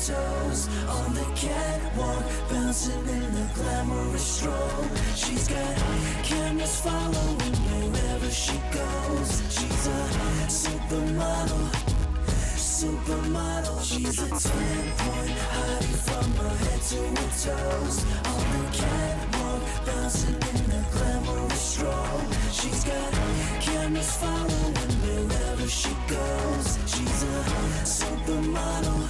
toes on the catwalk, bouncing in a glamorous stroll. She's got cameras following wherever she goes. She's a supermodel. She's a 10-point hottie from her head to her toes on the catwalk, bouncing in a glamorous stroll. She's got cameras following wherever she goes. She's a supermodel.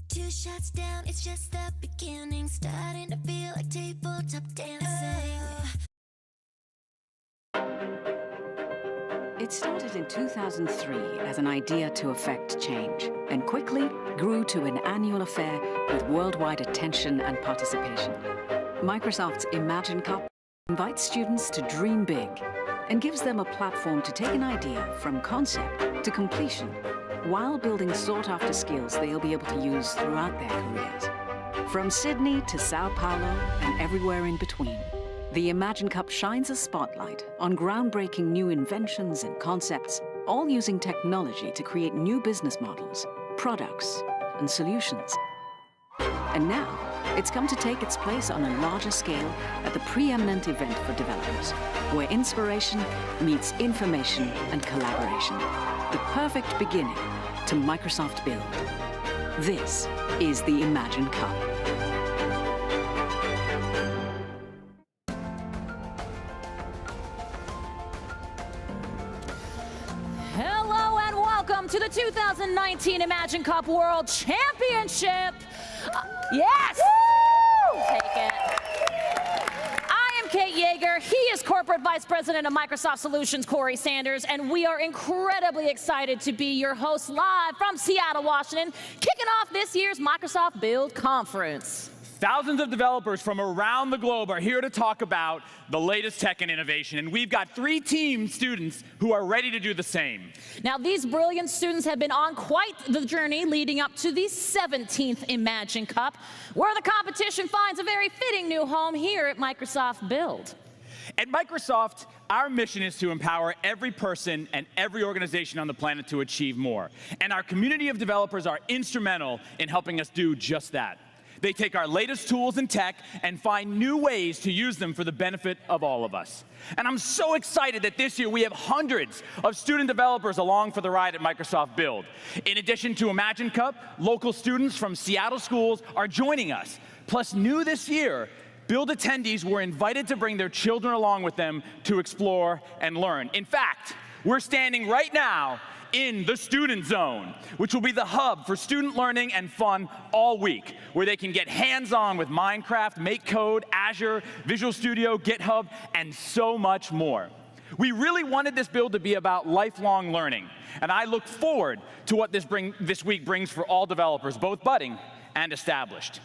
Two shots down, it's just the beginning. Starting to feel like tabletop dancing. It started in 2003 as an idea to affect change, and quickly grew to an annual affair with worldwide attention and participation. Microsoft's Imagine Cup invites students to dream big and gives them a platform to take an idea from concept to completion, while building sought-after skills they'll be able to use throughout their careers. From Sydney to Sao Paulo and everywhere in between, the Imagine Cup shines a spotlight on groundbreaking new inventions and concepts, all using technology to create new business models, products, and solutions. And now, It's come to take its place on a larger scale at the preeminent event for developers, where inspiration meets information and collaboration. The perfect beginning to Microsoft Build. This is the Imagine Cup. Hello and welcome to the 2019 Imagine Cup World Championship. Yes! Woo! Take it. I am Kate Yeager. He is Corporate Vice President of Microsoft Solutions, Corey Sanders, and we are incredibly excited to be your hosts live from Seattle, Washington, kicking off this year's Microsoft Build Conference. Thousands of developers from around the globe are here to talk about the latest tech and innovation, and we've got 3 team students who are ready to do the same. Now, these brilliant students have been on quite the journey leading up to the 17th Imagine Cup, where the competition finds a very fitting new home here at Microsoft Build. At Microsoft, our mission is to empower every person and every organization on the planet to achieve more, and our community of developers are instrumental in helping us do just that. They take our latest tools and tech and find new ways to use them for the benefit of all of us. And I'm so excited that this year we have hundreds of student developers along for the ride at Microsoft Build. In addition to Imagine Cup, local students from Seattle schools are joining us. Plus, new this year, Build attendees were invited to bring their children along with them to explore and learn. In fact, we're standing right now in the Student Zone, which will be the hub for student learning and fun all week, where they can get hands-on with Minecraft, Make Code, Azure, Visual Studio, GitHub, and so much more. We really wanted this build to be about lifelong learning, and I look forward to what this week brings for all developers, both budding and established.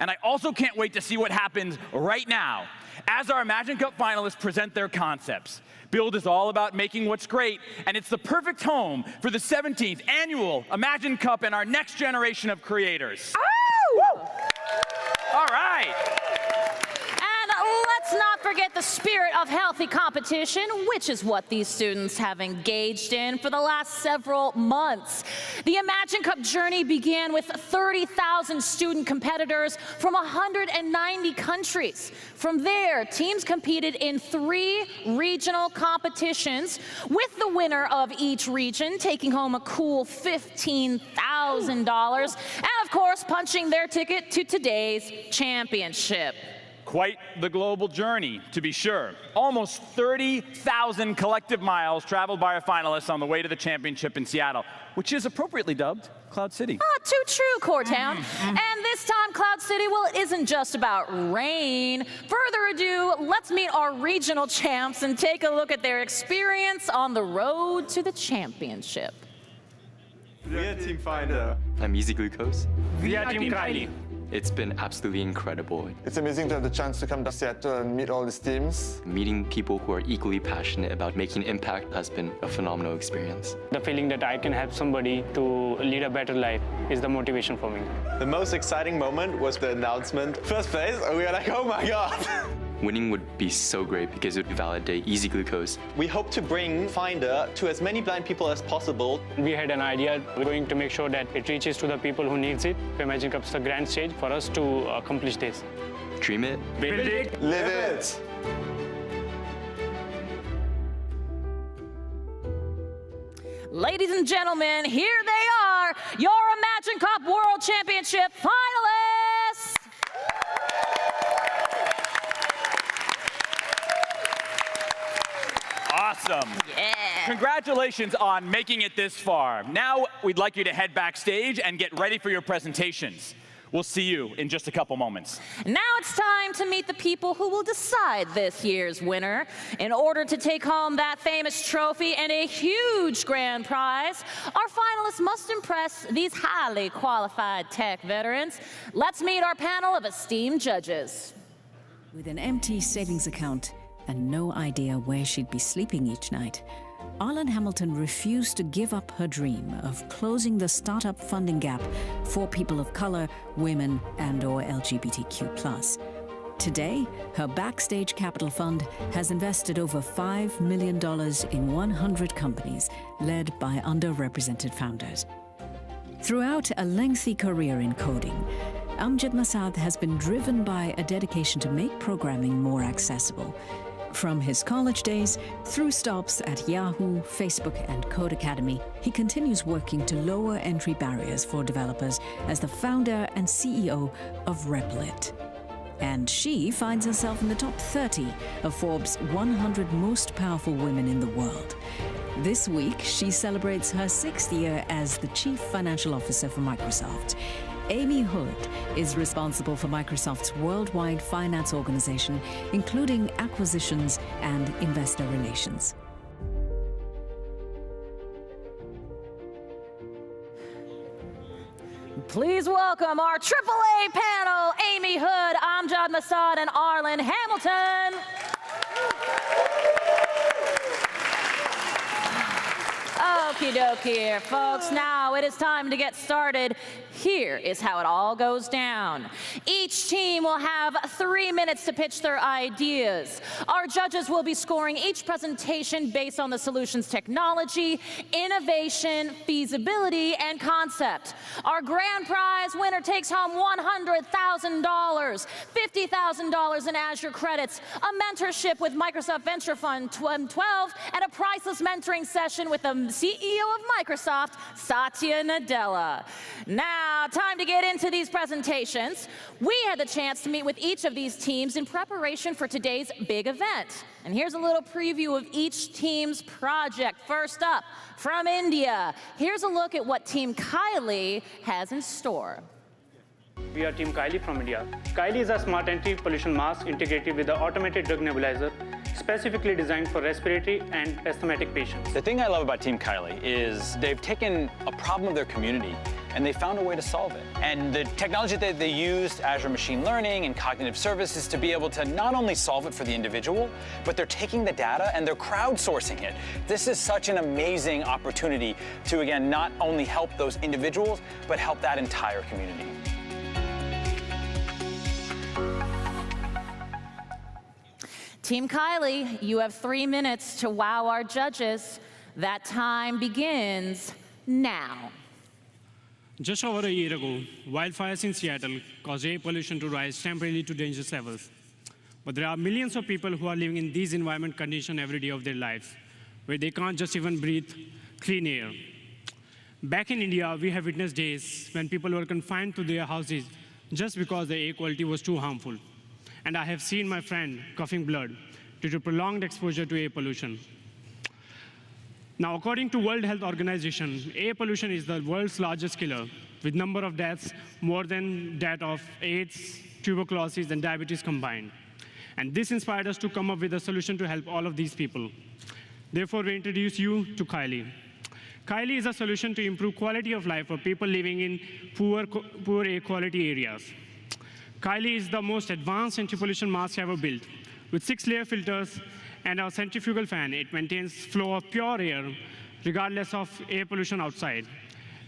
And I also can't wait to see what happens right now as our Imagine Cup finalists present their concepts. Build is all about making what's great, and it's the perfect home for the 17th annual Imagine Cup and our next generation of creators. Woo! All right. And let's not forget the spirit of healthy competition, which is what these students have engaged in for the last several months. The Imagine Cup journey began with 30,000 student competitors from 190 countries. From there, teams competed in 3 regional competitions, with the winner of each region taking home a cool $15,000, and of course, punching their ticket to today's championship. Quite the global journey, to be sure. Almost 30,000 collective miles traveled by our finalists on the way to the championship in Seattle, which is appropriately dubbed Cloud City. Too true, Coretown. And this time, Cloud City, well, it isn't just about rain. Further ado, let's meet our regional champs and take a look at their experience on the road to the championship. We are Team Finder. I'm Easy Glucose. We are Team Kylie. It's been absolutely incredible. It's amazing to have the chance to come to Seattle and meet all these teams. Meeting people who are equally passionate about making impact has been a phenomenal experience. The feeling that I can help somebody to lead a better life is the motivation for me. The most exciting moment was the announcement. First place, and we were like, oh my God. Winning would be so great because it would validate Easy Glucose. We hope to bring Finder to as many blind people as possible. We had an idea. We're going to make sure that it reaches to the people who needs it. Imagine Cup's the grand stage for us to accomplish this. Dream it. Build it. Live it. Ladies and gentlemen, here they are, your Imagine Cup World Championship finalists. Awesome. Yeah. Congratulations on making it this far. Now we'd like you to head backstage and get ready for your presentations. We'll see you in just a couple moments. Now it's time to meet the people who will decide this year's winner. In order to take home that famous trophy and a huge grand prize, our finalists must impress these highly qualified tech veterans. Let's meet our panel of esteemed judges. With an empty savings account and no idea where she'd be sleeping each night, Arlen Hamilton refused to give up her dream of closing the startup funding gap for people of color, women, and/or LGBTQ+. Today, her Backstage Capital Fund has invested over $5 million in 100 companies led by underrepresented founders. Throughout a lengthy career in coding, Amjad Masad has been driven by a dedication to make programming more accessible. From his college days, through stops at Yahoo, Facebook, and Code Academy, he continues working to lower entry barriers for developers as the founder and CEO of Replit. And she finds herself in the top 30 of Forbes' 100 most powerful women in the world. This week, she celebrates her 6th year as the Chief Financial Officer for Microsoft. Amy Hood is responsible for Microsoft's worldwide finance organization, including acquisitions and investor relations. Please welcome our AAA panel, Amy Hood, Amjad Masad, and Arlen Hamilton. Okie dokie, folks. Now it is time to get started. Here is how it all goes down. Each team will have 3 minutes to pitch their ideas. Our judges will be scoring each presentation based on the solution's technology, innovation, feasibility, and concept. Our grand prize winner takes home $100,000, $50,000 in Azure credits, a mentorship with Microsoft Venture Fund 12, and a priceless mentoring session with the CEO of Microsoft, Satya Nadella. Now, time to get into these presentations. We had the chance to meet with each of these teams in preparation for today's big event. And here's a little preview of each team's project. First up, from India, here's a look at what Team Kylie has in store. We are Team Kylie from India. Kylie is a smart anti-pollution mask integrated with an automated drug nebulizer, specifically designed for respiratory and asthmatic patients. The thing I love about Team Kylie is they've taken a problem of their community and they found a way to solve it. And the technology that they used, Azure Machine Learning and cognitive services, to be able to not only solve it for the individual, but they're taking the data and they're crowdsourcing it. This is such an amazing opportunity to, again, not only help those individuals, but help that entire community. Team Kylie, you have 3 minutes to wow our judges. That time begins now. Just over a year ago, wildfires in Seattle caused air pollution to rise temporarily to dangerous levels. But there are millions of people who are living in these environment conditions every day of their lives, where they can't just even breathe clean air. Back in India, we have witnessed days when people were confined to their houses just because the air quality was too harmful. And I have seen my friend coughing blood due to prolonged exposure to air pollution. Now, according to World Health Organization, air pollution is the world's largest killer, with number of deaths more than that of AIDS, tuberculosis, and diabetes combined. And this inspired us to come up with a solution to help all of these people. Therefore, we introduce you to Kylie. Kylie is a solution to improve quality of life for people living in poor air quality areas. Kylie is the most advanced anti-pollution mask ever built. With 6-layer filters and a centrifugal fan, it maintains flow of pure air, regardless of air pollution outside,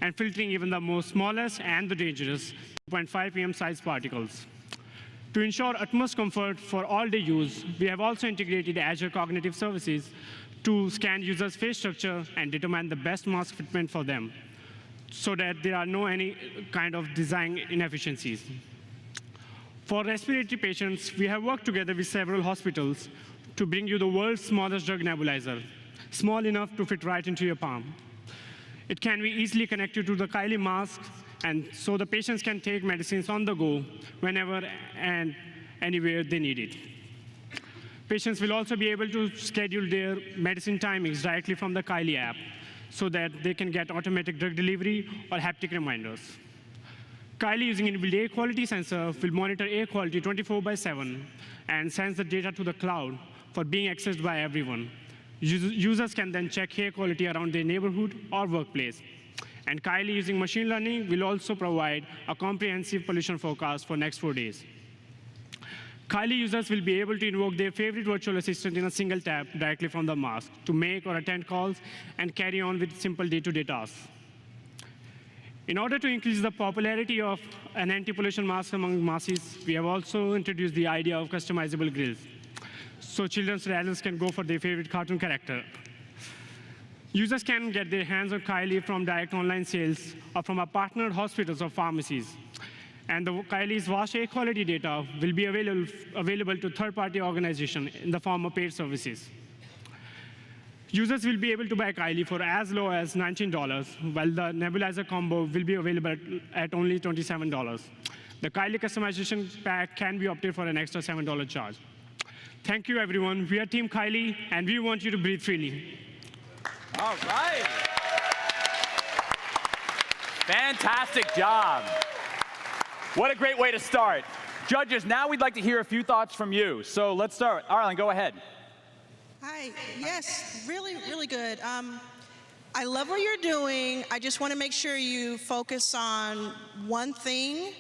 and filtering even the most smallest and the dangerous 2.5 ppm size particles. To ensure utmost comfort for all-day use, we have also integrated Azure Cognitive Services to scan users' face structure and determine the best mask fitment for them, so that there are no any kind of design inefficiencies. For respiratory patients, we have worked together with several hospitals to bring you the world's smallest drug nebulizer, small enough to fit right into your palm. It can be easily connected to the Kylie mask, and so the patients can take medicines on the go whenever and anywhere they need it. Patients will also be able to schedule their medicine timings directly from the Kylie app, so that they can get automatic drug delivery or haptic reminders. Kylie, using an inbuilt air quality sensor, will monitor air quality 24/7 and sends the data to the cloud for being accessed by everyone. Users can then check air quality around their neighborhood or workplace. And Kylie, using machine learning, will also provide a comprehensive pollution forecast for next 4 days. Kylie users will be able to invoke their favorite virtual assistant in a single tap directly from the mask to make or attend calls and carry on with simple day-to-day tasks. In order to increase the popularity of an anti-pollution mask among masses, we have also introduced the idea of customizable grills, so children and adults can go for their favorite cartoon character. Users can get their hands on Kylie from direct online sales or from our partnered hospitals or pharmacies. And the Kylie's vast air quality data will be available to third-party organizations in the form of paid services. Users will be able to buy Kylie for as low as $19, while the nebulizer combo will be available at only $27. The Kylie customization pack can be opted for an extra $7 charge. Thank you, everyone. We are Team Kylie, and we want you to breathe freely. All right. Fantastic job. What a great way to start. Judges, now we'd like to hear a few thoughts from you. So let's start. Arlen, go ahead. Hi. Yes, really, really good. I love what you're doing. I just want to make sure you focus on one thing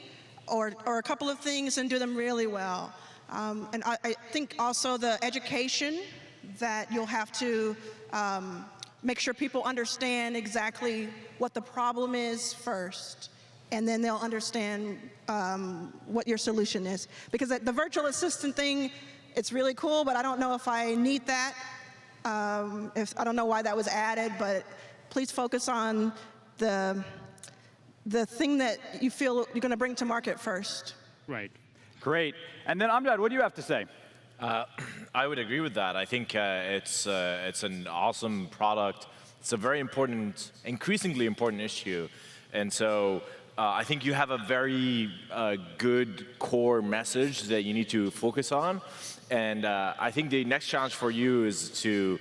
or a couple of things and do them really well. And I think also the education that you'll have to make sure people understand exactly what the problem is first, and then they'll understand what your solution is. Because the virtual assistant thing, it's really cool, but I don't know if I need that. I don't know why that was added, but please focus on the thing that you feel you're going to bring to market first. Right. Great. And then Amjad, what do you have to say? I would agree with that. I think it's an awesome product. It's a very important, increasingly important issue. And so I think you have a very good core message that you need to focus on. And I think the next challenge for you is to,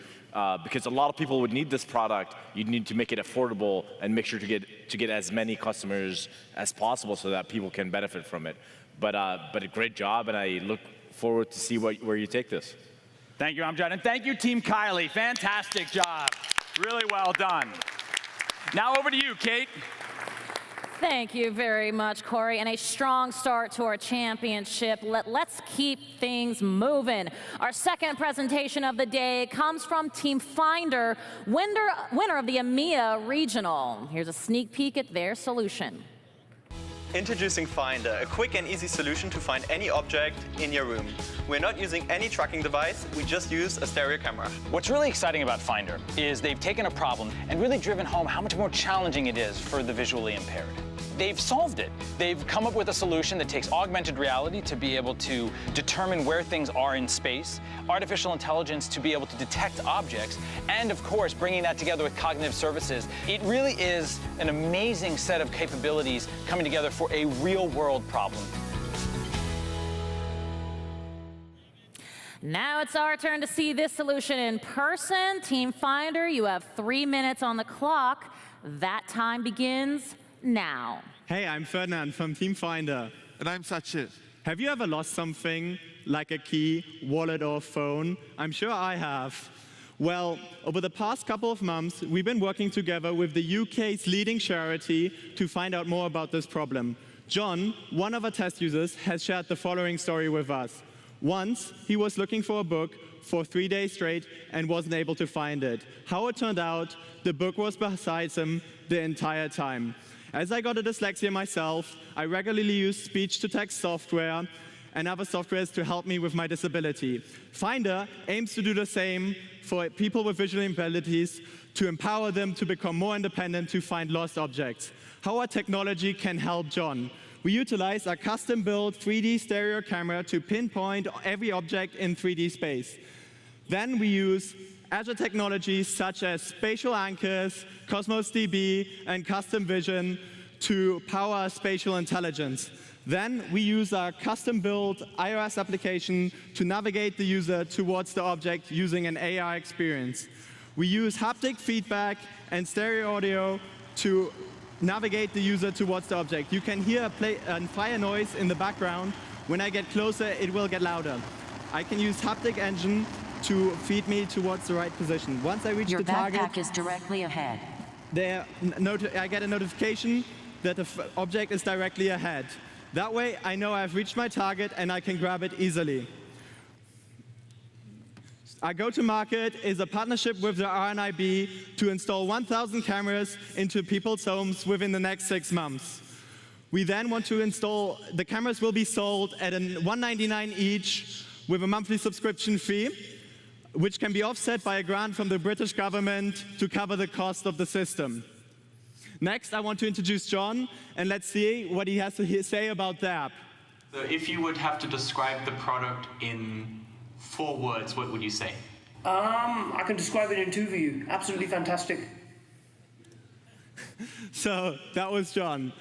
because a lot of people would need this product, you need to make it affordable and make sure to get as many customers as possible so that people can benefit from it. But a great job, and I look forward to see where you take this. Thank you, Amjad. And thank you, Team Kylie. Fantastic job. Really well done. Now over to you, Kate. Thank you very much, Corey, and a strong start to our championship. Let's keep things moving. Our second presentation of the day comes from Team Finder, winner of the EMEA Regional. Here's a sneak peek at their solution. Introducing Finder, a quick and easy solution to find any object in your room. We're not using any tracking device, we just use a stereo camera. What's really exciting about Finder is they've taken a problem and really driven home how much more challenging it is for the visually impaired. They've solved it. They've come up with a solution that takes augmented reality to be able to determine where things are in space, artificial intelligence to be able to detect objects, and of course, bringing that together with cognitive services. It really is an amazing set of capabilities coming together for a real-world problem. Now it's our turn to see this solution in person. Team Finder, you have 3 minutes on the clock. That time begins now. Hey, I'm Ferdinand from Team Finder. And I'm Sachin. Have you ever lost something like a key, wallet, or phone? I'm sure I have. Well, over the past couple of months, we've been working together with the UK's leading charity to find out more about this problem. John, one of our test users, has shared the following story with us. Once, he was looking for a book for 3 days straight and wasn't able to find it. How it turned out, the book was beside him the entire time. As I got a dyslexia myself, I regularly use speech-to-text software and other softwares to help me with my disability. Finder aims to do the same for people with visual abilities to empower them to become more independent to find lost objects. How our technology can help John. We utilize a custom-built 3D stereo camera to pinpoint every object in 3D space. Then we use Azure technologies such as spatial anchors, Cosmos DB, and custom vision to power spatial intelligence. Then we use our custom-built iOS application to navigate the user towards the object using an AI experience. We use haptic feedback and stereo audio to navigate the user towards the object. You can hear a fire noise in the background. When I get closer, it will get louder. I can use haptic engine to feed me towards the right position. Once I reach the target, your backpack is directly ahead. I get a notification that the object is directly ahead. That way, I know I've reached my target and I can grab it easily. Our go-to-market is a partnership with the RNIB to install 1,000 cameras into people's homes within the next 6 months. We then want to install, the cameras will be sold at $199 each with a monthly subscription fee, which can be offset by a grant from the British government to cover the cost of the system. Next, I want to introduce John, and let's see what he has to say about the app. So if you would have to describe the product in 4 words, what would you say? I can describe it in 2 for you. Absolutely fantastic. So that was John.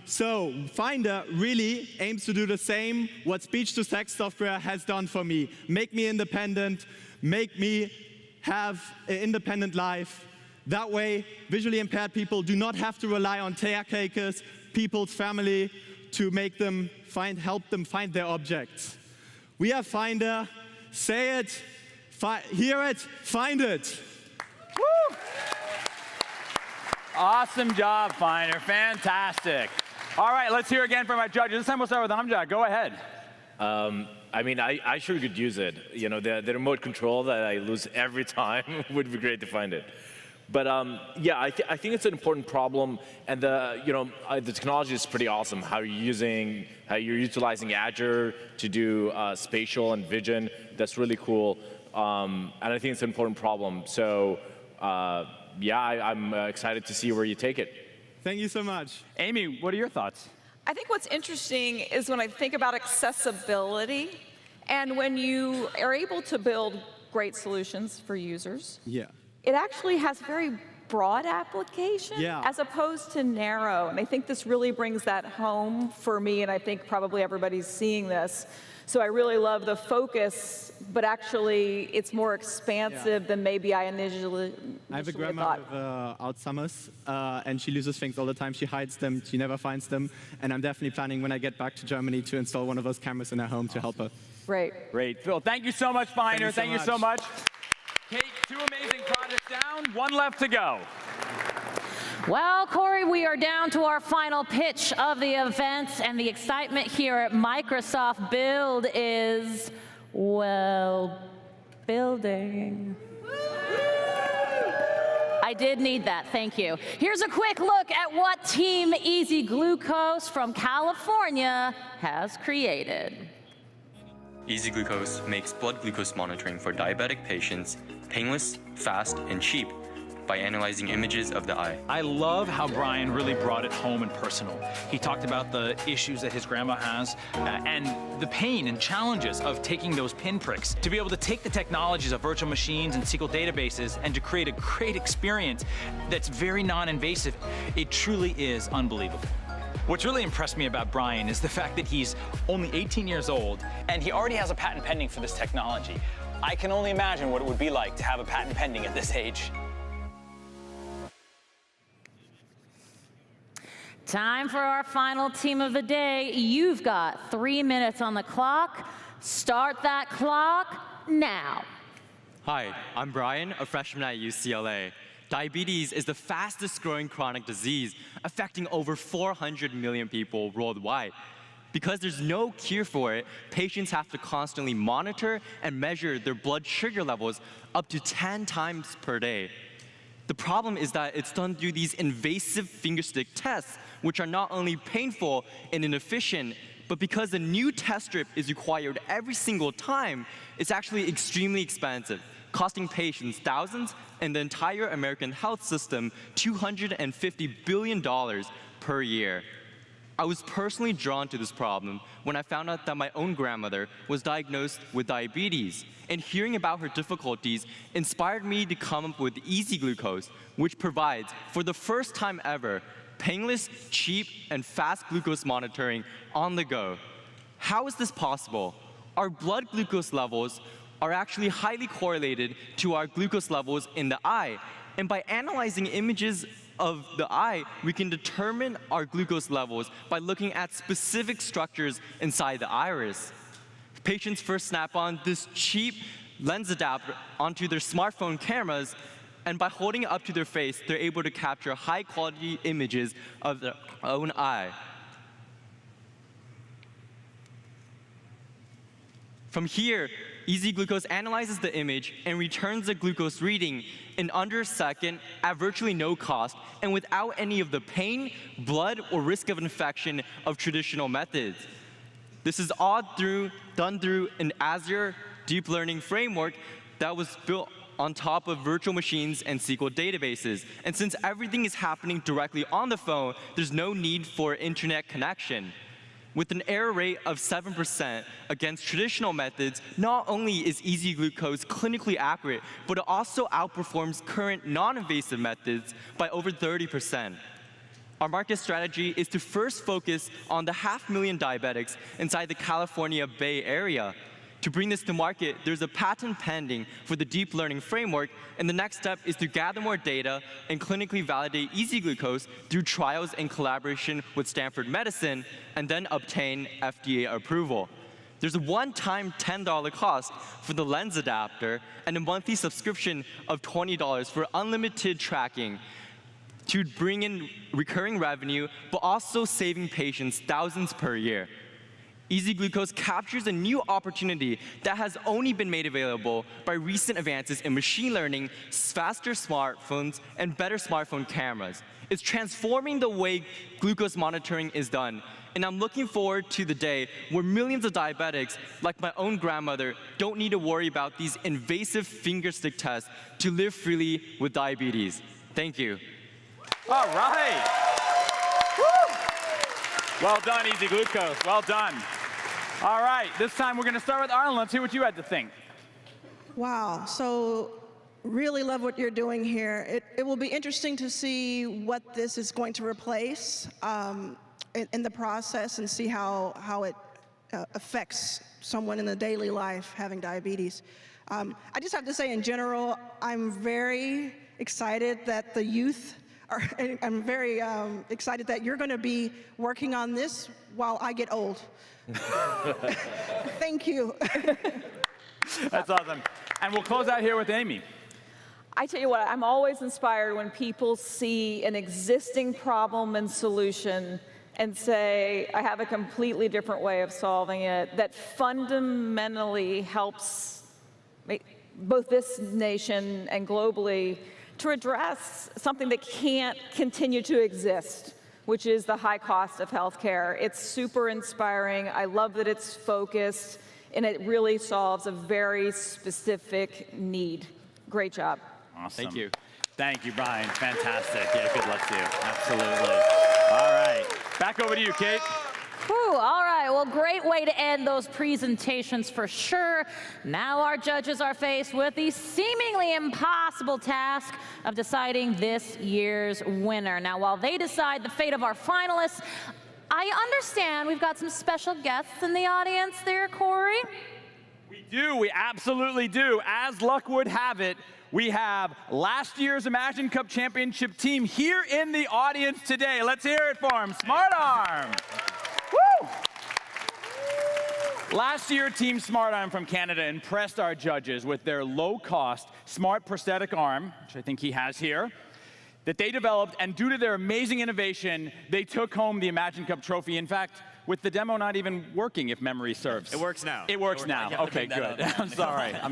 So Finder really aims to do the same what speech-to-text software has done for me. Make me independent, make me have an independent life. That way, visually impaired people do not have to rely on caretakers, people's family, to make them help them find their objects. We have Finder. Say it, hear it, find it. Woo! Awesome job, Finder. Fantastic. All right, let's hear again from our judges. This time we'll start with Amjad. Go ahead. I mean, I sure could use it. You know, the remote control that I lose every time would be great to find it. But yeah, I think it's an important problem, and the technology is pretty awesome. How you're utilizing Azure to do spatial and vision. That's really cool, and I think it's an important problem. So yeah, I'm excited to see where you take it. Thank you so much. Amy, what are your thoughts? I think what's interesting is when I think about accessibility, and when you are able to build great solutions for users. Yeah. It actually has very broad application as opposed to narrow. And I think this really brings that home for me, and I think probably everybody's seeing this. So I really love the focus, but actually it's more expansive than maybe I initially I have a grandma with Alzheimer's, and she loses things all the time. She hides them, she never finds them. And I'm definitely planning when I get back to Germany to install one of those cameras in her home to help her. Great. Great. Phil, thank you so much, Finder. Thank you so much. Kate, 2 amazing projects down, 1 left to go. Well, Corey, we are down to our final pitch of the event, and the excitement here at Microsoft Build is, well, building. I did need that, thank you. Here's a quick look at what Team Easy Glucose from California has created. Easy Glucose makes blood glucose monitoring for diabetic patients painless, fast, and cheap by analyzing images of the eye. I love how Brian really brought it home and personal. He talked about the issues that his grandma has and the pain and challenges of taking those pinpricks. To be able to take the technologies of virtual machines and SQL databases and to create a great experience that's very non-invasive, it truly is unbelievable. What's really impressed me about Brian is the fact that he's only 18 years old and he already has a patent pending for this technology. I can only imagine what it would be like to have a patent pending at this age. Time for our final team of the day. You've got 3 minutes on the clock. Start that clock now. Hi, I'm Brian, a freshman at UCLA. Diabetes is the fastest growing chronic disease affecting over 400 million people worldwide. Because there's no cure for it, patients have to constantly monitor and measure their blood sugar levels up to 10 times per day. The problem is that it's done through these invasive fingerstick tests, which are not only painful and inefficient, but because a new test strip is required every single time, it's actually extremely expensive, costing patients thousands and the entire American health system $250 billion per year. I was personally drawn to this problem when I found out that my own grandmother was diagnosed with diabetes, and hearing about her difficulties inspired me to come up with Easy Glucose, which provides, for the first time ever, painless, cheap, and fast glucose monitoring on the go. How is this possible? Our blood glucose levels are actually highly correlated to our glucose levels in the eye, and by analyzing images of the eye, we can determine our glucose levels by looking at specific structures inside the iris. Patients first snap on this cheap lens adapter onto their smartphone cameras, and by holding it up to their face, they're able to capture high-quality images of their own eye. From here, Easy Glucose analyzes the image and returns the glucose reading in under a second at virtually no cost and without any of the pain, blood, or risk of infection of traditional methods. This is all done through an Azure deep learning framework that was built on top of virtual machines and SQL databases. And since everything is happening directly on the phone, there's no need for internet connection. With an error rate of 7% against traditional methods, not only is Easy Glucose clinically accurate, but it also outperforms current non-invasive methods by over 30%. Our market strategy is to first focus on the 500,000 diabetics inside the California Bay Area. To bring this to market, there's a patent pending for the deep learning framework, and the next step is to gather more data and clinically validate Easy Glucose through trials in collaboration with Stanford Medicine, and then obtain FDA approval. There's a one-time $10 cost for the lens adapter and a monthly subscription of $20 for unlimited tracking to bring in recurring revenue, but also saving patients thousands per year. Easy Glucose captures a new opportunity that has only been made available by recent advances in machine learning, faster smartphones, and better smartphone cameras. It's transforming the way glucose monitoring is done, and I'm looking forward to the day where millions of diabetics, like my own grandmother, don't need to worry about these invasive fingerstick tests to live freely with diabetes. Thank you. All right. Woo! Well done, Easy Glucose. Well done. All right, this time we're going to start with Arlen. Let's hear what you had to think. Wow, so really love what you're doing here. It will be interesting to see what this is going to replace in the process and see how it affects someone in the daily life having diabetes. I just have to say, in general, I'm very excited that the youth I'm very excited that you're going to be working on this while I get old. Thank you. That's awesome. And we'll close out here with Amy. I tell you what, I'm always inspired when people see an existing problem and solution and say, I have a completely different way of solving it that fundamentally helps both this nation and globally to address something that can't continue to exist, which is the high cost of healthcare. It's super inspiring. I love that it's focused, and it really solves a very specific need. Great job. Awesome. Thank you. Thank you, Brian. Fantastic. Yeah, good luck to you. Absolutely. All right. Back over to you, Kate. Whew, all right, well, great way to end those presentations for sure. Now our judges are faced with the seemingly impossible task of deciding this year's winner. Now, while they decide the fate of our finalists, I understand we've got some special guests in the audience there, Corey. We do, we absolutely do. As luck would have it, we have last year's Imagine Cup Championship team here in the audience today. Let's hear it for them. Smart Arm. Woo! Last year, Team Smart Arm from Canada impressed our judges with their low-cost, smart prosthetic arm, which I think he has here, that they developed, and due to their amazing innovation, they took home the Imagine Cup trophy. In fact, with the demo not even working, if memory serves. It works now. It works now. Okay, good. I'm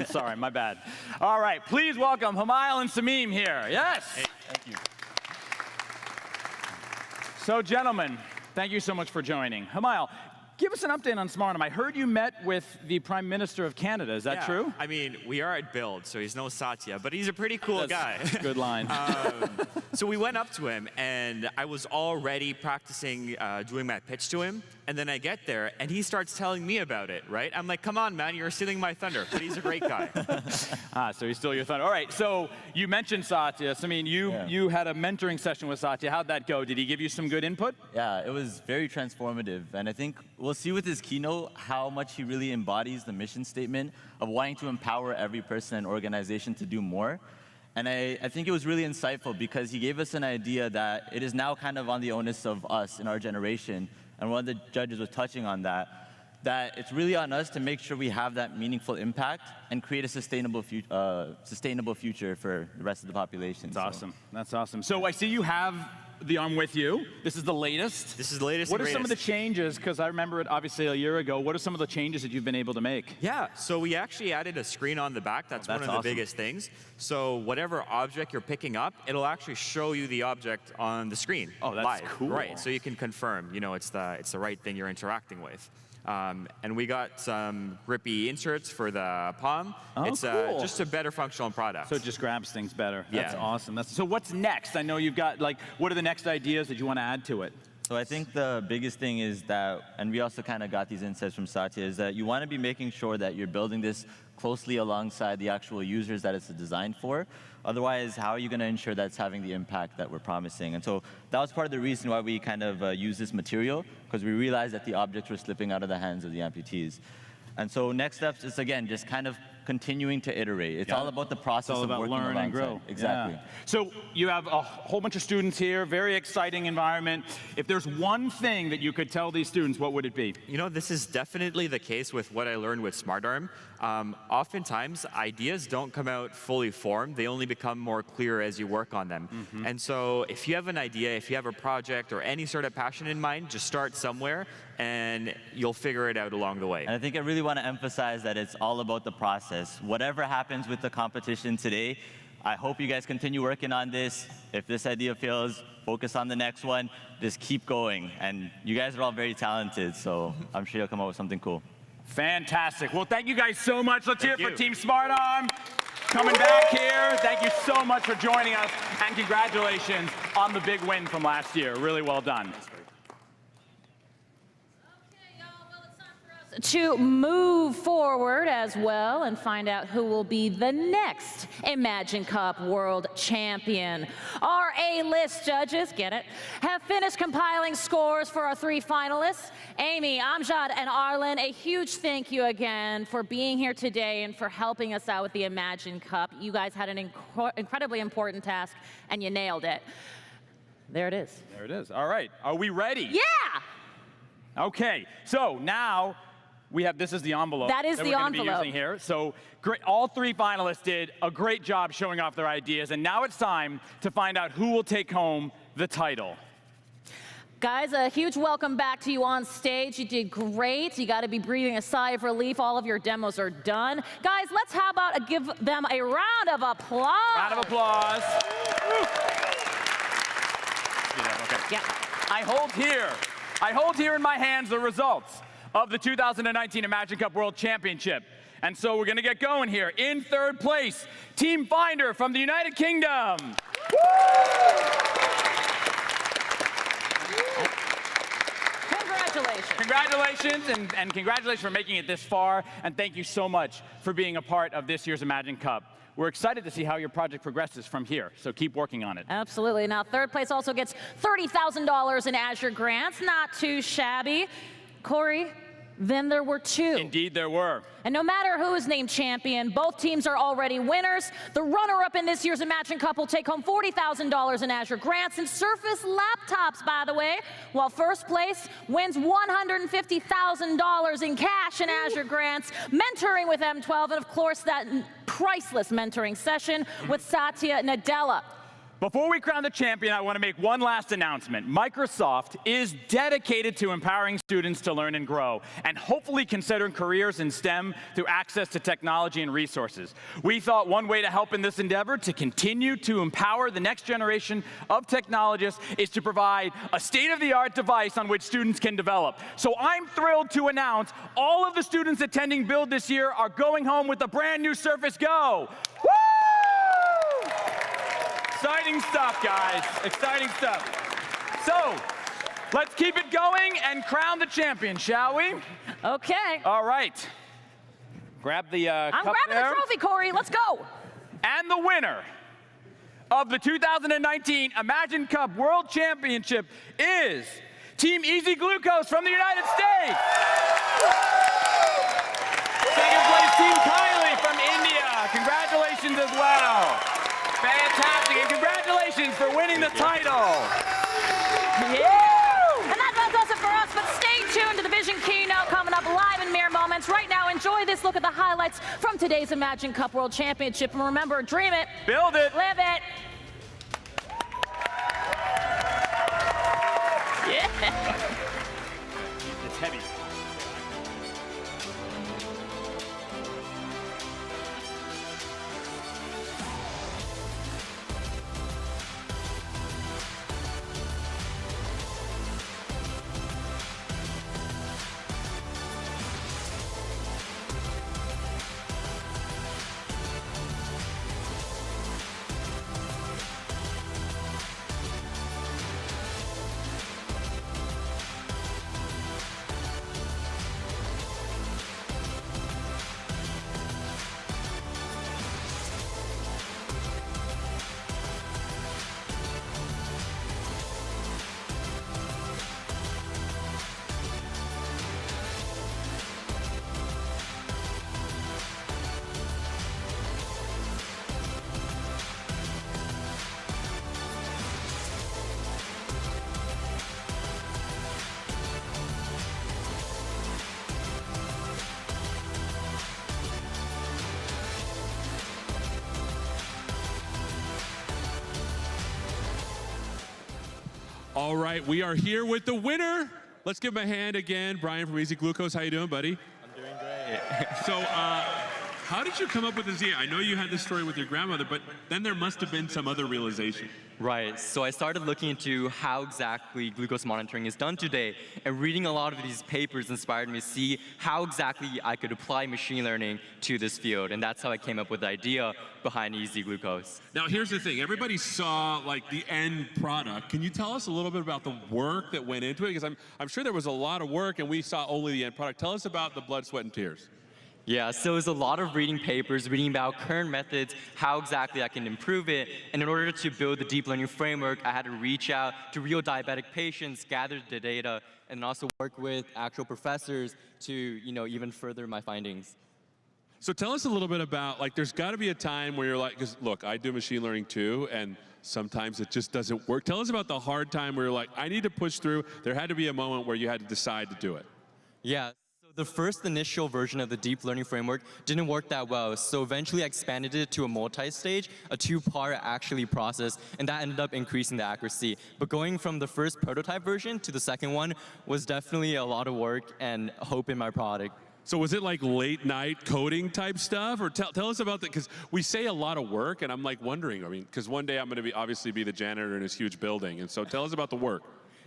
sorry, my bad. All right, please welcome Hamail and Samim here. Yes. Hey, thank you. So, gentlemen, thank you so much for joining. Hamail, give us an update on Smart Arm. I heard you met with the Prime Minister of Canada. Is that true? I mean, we are at Build, so he's no Satya, but he's a pretty cool guy. Good line. So we went up to him, and I was already practicing doing my pitch to him. And then I get there, and he starts telling me about it, right? I'm like, come on, man, you're stealing my thunder. But he's a great guy. So he stole your thunder. All right, so you mentioned Satya. So, I mean, you had a mentoring session with Satya. How'd that go? Did he give you some good input? Yeah, it was very transformative. And I think we'll see with his keynote how much he really embodies the mission statement of wanting to empower every person and organization to do more. And I think it was really insightful because he gave us an idea that it is now kind of on the onus of us in our generation, and one of the judges was touching on that it's really on us to make sure we have that meaningful impact and create a sustainable future for the rest of the population. That's awesome. That's awesome. So I see you have the arm with you. This is the latest. This is the latest. What are some of the changes? Because I remember it obviously a year ago. What are some of the changes that you've been able to make? Yeah, so we actually added a screen on the back. That's one of the biggest things. So whatever object you're picking up, it'll actually show you the object on the screen. Oh, that's live. cool. Right, so you can confirm, it's the right thing you're interacting with. And we got some grippy inserts for the palm. Oh, it's cool. just a better functional product. So it just grabs things better. That's Yeah. awesome. So what's next? I know you've got, like, what are the next ideas that you want to add to it? So I think the biggest thing is that, and we also kind of got these insights from Satya, is that you want to be making sure that you're building this closely alongside the actual users that it's designed for. Otherwise, how are you going to ensure that it's having the impact that we're promising? And so that was part of the reason why we kind of used this material, because we realized that the objects were slipping out of the hands of the amputees. And so next steps is, again, just kind of continuing to iterate. It's all about the process of working learn and grow. Exactly. Yeah. So you have a whole bunch of students here, very exciting environment. If there's one thing that you could tell these students, what would it be? You know, this is definitely the case with what I learned with SmartArm. Oftentimes, ideas don't come out fully formed. They only become more clear as you work on them. And so if you have an idea, if you have a project or any sort of passion in mind, just start somewhere and you'll figure it out along the way. And I think I really want to emphasize that it's all about the process. Whatever happens with the competition today, I hope you guys continue working on this. If this idea fails, focus on the next one. Just keep going. And you guys are all very talented, so I'm sure you'll come up with something cool. Fantastic. Well, thank you guys so much. Let's hear it for Team SmartArm. Coming back here. Thank you so much for joining us, and congratulations on the big win from last year. Really well done. To move forward as well and find out who will be the next Imagine Cup World Champion. Our A-list judges, get it, have finished compiling scores for our 3 finalists. Amy, Amjad, and Arlen, a huge thank you again for being here today and for helping us out with the Imagine Cup. You guys had an incredibly important task, and you nailed it. There it is. There it is. All right. Are we ready? Yeah! Okay. So now we have, this is the envelope. That is the we're gonna envelope. be using here. So great, all 3 finalists did a great job showing off their ideas, and now it's time to find out who will take home the title. Guys, a huge welcome back to you on stage. You did great. You got to be breathing a sigh of relief. All of your demos are done. Guys, let's how about give them a round of applause. Round of applause. Yeah. I hold here in my hands the results of the 2019 Imagine Cup World Championship. And so we're going to get going here. In 3rd place, Team Finder from the United Kingdom. Congratulations. Congratulations, and congratulations for making it this far. And thank you so much for being a part of this year's Imagine Cup. We're excited to see how your project progresses from here, so keep working on it. Absolutely. Now, 3rd place also gets $30,000 in Azure grants. Not too shabby. Corey, then there were 2. Indeed, there were. And no matter who is named champion, both teams are already winners. The runner-up in this year's Imagine Cup will take home $40,000 in Azure grants and Surface laptops, by the way, while 1st place wins $150,000 in cash and Azure grants, mentoring with M12, and of course that priceless mentoring session with Satya Nadella. Before we crown the champion, I want to make one last announcement. Microsoft is dedicated to empowering students to learn and grow, and hopefully consider careers in STEM through access to technology and resources. We thought one way to help in this endeavor to continue to empower the next generation of technologists is to provide a state-of-the-art device on which students can develop. So I'm thrilled to announce all of the students attending Build this year are going home with a brand new Surface Go. Woo! Exciting stuff, guys. Exciting stuff. So, let's keep it going and crown the champion, shall we? Okay. All right. Grab the cup I'm grabbing there. the trophy, Corey. Let's go. And the winner of the 2019 Imagine Cup World Championship is Team Easy Glucose from the United States. Second place, Team Kylie from India. Congratulations as well. Fantastic, and congratulations for winning the title. Yeah! And that does it for us, but stay tuned to the Vision Keynote coming up live in mere moments. Right now, enjoy this look at the highlights from today's Imagine Cup World Championship. And remember, dream it. Build it. Live it. Yeah. It's heavy. All right, we are here with the winner. Let's give him a hand again. Brian from Easy Glucose, how you doing, buddy? I'm doing great. So, how did you come up with this idea? I know you had this story with your grandmother, but then there must have been some other realization. Right, so I started looking into how exactly glucose monitoring is done today, and reading a lot of these papers inspired me to see how exactly I could apply machine learning to this field, and that's how I came up with the idea behind Easy Glucose. Now here's the thing, everybody saw like the end product. Can you tell us a little bit about the work that went into it? Because I'm sure there was a lot of work and we saw only the end product. Tell us about the blood, sweat, and tears. Yeah, so it was a lot of reading papers, reading about current methods, how exactly I can improve it, and in order to build the deep learning framework, I had to reach out to real diabetic patients, gather the data, and also work with actual professors to, even further my findings. So tell us a little bit about, like, there's got to be a time where you're like, because look, I do machine learning too, and sometimes it just doesn't work. Tell us about the hard time where you're like, I need to push through. There had to be a moment where you had to decide to do it. Yeah. The first initial version of the deep learning framework didn't work that well, so eventually I expanded it to a multi-stage, a two-part actually process, and that ended up increasing the accuracy. But going from the first prototype version to the second one was definitely a lot of work and hope in my product. So was it like late night coding type stuff? Or tell us about that, because we say a lot of work, and I'm like wondering, because one day I'm going to obviously be the janitor in this huge building, and so tell us about the work.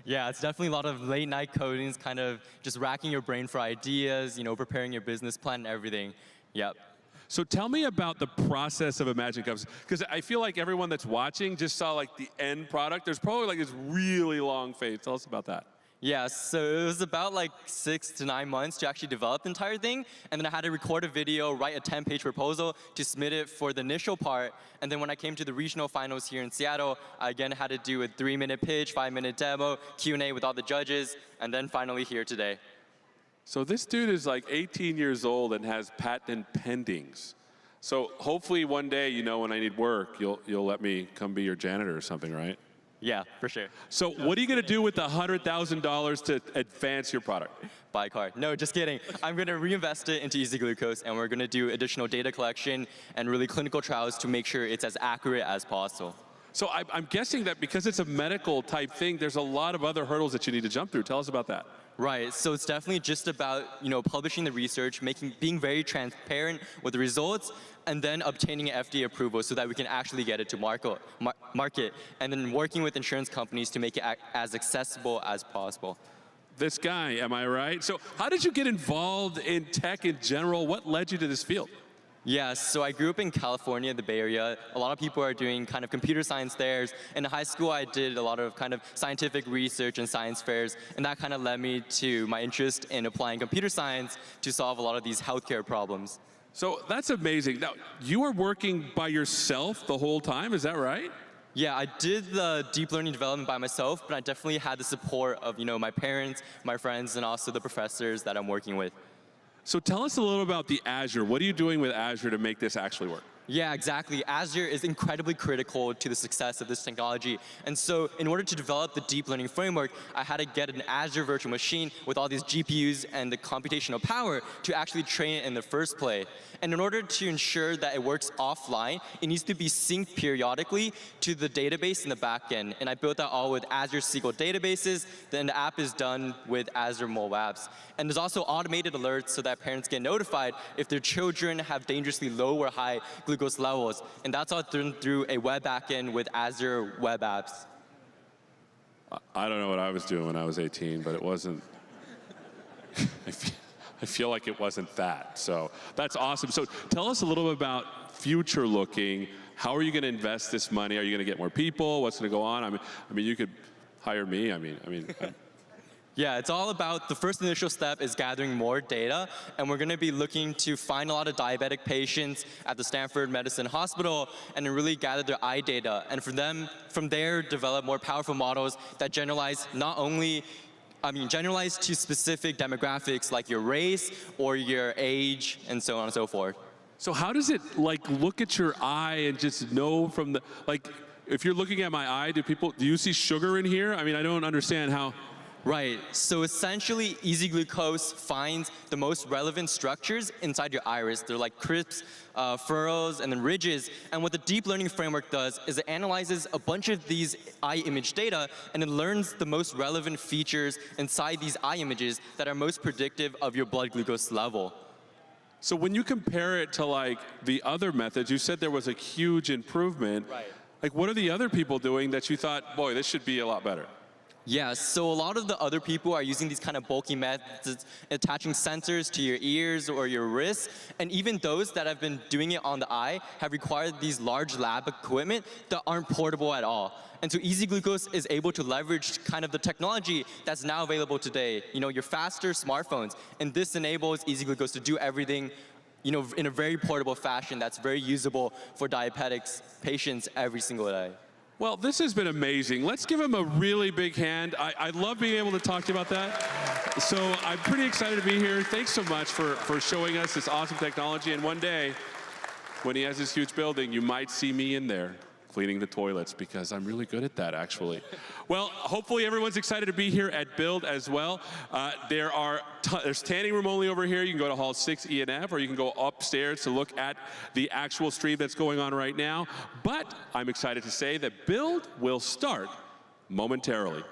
Yeah, it's definitely a lot of late night codings, kind of just racking your brain for ideas, preparing your business plan and everything. Yep. So tell me about the process of Imagine Cups, because I feel like everyone that's watching just saw like the end product. There's probably like this really long phase. Tell us about that. Yeah, so it was about like 6 to 9 months to actually develop the entire thing, and then I had to record a video, write a 10-page proposal to submit it for the initial part, and then when I came to the regional finals here in Seattle, I again had to do a 3-minute pitch, 5-minute demo, Q&A with all the judges, and then finally here today. So this dude is like 18 years old and has patent pendings. So hopefully one day, when I need work, you'll let me come be your janitor or something, right? Yeah, for sure. So what are you going to do with the $100,000 to advance your product? Buy a car. No, just kidding. I'm going to reinvest it into Easy Glucose, and we're going to do additional data collection and really clinical trials to make sure it's as accurate as possible. So I'm guessing that because it's a medical type thing, there's a lot of other hurdles that you need to jump through. Tell us about that. Right, so it's definitely just about publishing the research, being very transparent with the results, and then obtaining FDA approval so that we can actually get it to market, and then working with insurance companies to make it as accessible as possible. This guy, am I right? So how did you get involved in tech in general? What led you to this field? Yeah, so I grew up in California, the Bay Area. A lot of people are doing kind of computer science fairs. In high school, I did a lot of kind of scientific research and science fairs, and that kind of led me to my interest in applying computer science to solve a lot of these healthcare problems. So that's amazing. Now, you were working by yourself the whole time, is that right? Yeah, I did the deep learning development by myself, but I definitely had the support of my parents, my friends, and also the professors that I'm working with. So tell us a little about the Azure. What are you doing with Azure to make this actually work? Yeah, exactly. Azure is incredibly critical to the success of this technology. And so in order to develop the deep learning framework, I had to get an Azure virtual machine with all these GPUs and the computational power to actually train it in the first place. And in order to ensure that it works offline, it needs to be synced periodically to the database in the back end. And I built that all with Azure SQL databases. Then the app is done with Azure mobile apps. And there's also automated alerts so that parents get notified if their children have dangerously low or high glucose levels. And that's all done through a web backend with Azure web apps. I don't know what I was doing when I was 18, but it wasn't. I feel like it wasn't that. So that's awesome. So tell us a little bit about future looking. How are you going to invest this money? Are you going to get more people? What's going to go on? I mean, you could hire me. Yeah, it's all about the first initial step is gathering more data, and we're going to be looking to find a lot of diabetic patients at the Stanford Medicine Hospital and then really gather their eye data, and from there develop more powerful models that generalize generalize to specific demographics like your race or your age and so on and so forth. So how does it look at your eye and just know from the, if you're looking at my eye, do you see sugar in here? I mean, I don't understand how. Right, so essentially Easy Glucose finds the most relevant structures inside your iris. They're like crisps, furrows, and then ridges. And what the deep learning framework does is it analyzes a bunch of these eye image data and it learns the most relevant features inside these eye images that are most predictive of your blood glucose level. So when you compare it to like the other methods, you said there was a huge improvement. Right. Like what are the other people doing that you thought, boy, this should be a lot better? Yeah, so a lot of the other people are using these kind of bulky methods, attaching sensors to your ears or your wrists, and even those that have been doing it on the eye have required these large lab equipment that aren't portable at all. And so Easy Glucose is able to leverage kind of the technology that's now available today, your faster smartphones, and this enables Easy Glucose to do everything in a very portable fashion that's very usable for diabetics patients every single day. Well, this has been amazing. Let's give him a really big hand. I love being able to talk to you about that. So I'm pretty excited to be here. Thanks so much for showing us this awesome technology. And one day, when he has this huge building, you might see me in there cleaning the toilets because I'm really good at that, actually. Well, hopefully everyone's excited to be here at Build as well. There's standing room only over here. You can go to Hall 6E and F, or you can go upstairs to look at the actual stream that's going on right now. But I'm excited to say that Build will start momentarily.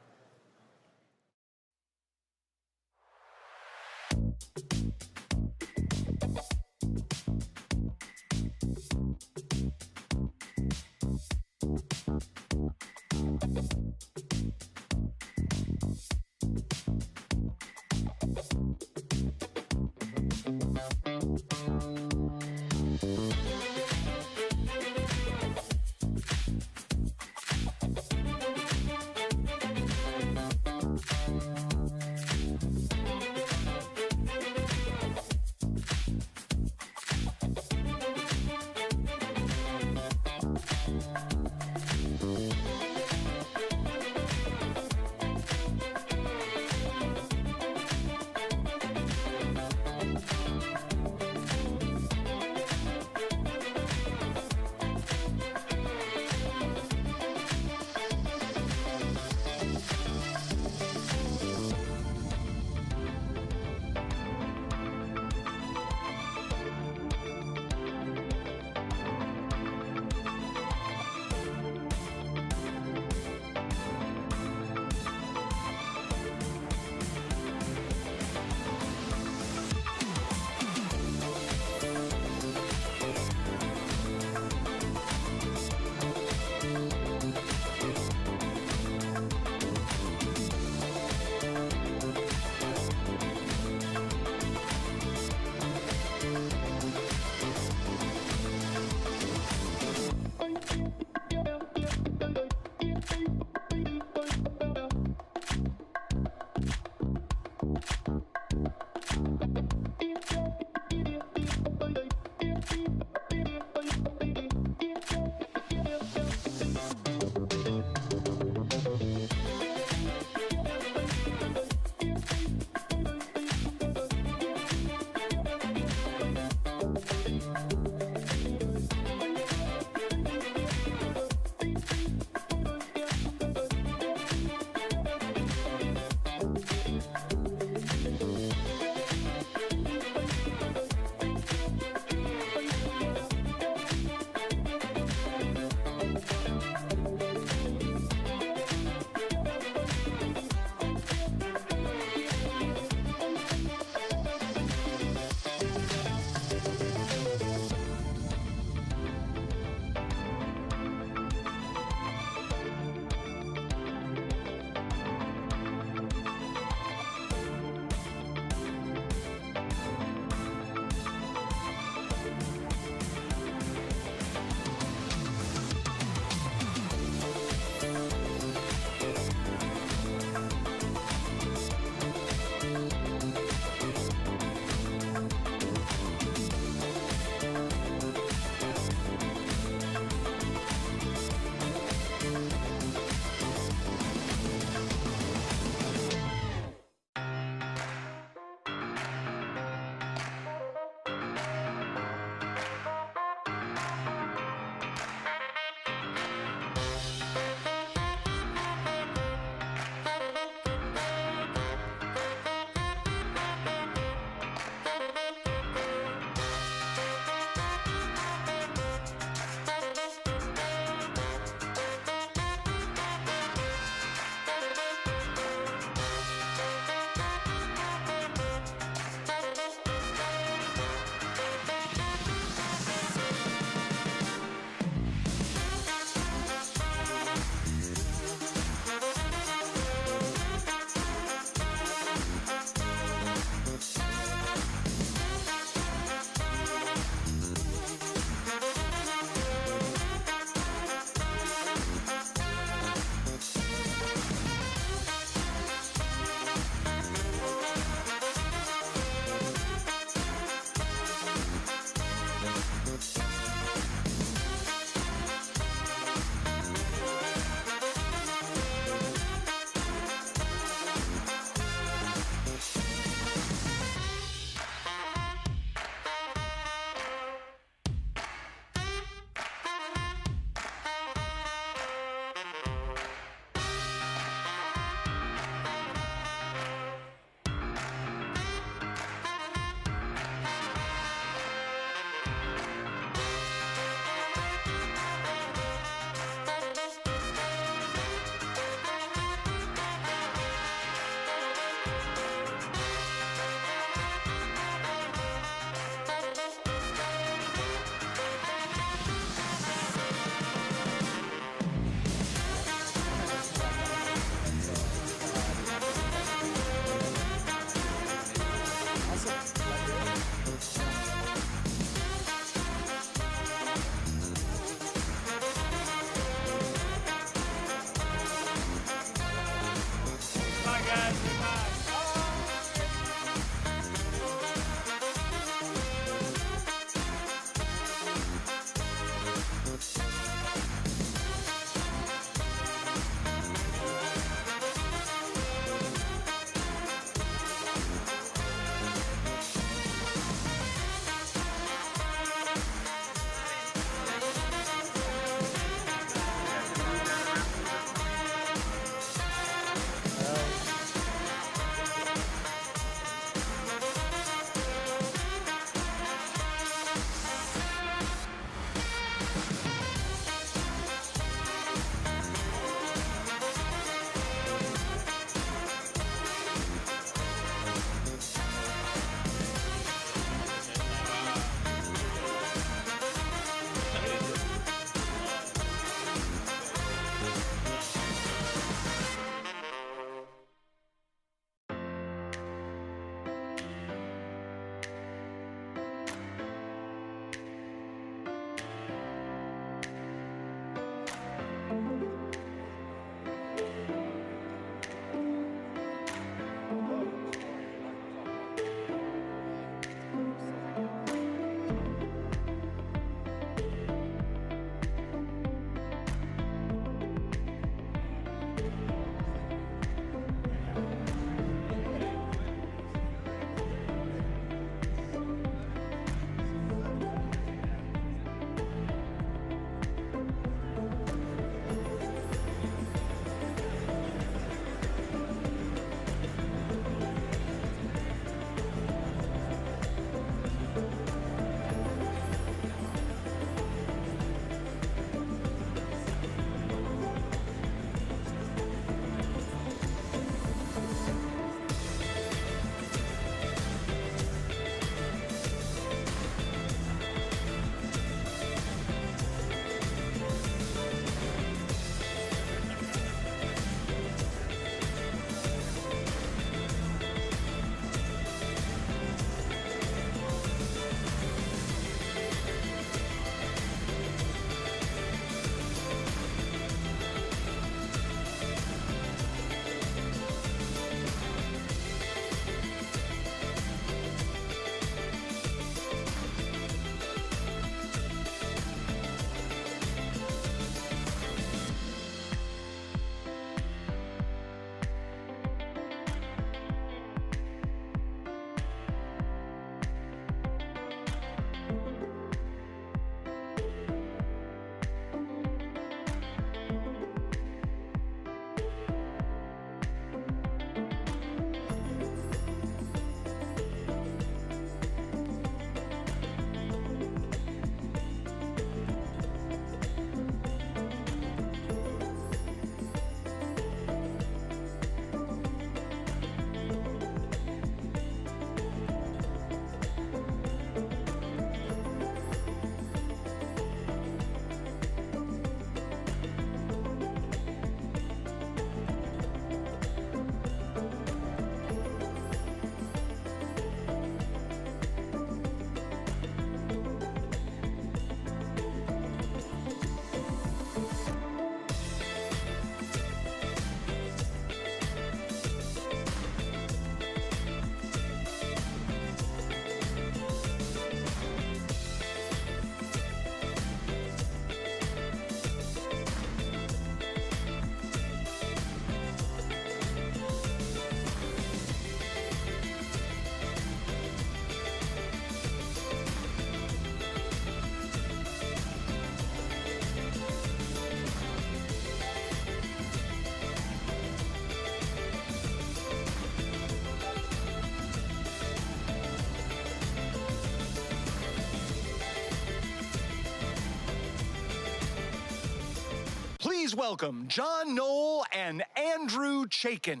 Please welcome John Knoll and Andrew Chaikin.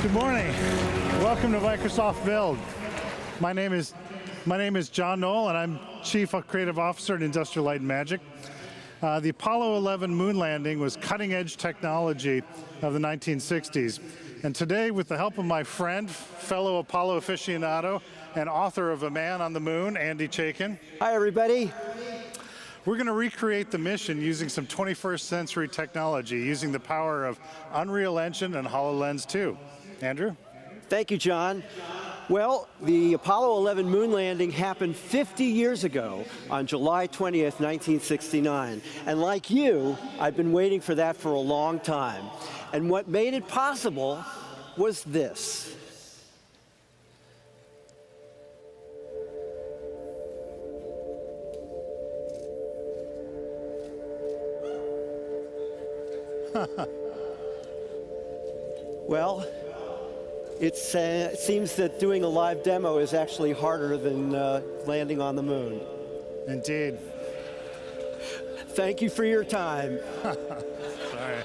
Good morning. Welcome to Microsoft Build. My name is John Knoll, and I'm Chief Creative Officer at Industrial Light and Magic. The Apollo 11 moon landing was cutting-edge technology of the 1960s. And today, with the help of my friend, fellow Apollo aficionado, and author of A Man on the Moon, Andy Chaikin. Hi, everybody. We're going to recreate the mission using some 21st century technology, using the power of Unreal Engine and HoloLens 2. Andrew? Thank you, John. Well, the Apollo 11 moon landing happened 50 years ago on July 20th, 1969. And like you, I've been waiting for that for a long time. And what made it possible was this. Well, it seems that doing a live demo is actually harder than landing on the moon. Indeed. Thank you for your time. Sorry.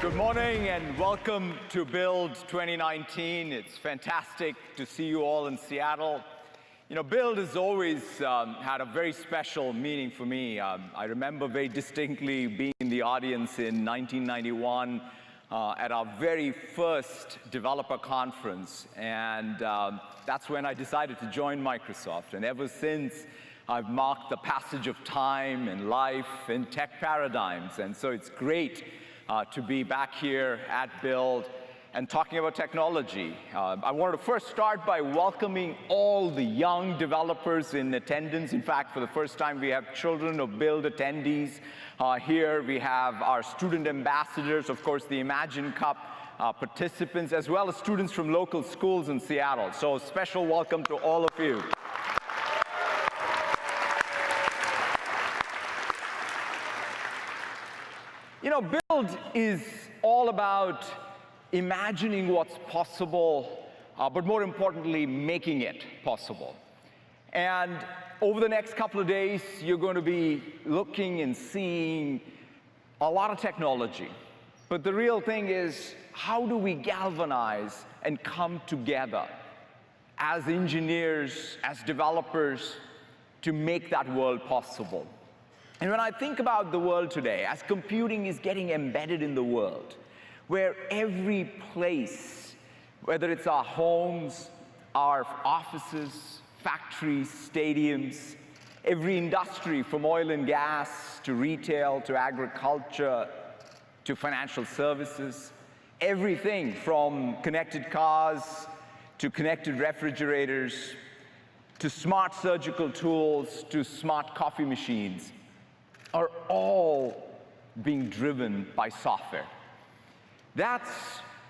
Good morning and welcome to Build 2019. It's fantastic to see you all in Seattle. You know, Build has always had a very special meaning for me. I remember very distinctly being in the audience in 1991 at our very first developer conference, and that's when I decided to join Microsoft. And ever since, I've marked the passage of time and life and tech paradigms, and so it's great to be back here at Build and talking about technology. I wanted to first start by welcoming all the young developers in attendance. In fact, for the first time, we have children of Build attendees here. We have our student ambassadors, of course, the Imagine Cup participants, as well as students from local schools in Seattle. So a special welcome to all of you. You know, Build is all about imagining what's possible, but more importantly, making it possible. And over the next couple of days, you're going to be looking and seeing a lot of technology. But the real thing is, how do we galvanize and come together as engineers, as developers, to make that world possible? And when I think about the world today, as computing is getting embedded in the world, where every place, whether it's our homes, our offices, factories, stadiums, every industry from oil and gas to retail to agriculture to financial services, everything from connected cars to connected refrigerators to smart surgical tools to smart coffee machines, are all being driven by software. That's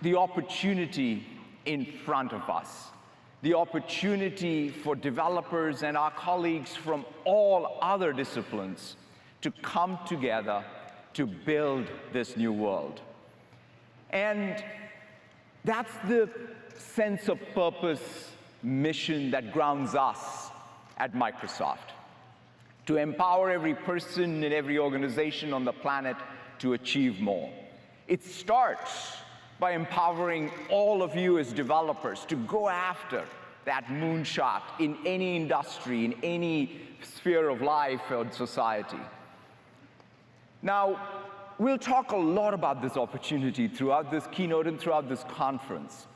the opportunity in front of us, the opportunity for developers and our colleagues from all other disciplines to come together to build this new world. And that's the sense of purpose mission that grounds us at Microsoft. to empower every person in every organization on the planet to achieve more. It starts by empowering all of you as developers to go after that moonshot in any industry, in any sphere of life or society. Now, we'll talk a lot about this opportunity throughout this keynote and throughout this conference.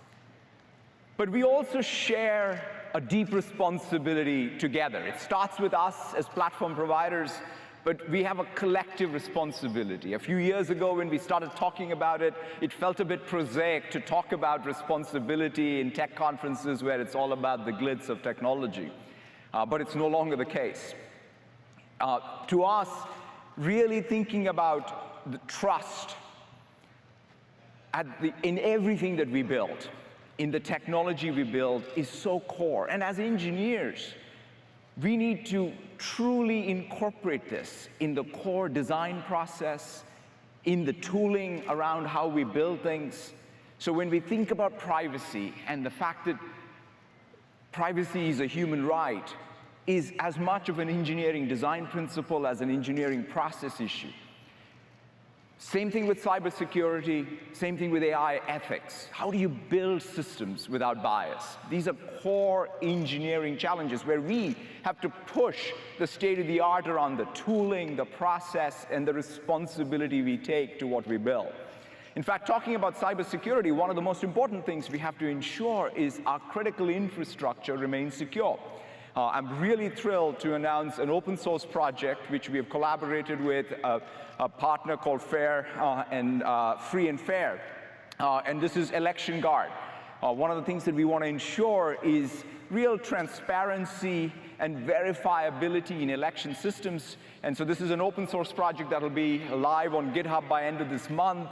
But we also share a deep responsibility together. It starts with us as platform providers, but we have a collective responsibility. A few years ago, when we started talking about it, it felt a bit prosaic to talk about responsibility in tech conferences where it's all about the glitz of technology. But it's no longer the case. To us, really thinking about the trust in everything that we build, in the technology we build, is so core. And as engineers, we need to truly incorporate this in the core design process, in the tooling around how we build things. So when we think about privacy and the fact that privacy is a human right, is as much of an engineering design principle as an engineering process issue. Same thing with cybersecurity, same thing with AI ethics. How do you build systems without bias? These are core engineering challenges where we have to push the state of the art around the tooling, the process, and the responsibility we take to what we build. In fact, talking about cybersecurity, one of the most important things we have to ensure is our critical infrastructure remains secure. I'm really thrilled to announce an open source project which we have collaborated with a partner called Free and Fair. And this is Election Guard. One of the things that we want to ensure is real transparency and verifiability in election systems. And so this is an open source project that will be live on GitHub by end of this month,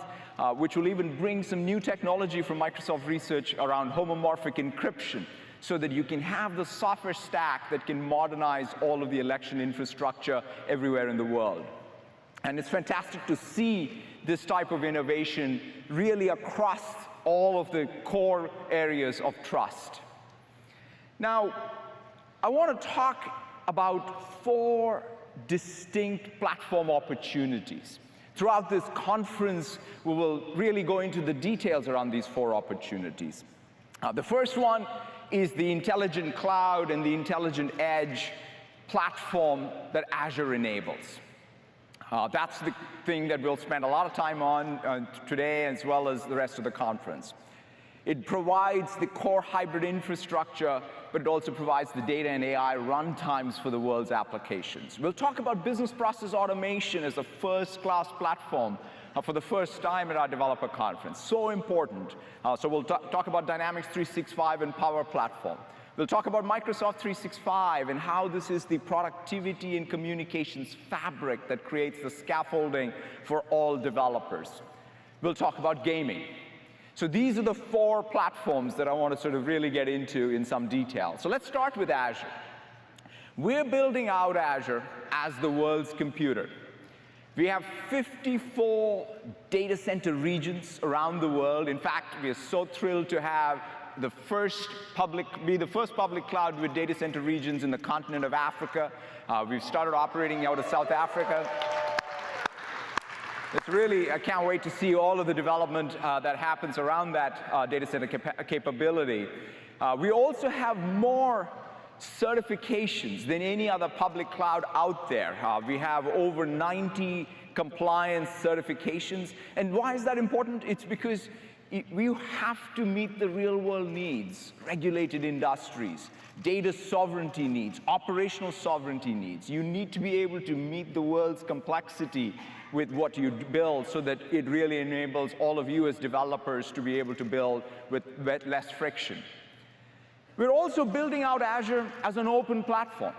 which will even bring some new technology from Microsoft Research around homomorphic encryption, so that you can have the software stack that can modernize all of the election infrastructure everywhere in the world. And it's fantastic to see this type of innovation really across all of the core areas of trust. Now, I want to talk about 4 distinct platform opportunities. Throughout this conference, we will really go into the details around these 4 opportunities. The first one is the intelligent cloud and the intelligent edge platform that Azure enables. That's the thing that we'll spend a lot of time on today, as well as the rest of the conference. It provides the core hybrid infrastructure, but it also provides the data and AI runtimes for the world's applications. We'll talk about business process automation as a first-class platform for the first time at our developer conference. So important. So we'll talk about Dynamics 365 and Power Platform. We'll talk about Microsoft 365 and how this is the productivity and communications fabric that creates the scaffolding for all developers. We'll talk about gaming. So these are the 4 platforms that I want to sort of really get into in some detail. So let's start with Azure. We're building out Azure as the world's computer. We have 54 data center regions around the world. In fact, we are so thrilled to have the first public cloud with data center regions in the continent of Africa. We've started operating out of South Africa. It's really, I can't wait to see all of the development that happens around that data center capability. We also have more certifications than any other public cloud out there. We have over 90 compliance certifications. And why is that important? It's because we have to meet the real world needs, regulated industries, data sovereignty needs, operational sovereignty needs. You need to be able to meet the world's complexity with what you build so that it really enables all of you as developers to be able to build with less friction. We're also building out Azure as an open platform.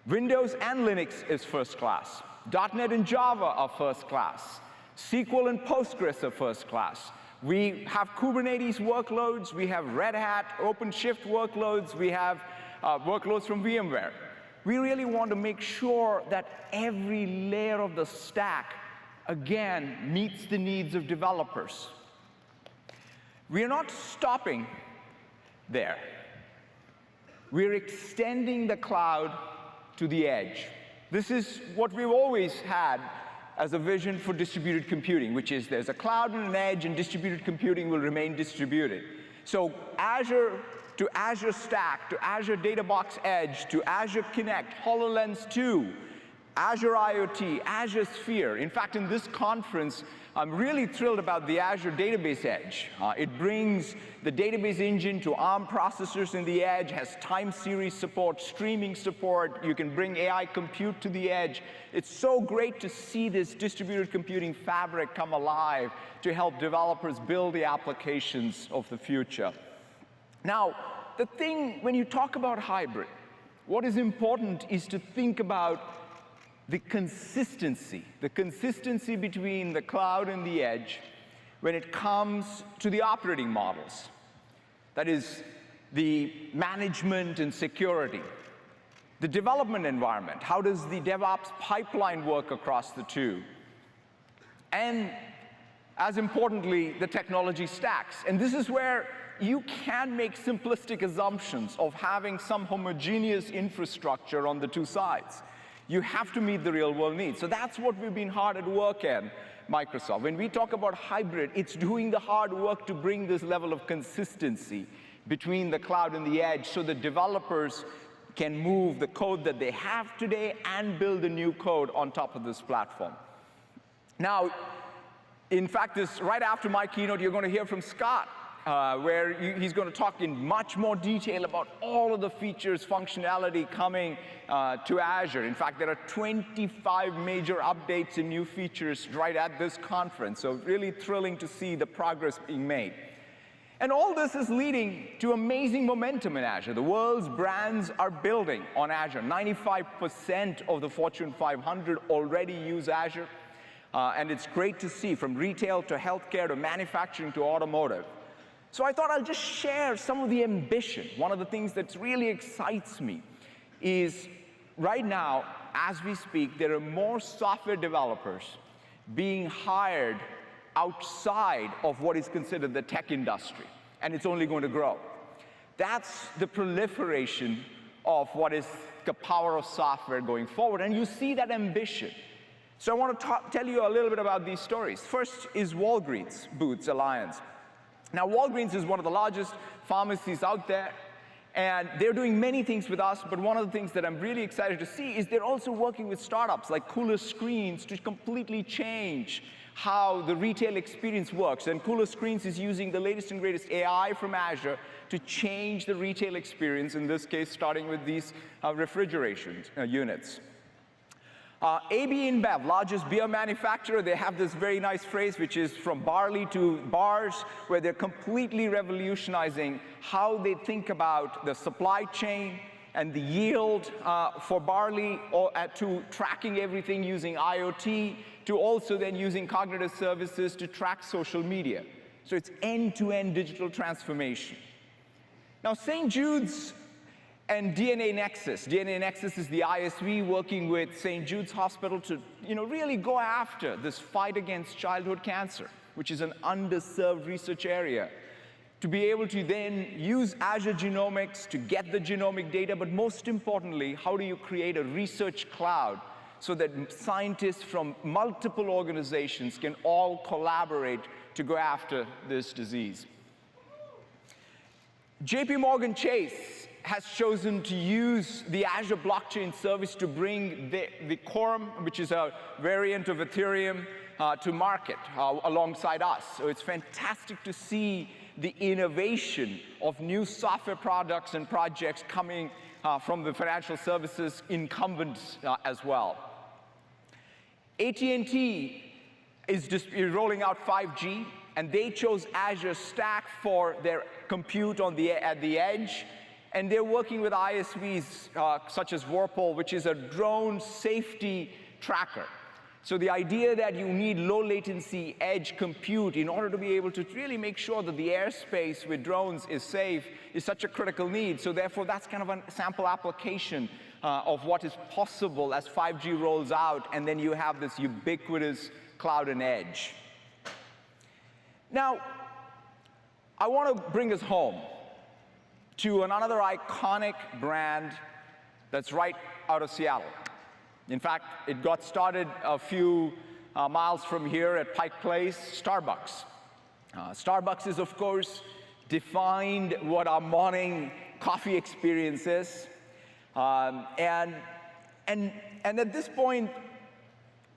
Windows and Linux is first class. .NET and Java are first class. SQL and Postgres are first class. We have Kubernetes workloads. We have Red Hat, OpenShift workloads. We have workloads from VMware. We really want to make sure that every layer of the stack, again, meets the needs of developers. We are not stopping there. We're extending the cloud to the edge. This is what we've always had as a vision for distributed computing, which is there's a cloud and an edge, and distributed computing will remain distributed. So Azure to Azure Stack, to Azure Data Box Edge, to Azure Connect, HoloLens 2, Azure IoT, Azure Sphere. In fact, in this conference, I'm really thrilled about the Azure Database Edge. It brings the database engine to ARM processors in the edge, has time series support, streaming support. You can bring AI compute to the edge. It's so great to see this distributed computing fabric come alive to help developers build the applications of the future. Now, the thing, when you talk about hybrid, what is important is to think about the consistency between the cloud and the edge when it comes to the operating models. That is, the management and security. The development environment, how does the DevOps pipeline work across the two? And as importantly, the technology stacks. And this is where you can make simplistic assumptions of having some homogeneous infrastructure on the two sides. You have to meet the real world needs. So that's what we've been hard at work in Microsoft. When we talk about hybrid, it's doing the hard work to bring this level of consistency between the cloud and the edge so that developers can move the code that they have today and build the new code on top of this platform. Now, in fact, right after my keynote, you're going to hear from Scott, where he's going to talk in much more detail about all of the features, functionality coming to Azure. In fact, there are 25 major updates and new features right at this conference. So really thrilling to see the progress being made. And all this is leading to amazing momentum in Azure. The world's brands are building on Azure. 95% of the Fortune 500 already use Azure. And it's great to see, from retail to healthcare to manufacturing to automotive. So I thought I'll just share some of the ambition. One of the things that really excites me is right now, as we speak, there are more software developers being hired outside of what is considered the tech industry, and it's only going to grow. That's the proliferation of what is the power of software going forward, and you see that ambition. So I want to tell you a little bit about these stories. First is Walgreens Boots Alliance. Now, Walgreens is one of the largest pharmacies out there, and they're doing many things with us, but one of the things that I'm really excited to see is they're also working with startups like Cooler Screens to completely change how the retail experience works. And Cooler Screens is using the latest and greatest AI from Azure to change the retail experience, in this case, starting with these refrigeration units. AB InBev, largest beer manufacturer, they have this very nice phrase, which is from barley to bars, where they're completely revolutionizing how they think about the supply chain and the yield for barley, to tracking everything using IoT, to also then using cognitive services to track social media. So it's end-to-end digital transformation. Now, St. Jude's and DNA Nexus. DNA Nexus is the ISV working with St. Jude's Hospital to really go after this fight against childhood cancer, which is an underserved research area, to be able to then use Azure Genomics to get the genomic data, but most importantly, how do you create a research cloud so that scientists from multiple organizations can all collaborate to go after this disease. JP Morgan Chase has chosen to use the Azure blockchain service to bring the Quorum, which is a variant of Ethereum, to market alongside us. So it's fantastic to see the innovation of new software products and projects coming from the financial services incumbents as well. AT&T is just rolling out 5G, and they chose Azure Stack for their compute at the edge. And they're working with ISVs such as Whirlpool, which is a drone safety tracker. So the idea that you need low latency edge compute in order to be able to really make sure that the airspace with drones is safe is such a critical need. So therefore, that's kind of a sample application of what is possible as 5G rolls out, and then you have this ubiquitous cloud and edge. Now, I want to bring us home to another iconic brand that's right out of Seattle. In fact, it got started a few miles from here at Pike Place, Starbucks. Starbucks is, of course, defined what our morning coffee experience is. And at this point,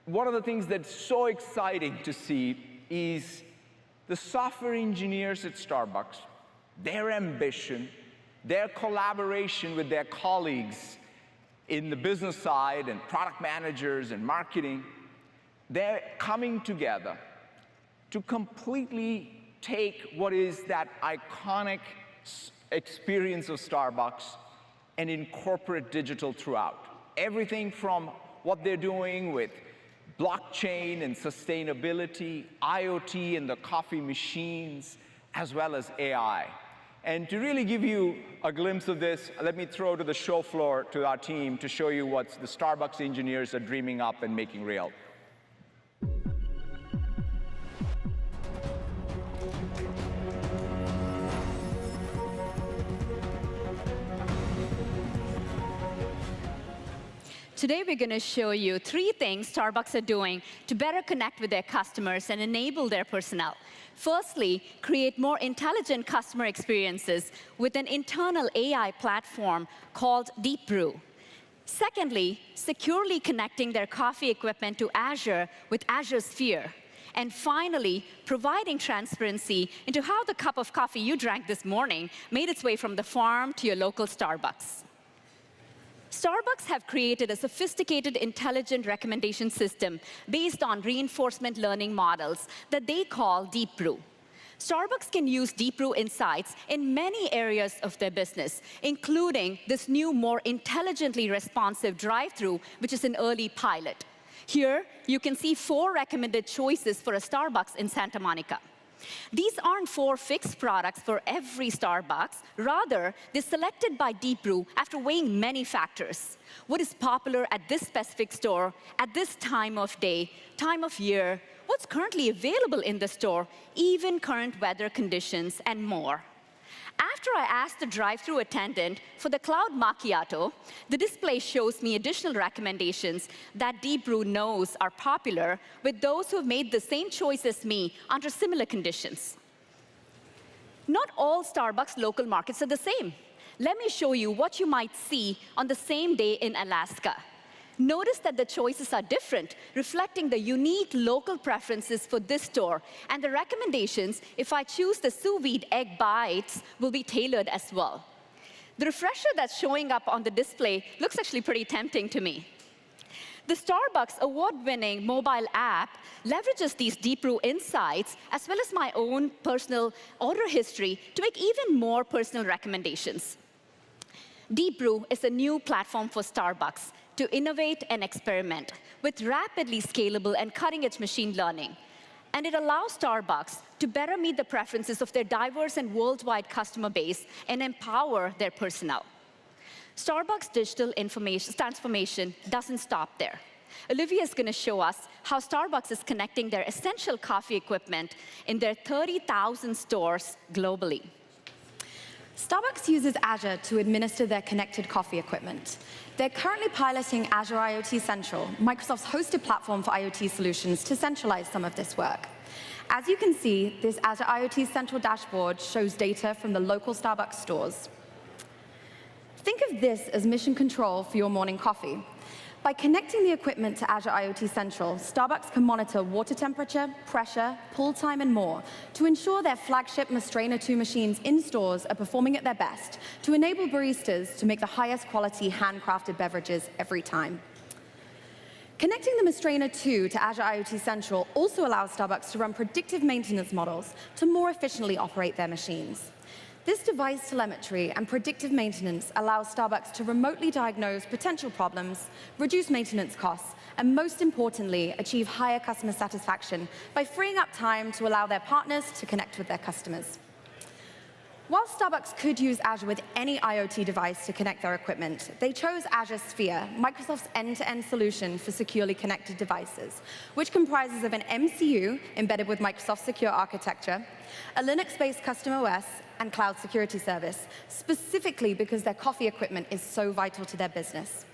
one of the things that's so exciting to see is the software engineers at Starbucks, their ambition, their collaboration with their colleagues in the business side and product managers and marketing. They're coming together to completely take what is that iconic experience of Starbucks and incorporate digital throughout. Everything from what they're doing with blockchain and sustainability, IoT and the coffee machines, as well as AI. And to really give you a glimpse of this, let me throw to the show floor to our team to show you what the Starbucks engineers are dreaming up and making real. Today we're going to show you 3 things Starbucks are doing to better connect with their customers and enable their personnel. Firstly, create more intelligent customer experiences with an internal AI platform called Deep Brew. Secondly, securely connecting their coffee equipment to Azure with Azure Sphere. And finally, providing transparency into how the cup of coffee you drank this morning made its way from the farm to your local Starbucks. Starbucks have created a sophisticated intelligent recommendation system based on reinforcement learning models that they call Deep Brew. Starbucks can use Deep Brew insights in many areas of their business, including this new, more intelligently responsive drive-thru, which is an early pilot. Here, you can see 4 recommended choices for a Starbucks in Santa Monica. These aren't 4 fixed products for every Starbucks. Rather, they're selected by Deep Brew after weighing many factors. What is popular at this specific store, at this time of day, time of year, what's currently available in the store, even current weather conditions, and more. After I asked the drive-thru attendant for the cloud macchiato, the display shows me additional recommendations that Deep Brew knows are popular with those who have made the same choice as me under similar conditions. Not all Starbucks local markets are the same. Let me show you what you might see on the same day in Alaska. Notice that the choices are different, reflecting the unique local preferences for this store, and the recommendations, if I choose the sous vide egg bites, will be tailored as well. The refresher that's showing up on the display looks actually pretty tempting to me. The Starbucks award-winning mobile app leverages these Deep Brew insights, as well as my own personal order history, to make even more personal recommendations. Deep Brew is a new platform for Starbucks to innovate and experiment with rapidly scalable and cutting-edge machine learning. And it allows Starbucks to better meet the preferences of their diverse and worldwide customer base and empower their personnel. Starbucks' digital transformation doesn't stop there. Olivia is going to show us how Starbucks is connecting their essential coffee equipment in their 30,000 stores globally. Starbucks uses Azure to administer their connected coffee equipment. They're currently piloting Azure IoT Central, Microsoft's hosted platform for IoT solutions, to centralize some of this work. As you can see, this Azure IoT Central dashboard shows data from the local Starbucks stores. Think of this as mission control for your morning coffee. By connecting the equipment to Azure IoT Central, Starbucks can monitor water temperature, pressure, pull time, and more to ensure their flagship Mastrena 2 machines in stores are performing at their best to enable baristas to make the highest quality handcrafted beverages every time. Connecting the Mastrena 2 to Azure IoT Central also allows Starbucks to run predictive maintenance models to more efficiently operate their machines. This device telemetry and predictive maintenance allows Starbucks to remotely diagnose potential problems, reduce maintenance costs, and most importantly, achieve higher customer satisfaction by freeing up time to allow their partners to connect with their customers. While Starbucks could use Azure with any IoT device to connect their equipment, they chose Azure Sphere, Microsoft's end-to-end solution for securely connected devices, which comprises of an MCU embedded with Microsoft Secure Architecture, a Linux-based custom OS, and cloud security service, specifically because their coffee equipment is so vital to their business.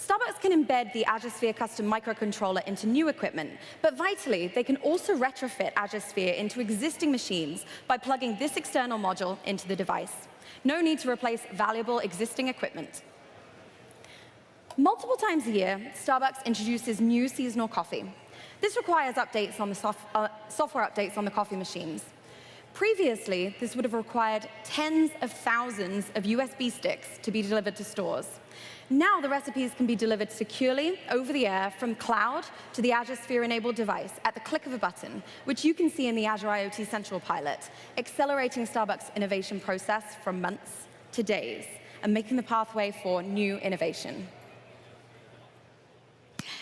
Starbucks can embed the Azure Sphere custom microcontroller into new equipment, but vitally, they can also retrofit Azure Sphere into existing machines by plugging this external module into the device. No need to replace valuable existing equipment. Multiple times a year, Starbucks introduces new seasonal coffee. This requires updates on the software updates on the coffee machines. Previously, this would have required tens of thousands of USB sticks to be delivered to stores. Now the recipes can be delivered securely over the air from cloud to the Azure Sphere-enabled device at the click of a button, which you can see in the Azure IoT Central pilot, accelerating Starbucks' innovation process from months to days and making the pathway for new innovation.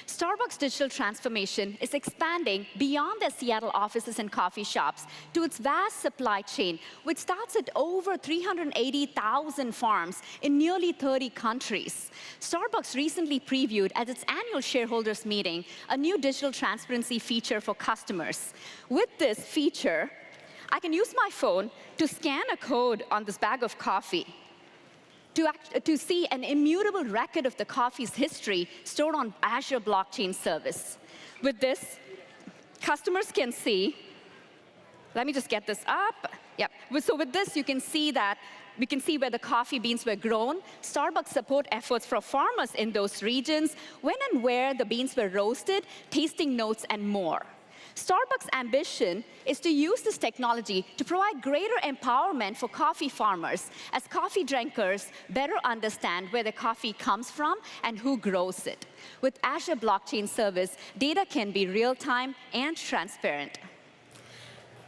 Starbucks' digital transformation is expanding beyond their Seattle offices and coffee shops to its vast supply chain, which starts at over 380,000 farms in nearly 30 countries. Starbucks recently previewed at its annual shareholders meeting a new digital transparency feature for customers. With this feature, I can use my phone to scan a code on this bag of coffee to see an immutable record of the coffee's history stored on Azure blockchain service. With this, customers can see, let me just get this up. Yep. So with this, you can see that we can see where the coffee beans were grown, Starbucks support efforts for farmers in those regions, when and where the beans were roasted, tasting notes, and more. Starbucks' ambition is to use this technology to provide greater empowerment for coffee farmers as coffee drinkers better understand where the coffee comes from and who grows it. With Azure Blockchain Service, data can be real-time and transparent.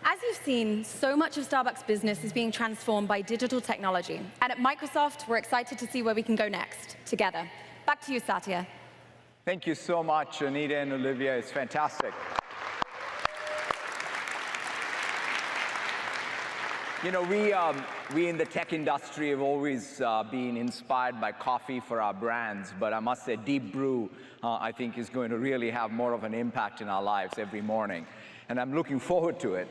As you've seen, so much of Starbucks' business is being transformed by digital technology. And at Microsoft, we're excited to see where we can go next, together. Back to you, Satya. Thank you so much, Anita and Olivia. It's fantastic. You know, we in the tech industry have always been inspired by coffee for our brands, but I must say Deep Brew, I think, is going to really have more of an impact in our lives every morning, and I'm looking forward to it.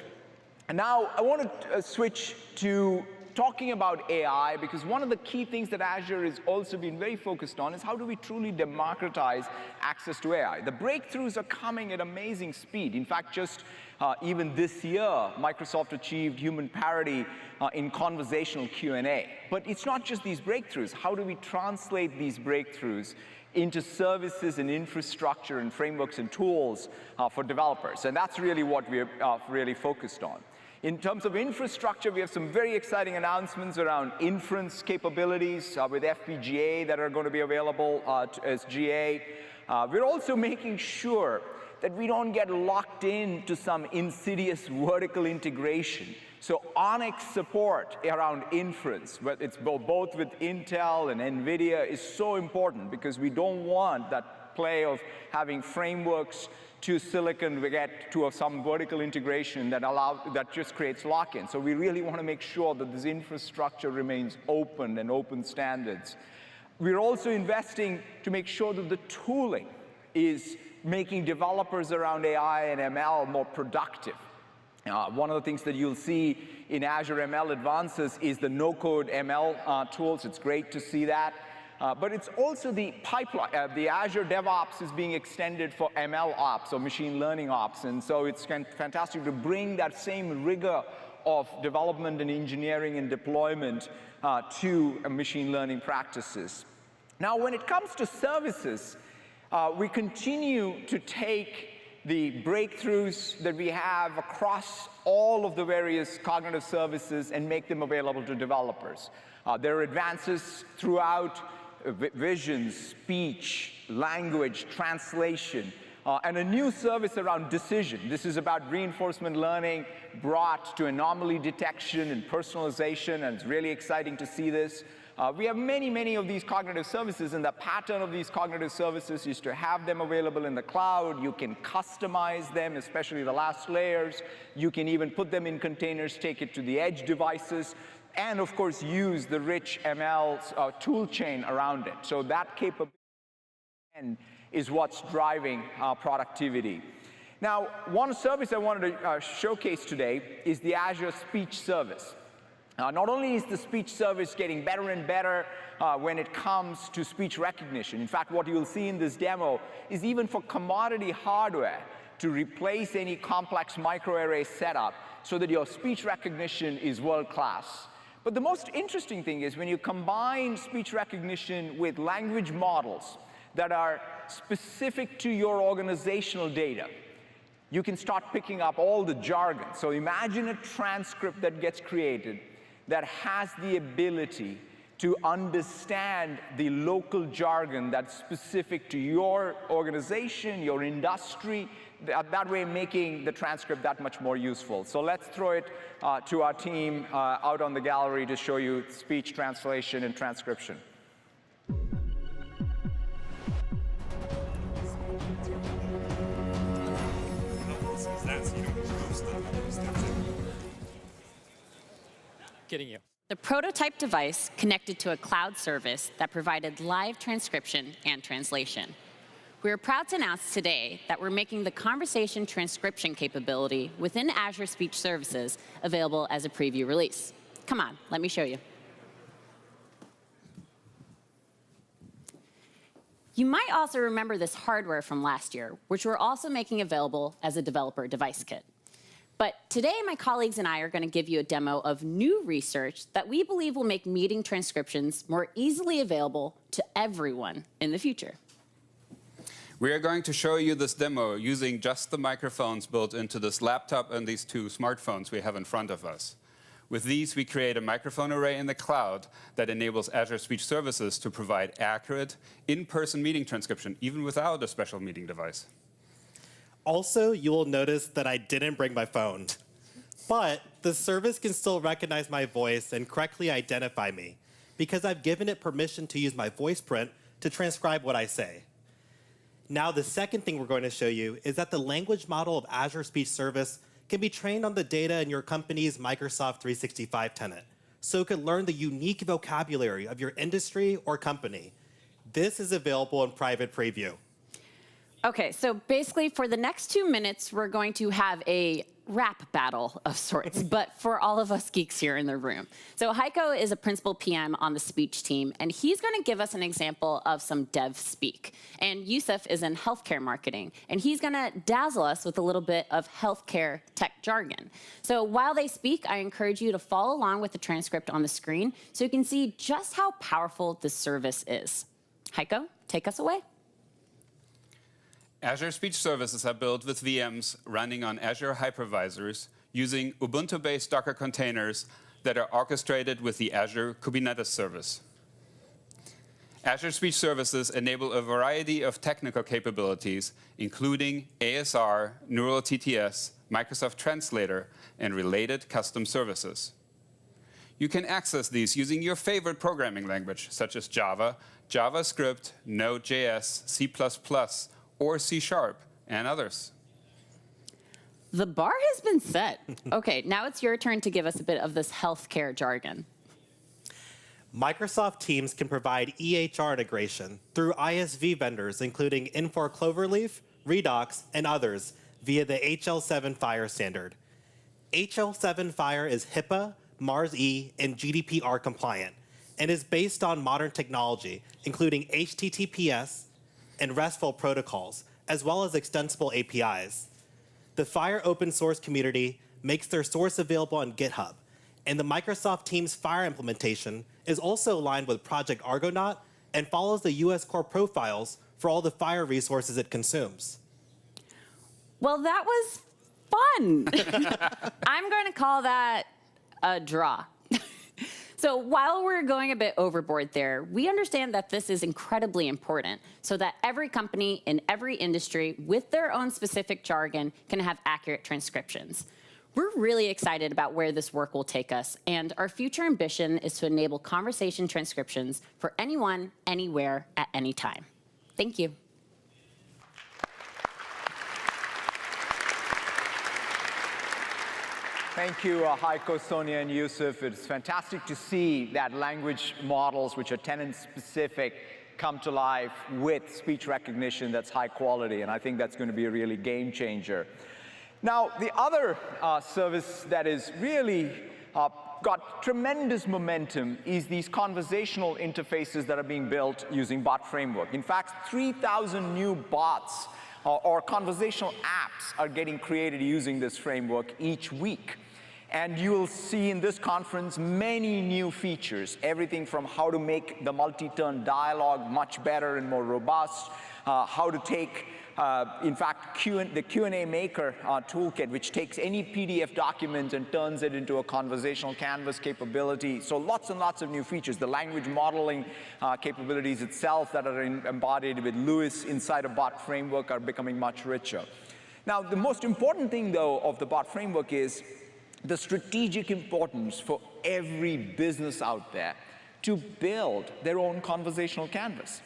And now I want to switch to talking about AI, because one of the key things that Azure has also been very focused on is how do we truly democratize access to AI. The breakthroughs are coming at amazing speed. In fact, just even this year, Microsoft achieved human parity in conversational Q&A. But it's not just these breakthroughs. How do we translate these breakthroughs into services and infrastructure and frameworks and tools for developers? And that's really what we're really focused on. In terms of infrastructure, we have some very exciting announcements around inference capabilities with FPGA that are going to be available as GA. We're also making sure that we don't get locked into some insidious vertical integration. So Onyx support around inference, but it's both with Intel and NVIDIA, is so important because we don't want that play of having frameworks to silicon, we get to some vertical integration that just creates lock-in. So we really want to make sure that this infrastructure remains open and open standards. We're also investing to make sure that the tooling is making developers around AI and ML more productive. One of the things that you'll see in Azure ML Advances is the no-code ML tools. It's great to see that. But it's also the pipeline. The Azure DevOps is being extended for ML ops or machine learning ops. And so it's fantastic to bring that same rigor of development and engineering and deployment to machine learning practices. Now, when it comes to services, we continue to take the breakthroughs that we have across all of the various cognitive services and make them available to developers. There are advances throughout vision, speech, language, translation, and a new service around decision. This is about reinforcement learning brought to anomaly detection and personalization, and it's really exciting to see this. We have many, many of these cognitive services, and the pattern of these cognitive services is to have them available in the cloud. You can customize them, especially the last layers. You can even put them in containers, take it to the edge devices, and of course use the rich ML tool chain around it. So that capability is what's driving productivity. Now, one service I wanted to showcase today is the Azure Speech Service. Not only is the speech service getting better and better when it comes to speech recognition. In fact, what you'll see in this demo is even for commodity hardware to replace any complex microarray setup so that your speech recognition is world-class. But the most interesting thing is when you combine speech recognition with language models that are specific to your organizational data, you can start picking up all the jargon. So imagine a transcript that gets created that has the ability to understand the local jargon that's specific to your organization, your industry, that way making the transcript that much more useful. So let's throw it to our team out on the gallery to show you speech translation and transcription. Getting you. The prototype device connected to a cloud service that provided live transcription and translation. We are proud to announce today that we're making the conversation transcription capability within Azure Speech Services available as a preview release. Come on, let me show you. You might also remember this hardware from last year, which we're also making available as a developer device kit. But today, my colleagues and I are going to give you a demo of new research that we believe will make meeting transcriptions more easily available to everyone in the future. We are going to show you this demo using just the microphones built into this laptop and these two smartphones we have in front of us. With these, we create a microphone array in the cloud that enables Azure Speech Services to provide accurate, in-person meeting transcription, even without a special meeting device. Also, you will notice that I didn't bring my phone. But the service can still recognize my voice and correctly identify me because I've given it permission to use my voice print to transcribe what I say. Now, the second thing we're going to show you is that the language model of Azure Speech Service can be trained on the data in your company's Microsoft 365 tenant, so it can learn the unique vocabulary of your industry or company. This is available in private preview. OK, so basically, for the next 2 minutes, we're going to have a rap battle of sorts, but for all of us geeks here in the room. So Heiko is a principal PM on the speech team, and he's going to give us an example of some dev speak. And Yusuf is in healthcare marketing, and he's going to dazzle us with a little bit of healthcare tech jargon. So while they speak, I encourage you to follow along with the transcript on the screen so you can see just how powerful this service is. Heiko, take us away. Azure Speech Services are built with VMs running on Azure hypervisors using Ubuntu-based Docker containers that are orchestrated with the Azure Kubernetes service. Azure Speech Services enable a variety of technical capabilities, including ASR, Neural TTS, Microsoft Translator, and related custom services. You can access these using your favorite programming language, such as Java, JavaScript, Node.js, C++, or C#, and others. The bar has been set. OK, now it's your turn to give us a bit of this healthcare jargon. Microsoft Teams can provide EHR integration through ISV vendors, including Infor Cloverleaf, Redox, and others via the HL7 FHIR standard. HL7 FHIR is HIPAA, Mars-E, and GDPR compliant, and is based on modern technology, including HTTPS, and RESTful protocols, as well as extensible APIs. The FHIR open source community makes their source available on GitHub, and the Microsoft Teams FHIR implementation is also aligned with Project Argonaut and follows the US core profiles for all the FHIR resources it consumes. Well, that was fun. I'm going to call that a draw. So while we're going a bit overboard there, we understand that this is incredibly important so that every company in every industry with their own specific jargon can have accurate transcriptions. We're really excited about where this work will take us, and our future ambition is to enable conversation transcriptions for anyone, anywhere, at any time. Thank you. Thank you, Heiko, Sonia, and Yusuf. It's fantastic to see that language models, which are tenant-specific, come to life with speech recognition that's high quality, and I think that's going to be a really game changer. Now, the other service that is really got tremendous momentum is these conversational interfaces that are being built using bot framework. In fact, 3,000 new bots or conversational apps are getting created using this framework each week. And you will see in this conference many new features, everything from how to make the multi-turn dialogue much better and more robust, how to take, in fact, the Q&A Maker toolkit, which takes any PDF document and turns it into a conversational canvas capability. So lots and lots of new features. The language modeling capabilities itself that are embodied with Lewis inside a bot framework are becoming much richer. Now, the most important thing, though, of the bot framework is the strategic importance for every business out there to build their own conversational canvas.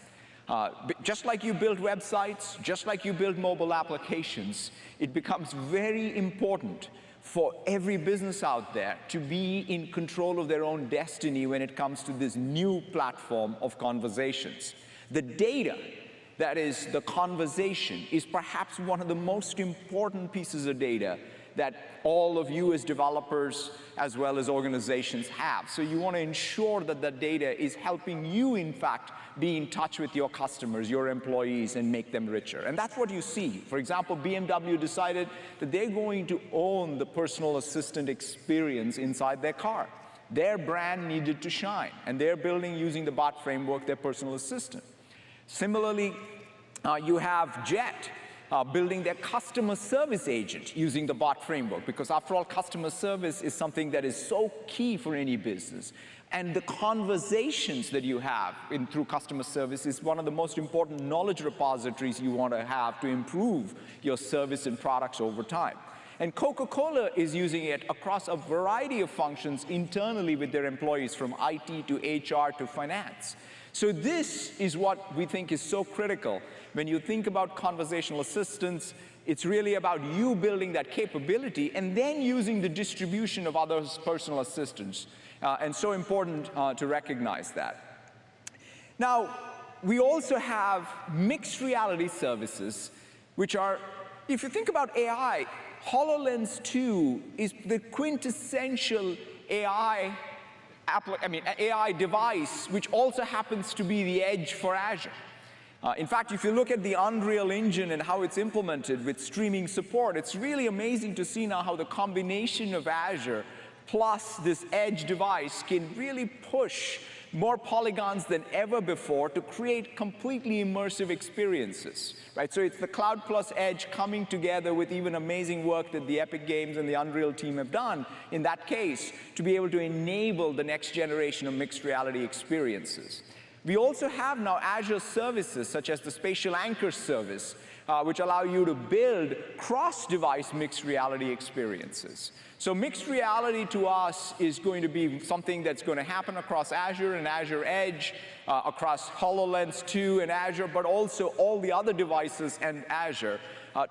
Just like you build websites, just like you build mobile applications, it becomes very important for every business out there to be in control of their own destiny when it comes to this new platform of conversations. The data, that is the conversation, is perhaps one of the most important pieces of data that all of you as developers as well as organizations have. So you want to ensure that the data is helping you, in fact, be in touch with your customers, your employees, and make them richer. And that's what you see. For example, BMW decided that they're going to own the personal assistant experience inside their car. Their brand needed to shine, and they're building, using the bot framework, their personal assistant. Similarly, you have Jet, building their customer service agent using the bot framework, because after all, customer service is something that is so key for any business. And the conversations that you have through customer service is one of the most important knowledge repositories you want to have to improve your service and products over time. And Coca-Cola is using it across a variety of functions internally with their employees, from IT to HR to finance. So this is what we think is so critical. When you think about conversational assistants, it's really about you building that capability and then using the distribution of others' personal assistants. And so important to recognize that. Now, we also have mixed reality services, which are, if you think about AI, HoloLens 2 is the quintessential AI device, which also happens to be the edge for Azure. In fact, if you look at the Unreal Engine and how it's implemented with streaming support, it's really amazing to see now how the combination of Azure plus this edge device can really push more polygons than ever before to create completely immersive experiences, right? So it's the cloud plus edge coming together with even amazing work that the Epic Games and the Unreal team have done in that case to be able to enable the next generation of mixed reality experiences. We also have now Azure services such as the Spatial Anchor service, which allow you to build cross-device mixed reality experiences. So mixed reality to us is going to be something that's going to happen across Azure and Azure Edge, across HoloLens 2 and Azure, but also all the other devices and Azure,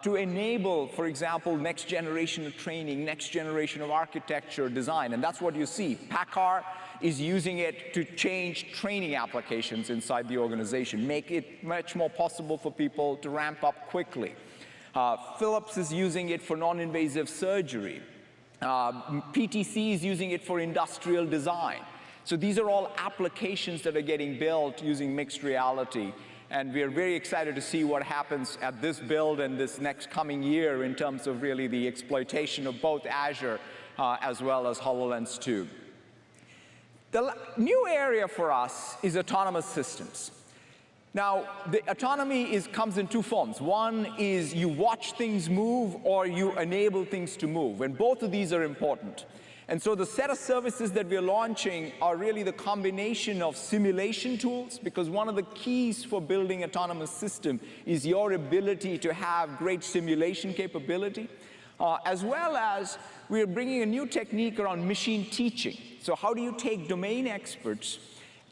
to enable, for example, next generation of training, next generation of architecture design. And that's what you see. PACCAR is using it to change training applications inside the organization, make it much more possible for people to ramp up quickly. Philips is using it for non-invasive surgery. PTC is using it for industrial design. So these are all applications that are getting built using mixed reality. And we are very excited to see what happens at this build and this next coming year in terms of really the exploitation of both Azure as well as HoloLens 2. The new area for us is autonomous systems. Now, the autonomy comes in two forms. One is you watch things move or you enable things to move, and both of these are important. And so the set of services that we're launching are really the combination of simulation tools, because one of the keys for building autonomous system is your ability to have great simulation capability, as well as we're bringing a new technique around machine teaching. So how do you take domain experts,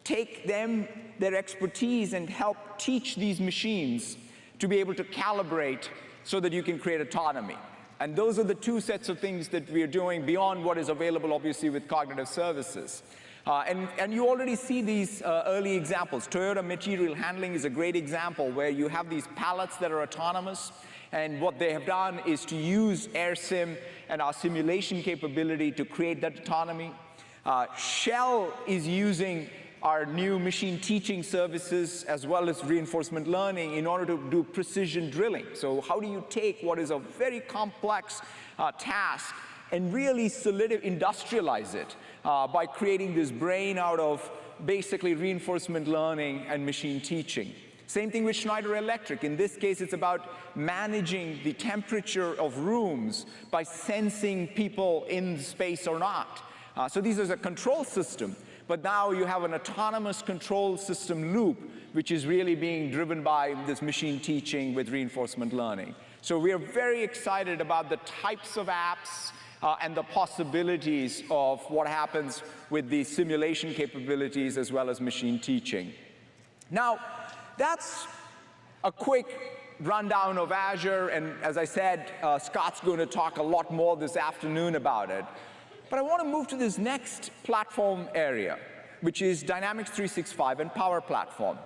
take their expertise and help teach these machines to be able to calibrate so that you can create autonomy? And those are the two sets of things that we are doing beyond what is available, obviously, with cognitive services. And you already see these early examples. Toyota Material Handling is a great example where you have these pallets that are autonomous. And what they have done is to use AirSim and our simulation capability to create that autonomy. Shell is using our new machine teaching services as well as reinforcement learning in order to do precision drilling. So how do you take what is a very complex task and really industrialize it by creating this brain out of basically reinforcement learning and machine teaching. Same thing with Schneider Electric. In this case, it's about managing the temperature of rooms by sensing people in space or not. So these are a control system, but now you have an autonomous control system loop, which is really being driven by this machine teaching with reinforcement learning. So we are very excited about the types of apps and the possibilities of what happens with the simulation capabilities as well as machine teaching. Now, that's a quick rundown of Azure, and as I said, Scott's going to talk a lot more this afternoon about it. But I want to move to this next platform area, which is Dynamics 365 and Power Platform.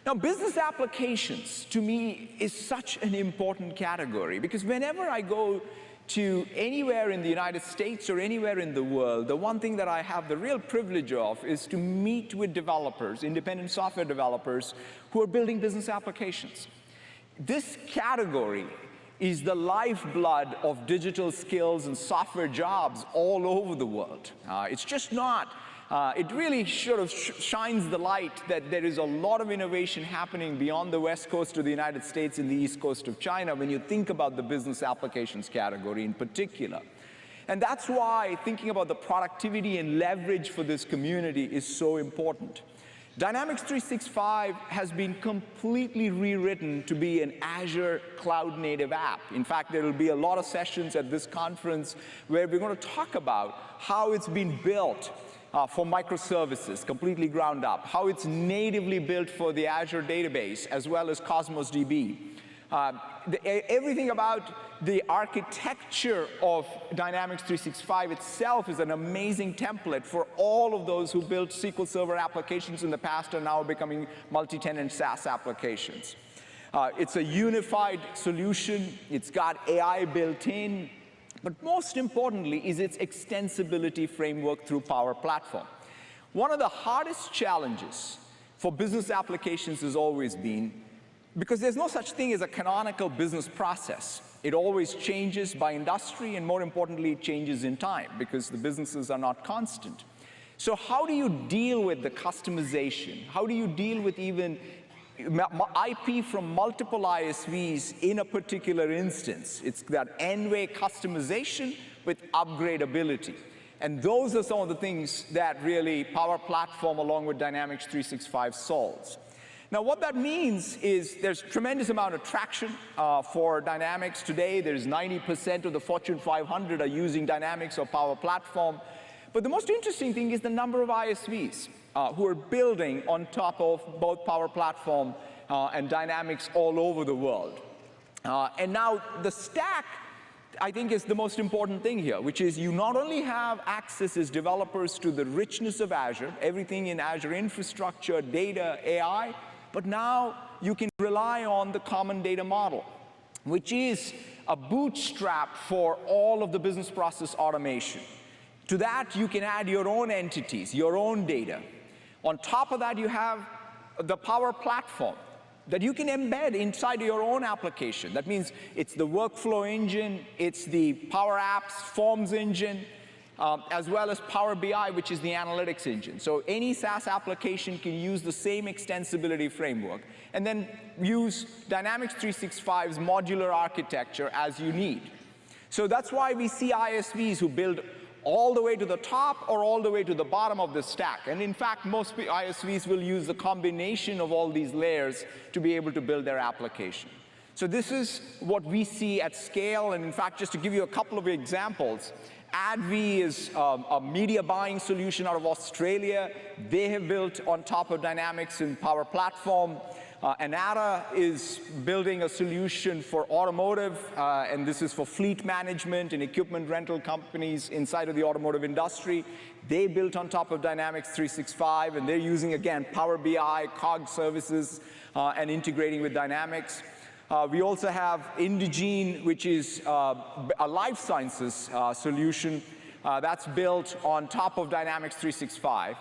Now, business applications, to me, is such an important category, because whenever I go to anywhere in the United States or anywhere in the world, the one thing that I have the real privilege of is to meet with developers, independent software developers, who are building business applications. This category is the lifeblood of digital skills and software jobs all over the world. It's just not. It really sort of shines the light that there is a lot of innovation happening beyond the West Coast of the United States and the East Coast of China when you think about the business applications category in particular. And that's why thinking about the productivity and leverage for this community is so important. Dynamics 365 has been completely rewritten to be an Azure cloud-native app. In fact, there will be a lot of sessions at this conference where we're going to talk about how it's been built for microservices, completely ground up, how it's natively built for the Azure database, as well as Cosmos DB. Everything about the architecture of Dynamics 365 itself is an amazing template for all of those who built SQL Server applications in the past are now becoming multi-tenant SaaS applications. It's a unified solution. It's got AI built in. But most importantly is its extensibility framework through Power Platform. One of the hardest challenges for business applications has always been, because there's no such thing as a canonical business process. It always changes by industry, and more importantly, it changes in time, because the businesses are not constant. So how do you deal with the customization? How do you deal with even IP from multiple ISVs in a particular instance? It's that N-way customization with upgradability. And those are some of the things that really Power Platform along with Dynamics 365 solves. Now, what that means is there's tremendous amount of traction for Dynamics today. There's 90% of the Fortune 500 are using Dynamics or Power Platform. But the most interesting thing is the number of ISVs who are building on top of both Power Platform and Dynamics all over the world. And now the stack, I think, is the most important thing here, which is you not only have access as developers to the richness of Azure, everything in Azure infrastructure, data, AI, but now you can rely on the common data model, which is a bootstrap for all of the business process automation. To that, you can add your own entities, your own data. On top of that, you have the Power Platform that you can embed inside your own application. That means it's the workflow engine, it's the Power Apps Forms engine, as well as Power BI, which is the analytics engine. So any SaaS application can use the same extensibility framework and then use Dynamics 365's modular architecture as you need. So that's why we see ISVs who build all the way to the top or all the way to the bottom of the stack. And in fact, most ISVs will use the combination of all these layers to be able to build their application. So this is what we see at scale. And in fact, just to give you a couple of examples, ADV is a media buying solution out of Australia. They have built on top of Dynamics and Power Platform. Anata is building a solution for automotive, and this is for fleet management and equipment rental companies inside of the automotive industry. They built on top of Dynamics 365, and they're using, again, Power BI, COG services, and integrating with Dynamics. We also have Indigene, which is a life sciences solution That's built on top of Dynamics 365.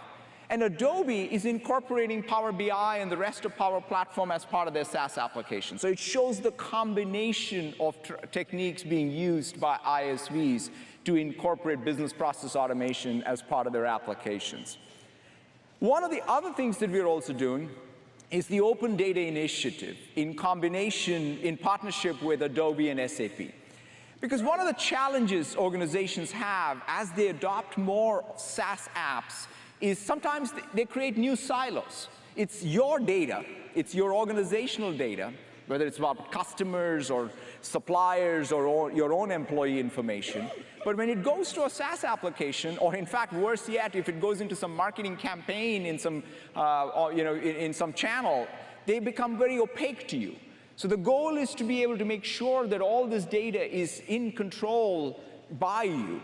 And Adobe is incorporating Power BI and the rest of Power Platform as part of their SaaS application. So it shows the combination of techniques being used by ISVs to incorporate business process automation as part of their applications. One of the other things that we're also doing is the Open Data Initiative in combination, in partnership with Adobe and SAP. Because one of the challenges organizations have as they adopt more SaaS apps is sometimes they create new silos. It's your data, it's your organizational data, whether it's about customers or suppliers or your own employee information. But when it goes to a SaaS application, or in fact, worse yet, if it goes into some marketing campaign in some, in some channel, they become very opaque to you. So the goal is to be able to make sure that all this data is in control by you.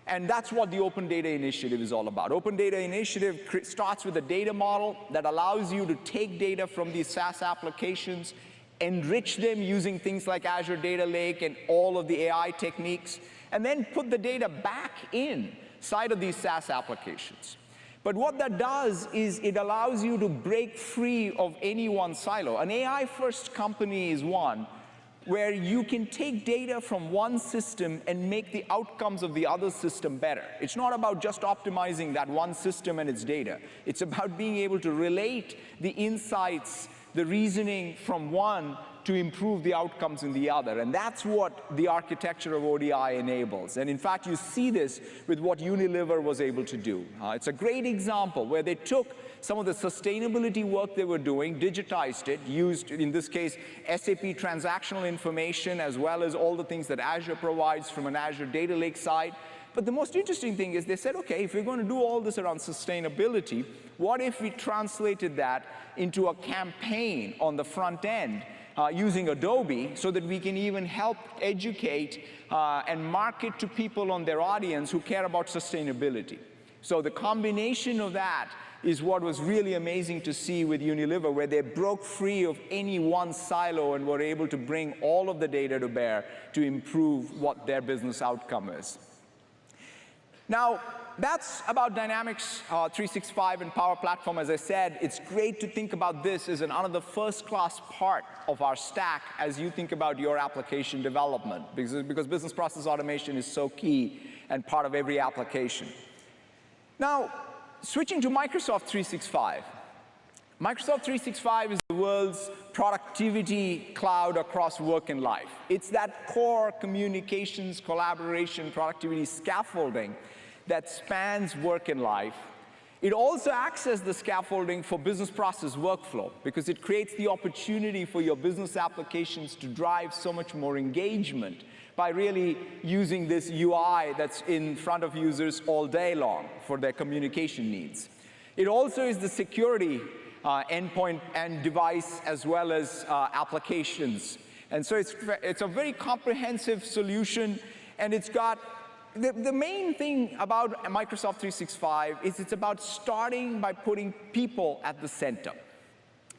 And that's what the Open Data Initiative is all about. Open Data Initiative starts with a data model that allows you to take data from these SaaS applications, enrich them using things like Azure Data Lake and all of the AI techniques, and then put the data back inside of these SaaS applications. But what that does is it allows you to break free of any one silo. An AI-first company is one where you can take data from one system and make the outcomes of the other system better. It's not about just optimizing that one system and its data. It's about being able to relate the insights, the reasoning from one to improve the outcomes in the other. And that's what the architecture of ODI enables. And in fact, you see this with what Unilever was able to do. It's a great example where they took some of the sustainability work they were doing, digitized it, used, in this case, SAP transactional information, as well as all the things that Azure provides from an Azure Data Lake side. But the most interesting thing is they said, okay, if we're going to do all this around sustainability, what if we translated that into a campaign on the front end using Adobe so that we can even help educate and market to people on their audience who care about sustainability. So the combination of that is what was really amazing to see with Unilever, where they broke free of any one silo and were able to bring all of the data to bear to improve what their business outcome is. Now, that's about Dynamics 365 and Power Platform. As I said, it's great to think about this as another first-class part of our stack as you think about your application development, because business process automation is so key and part of every application. Now, switching to Microsoft 365. Microsoft 365 is the world's productivity cloud across work and life. It's that core communications, collaboration, productivity scaffolding that spans work and life. It also acts as the scaffolding for business process workflow because it creates the opportunity for your business applications to drive so much more engagement by really using this UI that's in front of users all day long for their communication needs. It also is the security endpoint and device as well as applications. And so it's a very comprehensive solution, and it's got the main thing about Microsoft 365 is it's about starting by putting people at the center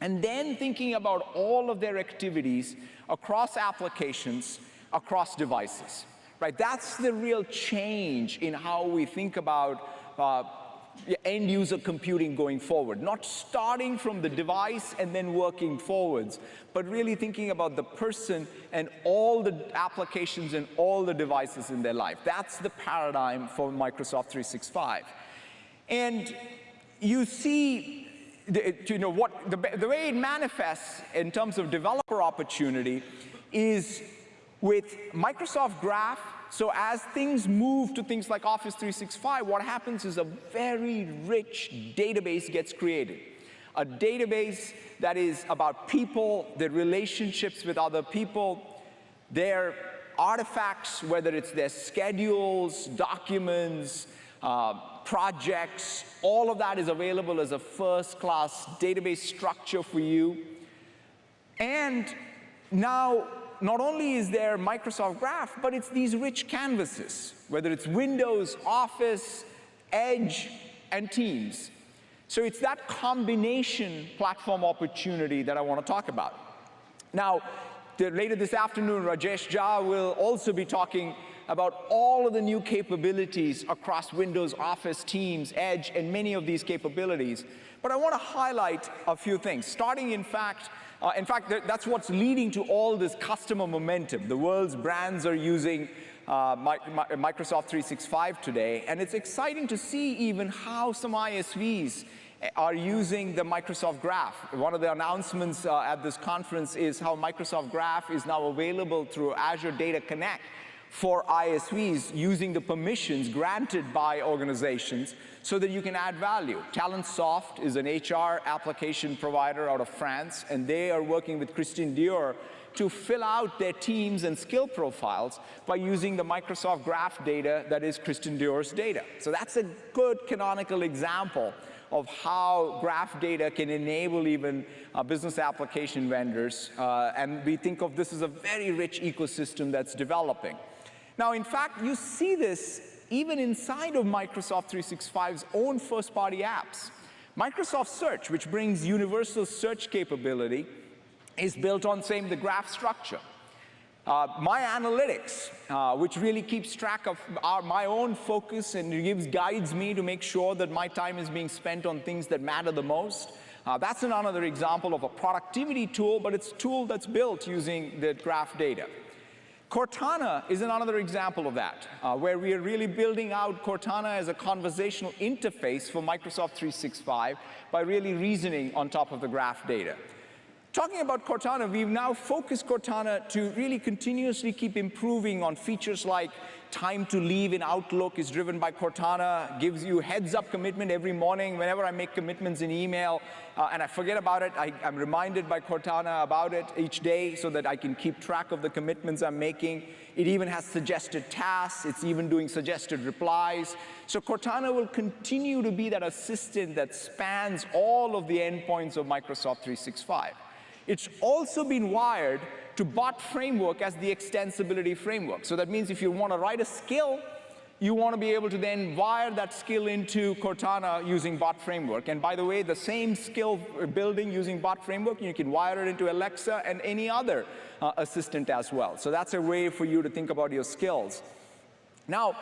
and then thinking about all of their activities across applications, across devices, right? That's the real change in how we think about end user computing going forward, not starting from the device and then working forwards, but really thinking about the person and all the applications and all the devices in their life. That's the paradigm for Microsoft 365. And you see, the way it manifests in terms of developer opportunity is with Microsoft Graph. So as things move to things like Office 365, what happens is a very rich database gets created. A database that is about people, their relationships with other people, their artifacts, whether it's their schedules, documents, projects, all of that is available as a first-class database structure for you. And now, not only is there Microsoft Graph, but it's these rich canvases, whether it's Windows, Office, Edge, and Teams. So it's that combination platform opportunity that I want to talk about. Now, later this afternoon, Rajesh Jha will also be talking about all of the new capabilities across Windows, Office, Teams, Edge, and many of these capabilities. But I want to highlight a few things, starting in fact, that's what's leading to all this customer momentum. The world's brands are using Microsoft 365 today, and it's exciting to see even how some ISVs are using the Microsoft Graph. One of the announcements at this conference is how Microsoft Graph is now available through Azure Data Connect for ISVs using the permissions granted by organizations so that you can add value. Talentsoft is an HR application provider out of France, and they are working with Christian Dior to fill out their teams and skill profiles by using the Microsoft Graph data that is Christian Dior's data. So that's a good canonical example of how graph data can enable even business application vendors. And we think of this as a very rich ecosystem that's developing. Now, in fact, you see this even inside of Microsoft 365's own first-party apps. Microsoft Search, which brings universal search capability, is built on, same, the graph structure. My Analytics, which really keeps track of my own focus and guides me to make sure that my time is being spent on things that matter the most. That's another example of a productivity tool, but it's a tool that's built using the graph data. Cortana is another example of that, where we are really building out Cortana as a conversational interface for Microsoft 365 by really reasoning on top of the graph data. Talking about Cortana, we've now focused Cortana to really continuously keep improving on features like time to leave in Outlook is driven by Cortana, gives you heads-up commitment every morning. Whenever I make commitments in email and I forget about it, I'm reminded by Cortana about it each day so that I can keep track of the commitments I'm making. It even has suggested tasks. It's even doing suggested replies. So Cortana will continue to be that assistant that spans all of the endpoints of Microsoft 365. It's also been wired to Bot Framework as the extensibility framework. So that means if you want to write a skill, you want to be able to then wire that skill into Cortana using Bot Framework. And by the way, the same skill building using Bot Framework, you can wire it into Alexa and any other assistant as well. So that's a way for you to think about your skills. Now,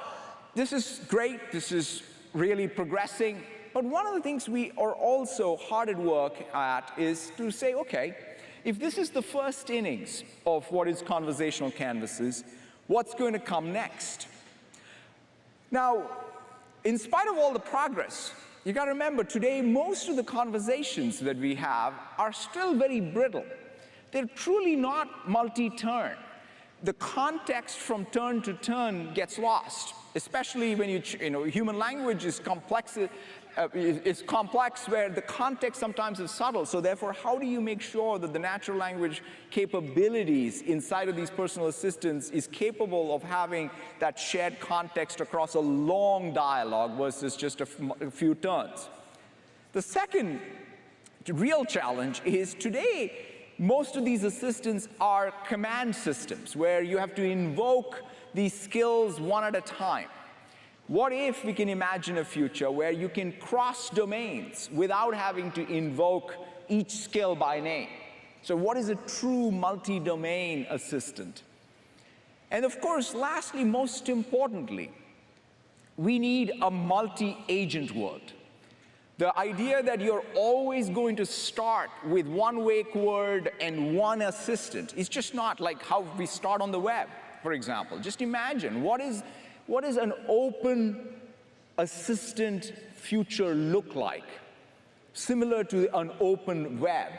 this is great. This is really progressing. But one of the things we are also hard at work at is to say, okay, if this is the first innings of what is conversational canvases, what's going to come next? Now, in spite of all the progress, you got to remember today most of the conversations that we have are still very brittle. They're truly not multi-turn. The context from turn to turn gets lost, especially when human language is complex. Is complex where the context sometimes is subtle. So therefore, how do you make sure that the natural language capabilities inside of these personal assistants is capable of having that shared context across a long dialogue versus just a few turns? The second real challenge is today, most of these assistants are command systems where you have to invoke these skills one at a time. What if we can imagine a future where you can cross domains without having to invoke each skill by name? So what is a true multi-domain assistant? And of course, lastly, most importantly, we need a multi-agent world. The idea that you're always going to start with one wake word and one assistant is just not like how we start on the web, for example. Just imagine, what is an open assistant future look like? Similar to an open web.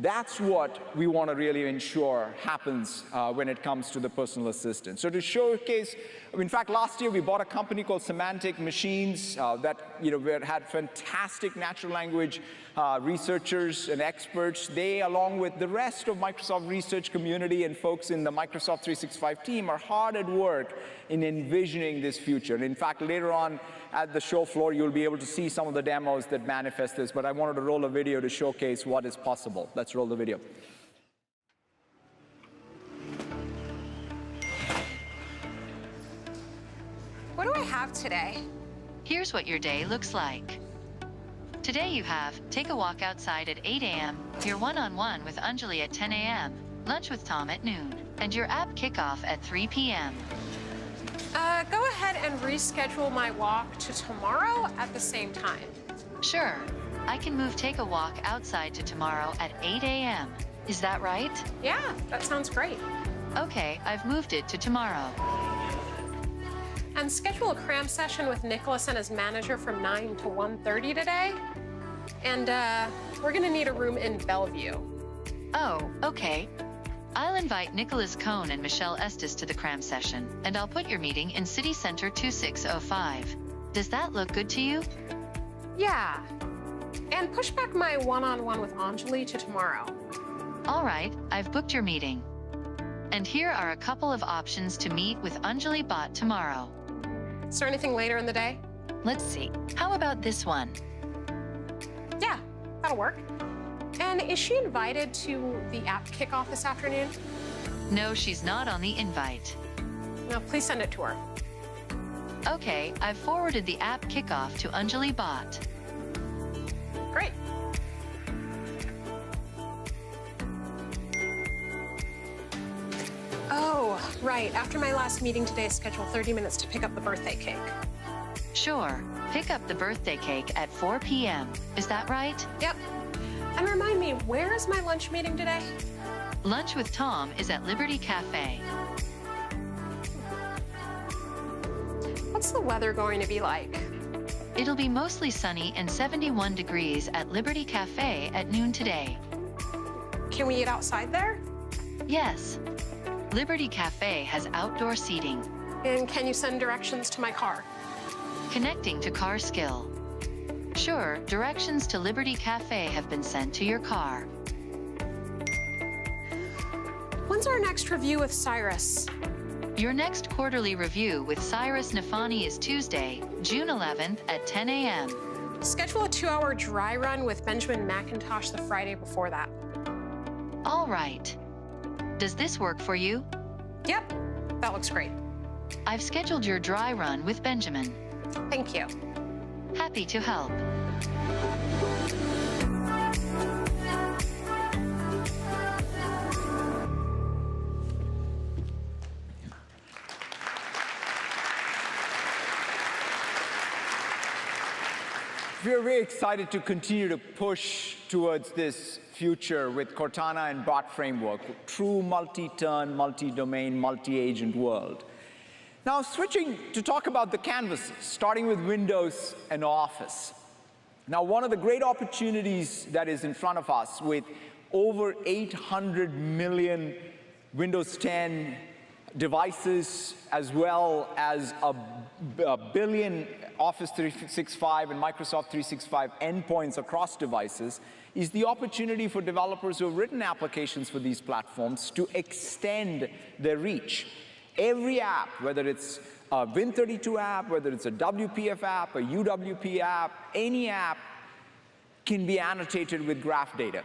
That's what we want to really ensure happens when it comes to the personal assistant. So to showcase, in fact, last year we bought a company called Semantic Machines that had fantastic natural language researchers and experts. They, along with the rest of Microsoft research community and folks in the Microsoft 365 team, are hard at work in envisioning this future. And in fact, later on at the show floor, you'll be able to see some of the demos that manifest this. But I wanted to roll a video to showcase what is possible. Let's roll the video. What do I have today? Here's what your day looks like. Today you have, take a walk outside at 8 a.m., your one-on-one with Anjali at 10 a.m., lunch with Tom at noon, and your app kickoff at 3 p.m. Go ahead and reschedule my walk to tomorrow at the same time. Sure. I can move Take a Walk outside to tomorrow at 8 a.m. Is that right? Yeah, that sounds great. Okay, I've moved it to tomorrow. And schedule a cram session with Nicholas and his manager from 9 to 1:30 today. And we're gonna need a room in Bellevue. Oh, okay. I'll invite Nicholas Cohn and Michelle Estes to the cram session, and I'll put your meeting in City Center 2605. Does that look good to you? Yeah. And push back my one-on-one with Anjali to tomorrow. All right, I've booked your meeting. And here are a couple of options to meet with Anjali Bhatt tomorrow. Is there anything later in the day? Let's see. How about this one? Yeah, that'll work. And is she invited to the app kickoff this afternoon? No, she's not on the invite. No, please send it to her. Okay, I've forwarded the app kickoff to Anjali Bhatt. Great. Oh, right. After my last meeting today, schedule 30 minutes to pick up the birthday cake. Sure. Pick up the birthday cake at 4 p.m. Is that right? Yep. And remind me, where is my lunch meeting today? Lunch with Tom is at Liberty Cafe. What's the weather going to be like? It'll be mostly sunny and 71 degrees at Liberty Cafe at noon today. Can we eat outside there? Yes. Liberty Cafe has outdoor seating. And can you send directions to my car? Connecting to car skill. Sure, directions to Liberty Cafe have been sent to your car. When's our next review with Cyrus? Your next quarterly review with Cyrus Nafani is Tuesday, June 11th at 10 a.m. Schedule a 2-hour dry run with Benjamin McIntosh the Friday before that. All right. Does this work for you? Yep, that looks great. I've scheduled your dry run with Benjamin. Thank you. Happy to help. We're very excited to continue to push towards this future with Cortana and Bot framework, true multi-turn, multi-domain, multi-agent world. Now, switching to talk about the canvases, starting with Windows and Office. Now, one of the great opportunities that is in front of us with over 800 million Windows 10 devices, as well as a billion Office 365 and Microsoft 365 endpoints across devices, is the opportunity for developers who have written applications for these platforms to extend their reach. Every app, whether it's a Win32 app, whether it's a WPF app, a UWP app, any app can be annotated with graph data.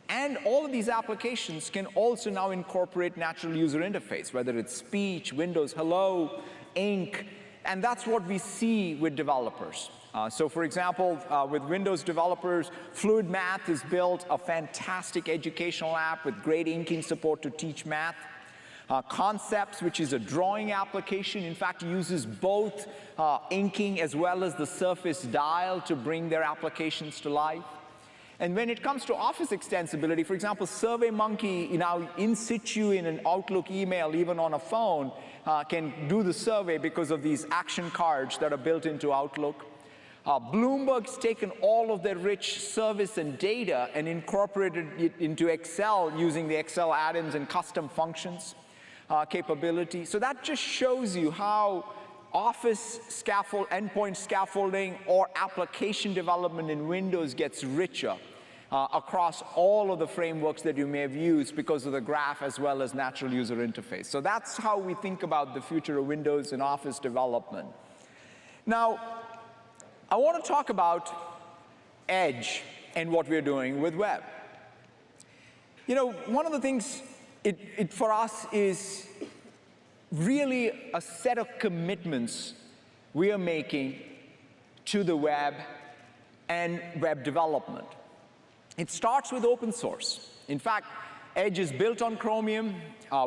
And all of these applications can also now incorporate natural user interface, whether it's speech, Windows Hello, Ink, and that's what we see with developers. So for example, with Windows developers, Fluid Math has built a fantastic educational app with great inking support to teach math. Concepts, which is a drawing application, in fact uses both inking as well as the Surface Dial to bring their applications to life. And when it comes to Office extensibility, for example, SurveyMonkey now in situ in an Outlook email, even on a phone, can do the survey because of these action cards that are built into Outlook. Bloomberg's taken all of their rich service and data and incorporated it into Excel using the Excel add-ins and custom functions capability. So that just shows you how Office endpoint scaffolding or application development in Windows gets richer across all of the frameworks that you may have used because of the graph as well as natural user interface. So that's how we think about the future of Windows and Office development. Now, I want to talk about Edge and what we're doing with web. You know, one of the things for us is really a set of commitments we are making to the web and web development. It starts with open source. In fact, Edge is built on Chromium.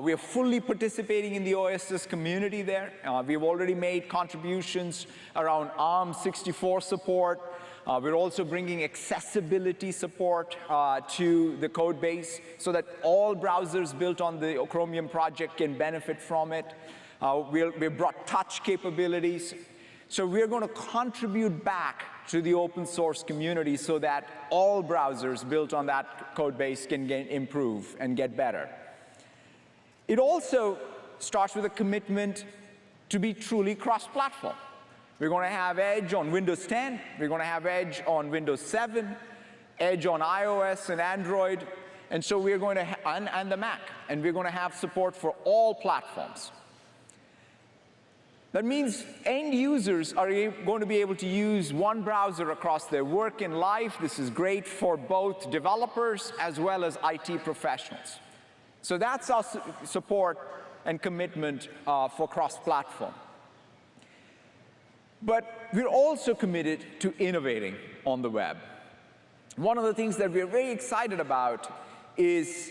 We are fully participating in the OSS community there. We've already made contributions around ARM64 support. We're also bringing accessibility support to the code base so that all browsers built on the Chromium project can benefit from it. We've brought touch capabilities. So we're going to contribute back to the open source community so that all browsers built on that code base can improve and get better. It also starts with a commitment to be truly cross-platform. We're going to have Edge on Windows 10. We're going to have Edge on Windows 7, Edge on iOS and Android, and so we're going to and the Mac, and we're going to have support for all platforms. That means end users are going to be able to use one browser across their work and life. This is great for both developers as well as IT professionals. So that's our support and commitment for cross-platform. But we're also committed to innovating on the web. One of the things that we're very excited about is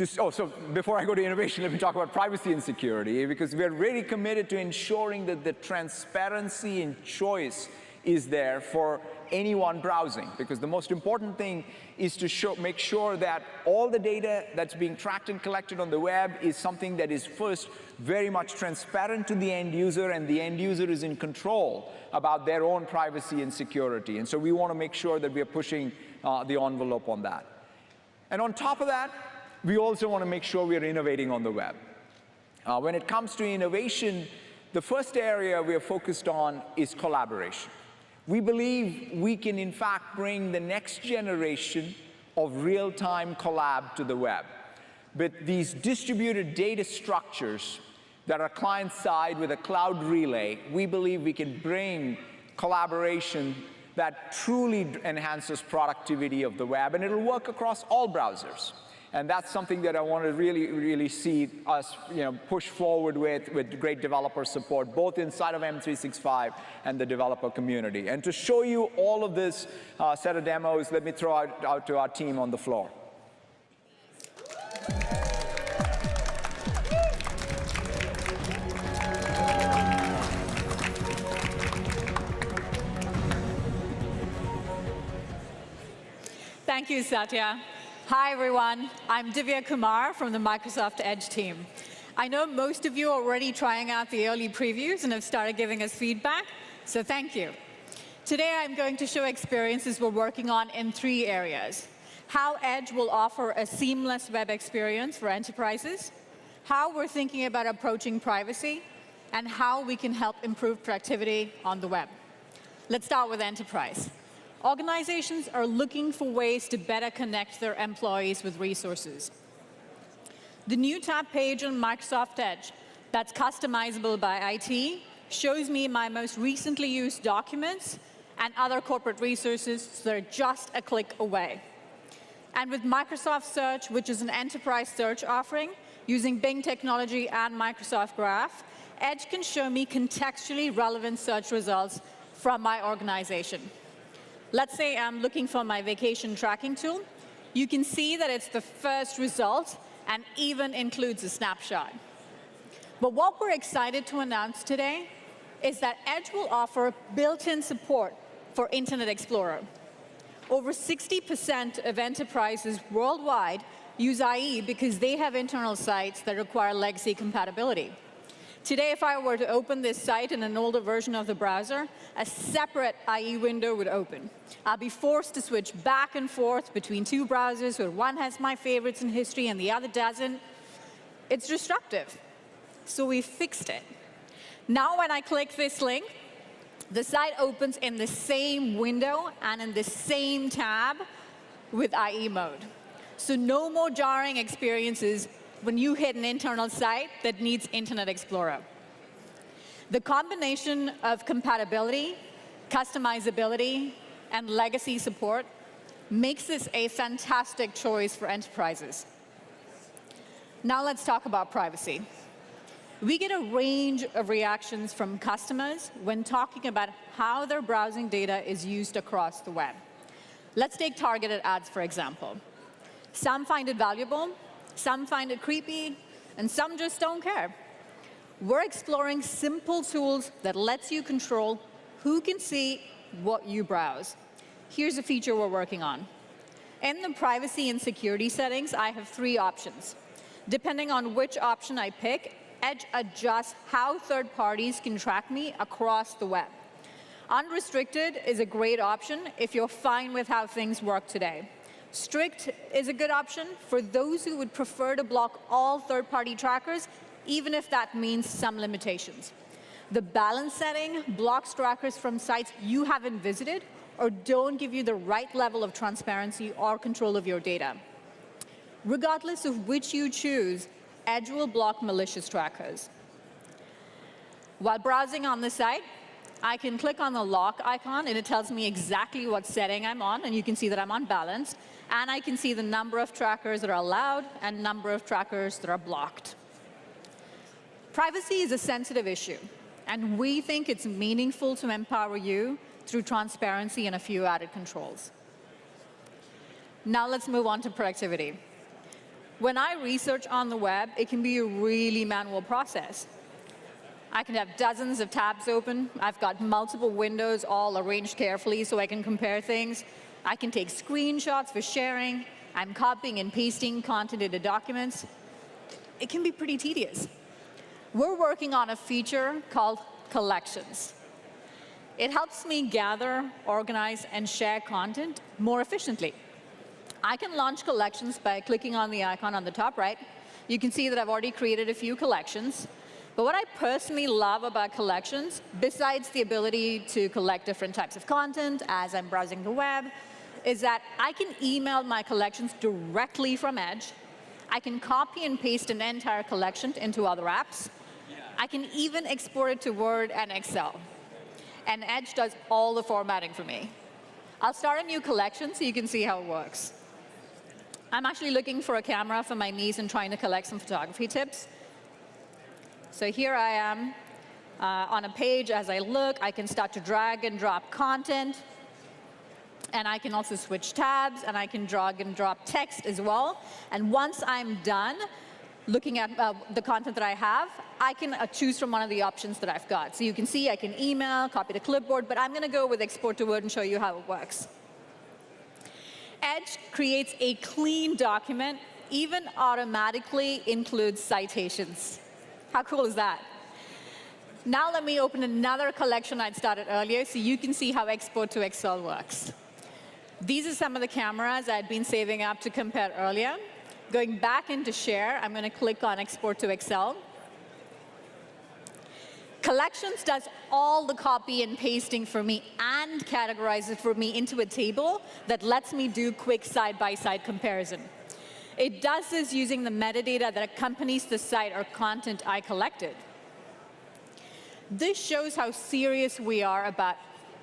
so before I go to innovation, let me talk about privacy and security, because we're really committed to ensuring that the transparency and choice is there for anyone browsing, because the most important thing is to make sure that all the data that's being tracked and collected on the web is something that is first very much transparent to the end user, and the end user is in control about their own privacy and security. And so we want to make sure that we are pushing the envelope on that. And on top of that, we also want to make sure we are innovating on the web. When it comes to innovation, the first area we are focused on is collaboration. We believe we can, in fact, bring the next generation of real-time collab to the web. But these distributed data structures that are client-side with a cloud relay, we believe we can bring collaboration that truly enhances productivity of the web, and it'll work across all browsers. And that's something that I want to really see us push forward with great developer support, both inside of M365 and the developer community. And to show you all of this set of demos, let me throw out to our team on the floor. Thank you, Satya. Hi, everyone. I'm Divya Kumar from the Microsoft Edge team. I know most of you are already trying out the early previews and have started giving us feedback, so thank you. Today, I'm going to show experiences we're working on in 3 areas: how Edge will offer a seamless web experience for enterprises, how we're thinking about approaching privacy, and how we can help improve productivity on the web. Let's start with enterprise. Organizations are looking for ways to better connect their employees with resources. The new tab page on Microsoft Edge that's customizable by IT shows me my most recently used documents and other corporate resources, so they're just a click away. And with Microsoft Search, which is an enterprise search offering, using Bing technology and Microsoft Graph, Edge can show me contextually relevant search results from my organization. Let's say I'm looking for my vacation tracking tool. You can see that it's the first result and even includes a snapshot. But what we're excited to announce today is that Edge will offer built-in support for Internet Explorer. Over 60% of enterprises worldwide use IE because they have internal sites that require legacy compatibility. Today, if I were to open this site in an older version of the browser, a separate IE window would open. I'll be forced to switch back and forth between 2 browsers where one has my favorites in history and the other doesn't. It's disruptive. So we fixed it. Now when I click this link, the site opens in the same window and in the same tab with IE mode. So no more jarring experiences when you hit an internal site that needs Internet Explorer. The combination of compatibility, customizability, and legacy support makes this a fantastic choice for enterprises. Now let's talk about privacy. We get a range of reactions from customers when talking about how their browsing data is used across the web. Let's take targeted ads, for example. Some find it valuable, Some find it creepy, and some just don't care. We're exploring simple tools that lets you control who can see what you browse. Here's a feature we're working on. In the privacy and security settings, I have 3 options. Depending on which option I pick, Edge adjusts how third parties can track me across the web. Unrestricted is a great option if you're fine with how things work today. Strict is a good option for those who would prefer to block all third-party trackers, even if that means some limitations. The balance setting blocks trackers from sites you haven't visited or don't give you the right level of transparency or control of your data. Regardless of which you choose, Edge will block malicious trackers. While browsing on the site, I can click on the lock icon, and it tells me exactly what setting I'm on, and you can see that I'm on balance. And I can see the number of trackers that are allowed and number of trackers that are blocked. Privacy is a sensitive issue, and we think it's meaningful to empower you through transparency and a few added controls. Now let's move on to productivity. When I research on the web, it can be a really manual process. I can have dozens of tabs open. I've got multiple windows all arranged carefully so I can compare things. I can take screenshots for sharing. I'm copying and pasting content into documents. It can be pretty tedious. We're working on a feature called Collections. It helps me gather, organize, and share content more efficiently. I can launch Collections by clicking on the icon on the top right. You can see that I've already created a few collections. But what I personally love about Collections, besides the ability to collect different types of content as I'm browsing the web, is that I can email my collections directly from Edge. I can copy and paste an entire collection into other apps. I can even export it to Word and Excel. And Edge does all the formatting for me. I'll start a new collection so you can see how it works. I'm actually looking for a camera for my niece and trying to collect some photography tips. So here I am on a page. As I look, I can start to drag and drop content. And I can also switch tabs, and I can drag and drop text as well. And once I'm done looking at the content that I have, I can choose from one of the options that I've got. So you can see I can email, copy to clipboard, but I'm going to go with export to Word and show you how it works. Edge creates a clean document, even automatically includes citations. How cool is that? Now let me open another collection I'd started earlier so you can see how export to Excel works. These are some of the cameras I'd been saving up to compare earlier. Going back into Share, I'm going to click on Export to Excel. Collections does all the copy and pasting for me and categorizes for me into a table that lets me do quick side-by-side comparison. It does this using the metadata that accompanies the site or content I collected. This shows how serious we are about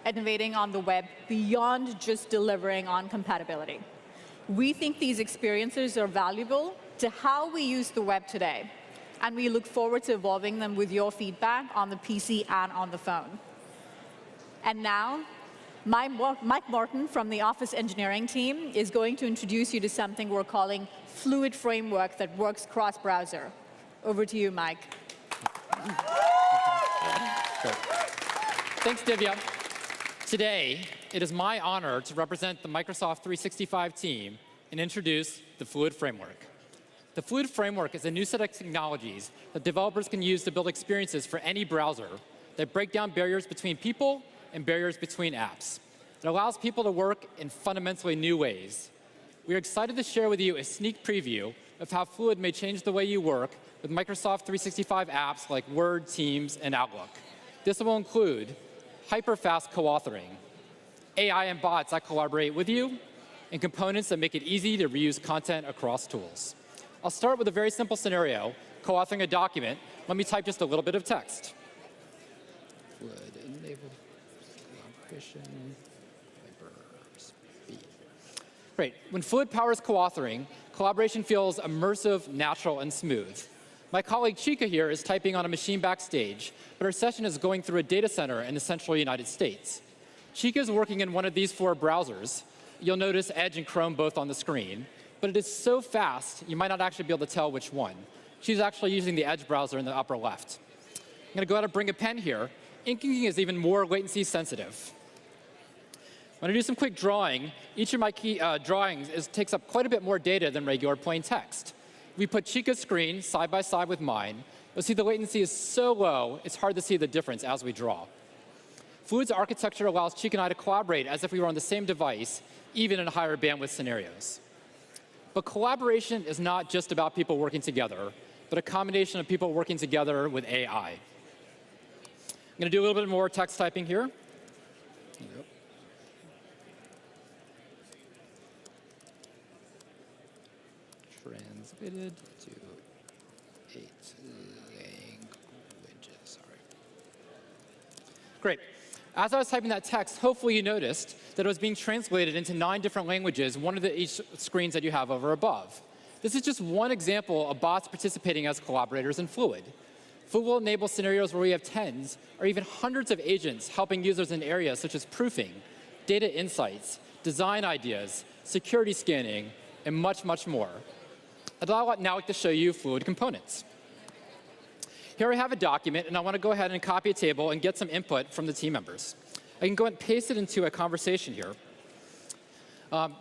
innovating on the web beyond just delivering on compatibility. We think these experiences are valuable to how we use the web today, and we look forward to evolving them with your feedback on the PC and on the phone. And now, Mike Morton from the Office engineering team is going to introduce you to something we're calling Fluid Framework that works cross-browser. Over to you, Mike. Thanks, Divya. Today, it is my honor to represent the Microsoft 365 team and introduce the Fluid Framework. The Fluid Framework is a new set of technologies that developers can use to build experiences for any browser that break down barriers between people and barriers between apps. It allows people to work in fundamentally new ways. We are excited to share with you a sneak preview of how Fluid may change the way you work with Microsoft 365 apps like Word, Teams, and Outlook. This will include hyper-fast co-authoring, AI and bots that collaborate with you, and components that make it easy to reuse content across tools. I'll start with a very simple scenario, co-authoring a document. Let me type just a little bit of text. Fluid enable collaboration, hyper-speed. Great. When Fluid powers co-authoring, collaboration feels immersive, natural, and smooth. My colleague Chika here is typing on a machine backstage, but her session is going through a data center in the central United States. Chika is working in one of these 4 browsers. You'll notice Edge and Chrome both on the screen. but it is so fast, you might not actually be able to tell which one. She's actually using the Edge browser in the upper left. I'm going to go ahead and bring a pen here. Inking is even more latency sensitive. When I do some quick drawing, each of my key drawings takes up quite a bit more data than regular plain text. If we put Chica's screen side by side with mine, you'll see the latency is so low, it's hard to see the difference as we draw. Fluid's architecture allows Chica and I to collaborate as if we were on the same device, even in higher bandwidth scenarios. But collaboration is not just about people working together, but a combination of people working together with AI. I'm going to do a little bit more text typing here. Yep. Translated to 8 languages. Sorry. Great. As I was typing that text, hopefully you noticed that it was being translated into 9 different languages, one of each screens that you have over above. This is just one example of bots participating as collaborators in Fluid. Fluid will enable scenarios where we have tens or even hundreds of agents helping users in areas such as proofing, data insights, design ideas, security scanning, and much, much more. I'd now like to show you Fluid components. Here I have a document, and I want to go ahead and copy a table and get some input from the team members. I can go ahead and paste it into a conversation here.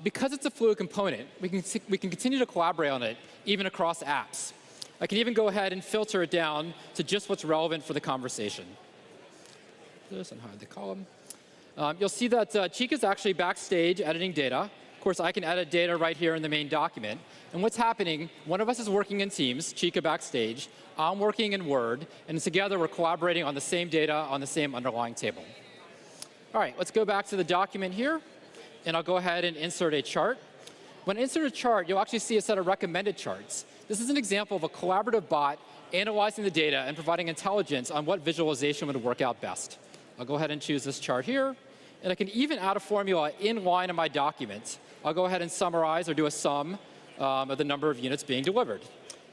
Because it's a Fluid component, we can continue to collaborate on it, even across apps. I can even go ahead and filter it down to just what's relevant for the conversation. This and hide the column. You'll see that Chica's actually backstage editing data. Of course, I can edit data right here in the main document. And what's happening, one of us is working in Teams, Chica backstage, I'm working in Word, and together we're collaborating on the same data on the same underlying table. All right, let's go back to the document here, and I'll go ahead and insert a chart. When I insert a chart, you'll actually see a set of recommended charts. This is an example of a collaborative bot analyzing the data and providing intelligence on what visualization would work out best. I'll go ahead and choose this chart here, and I can even add a formula in line in my document. I'll go ahead and summarize or do a sum of the number of units being delivered.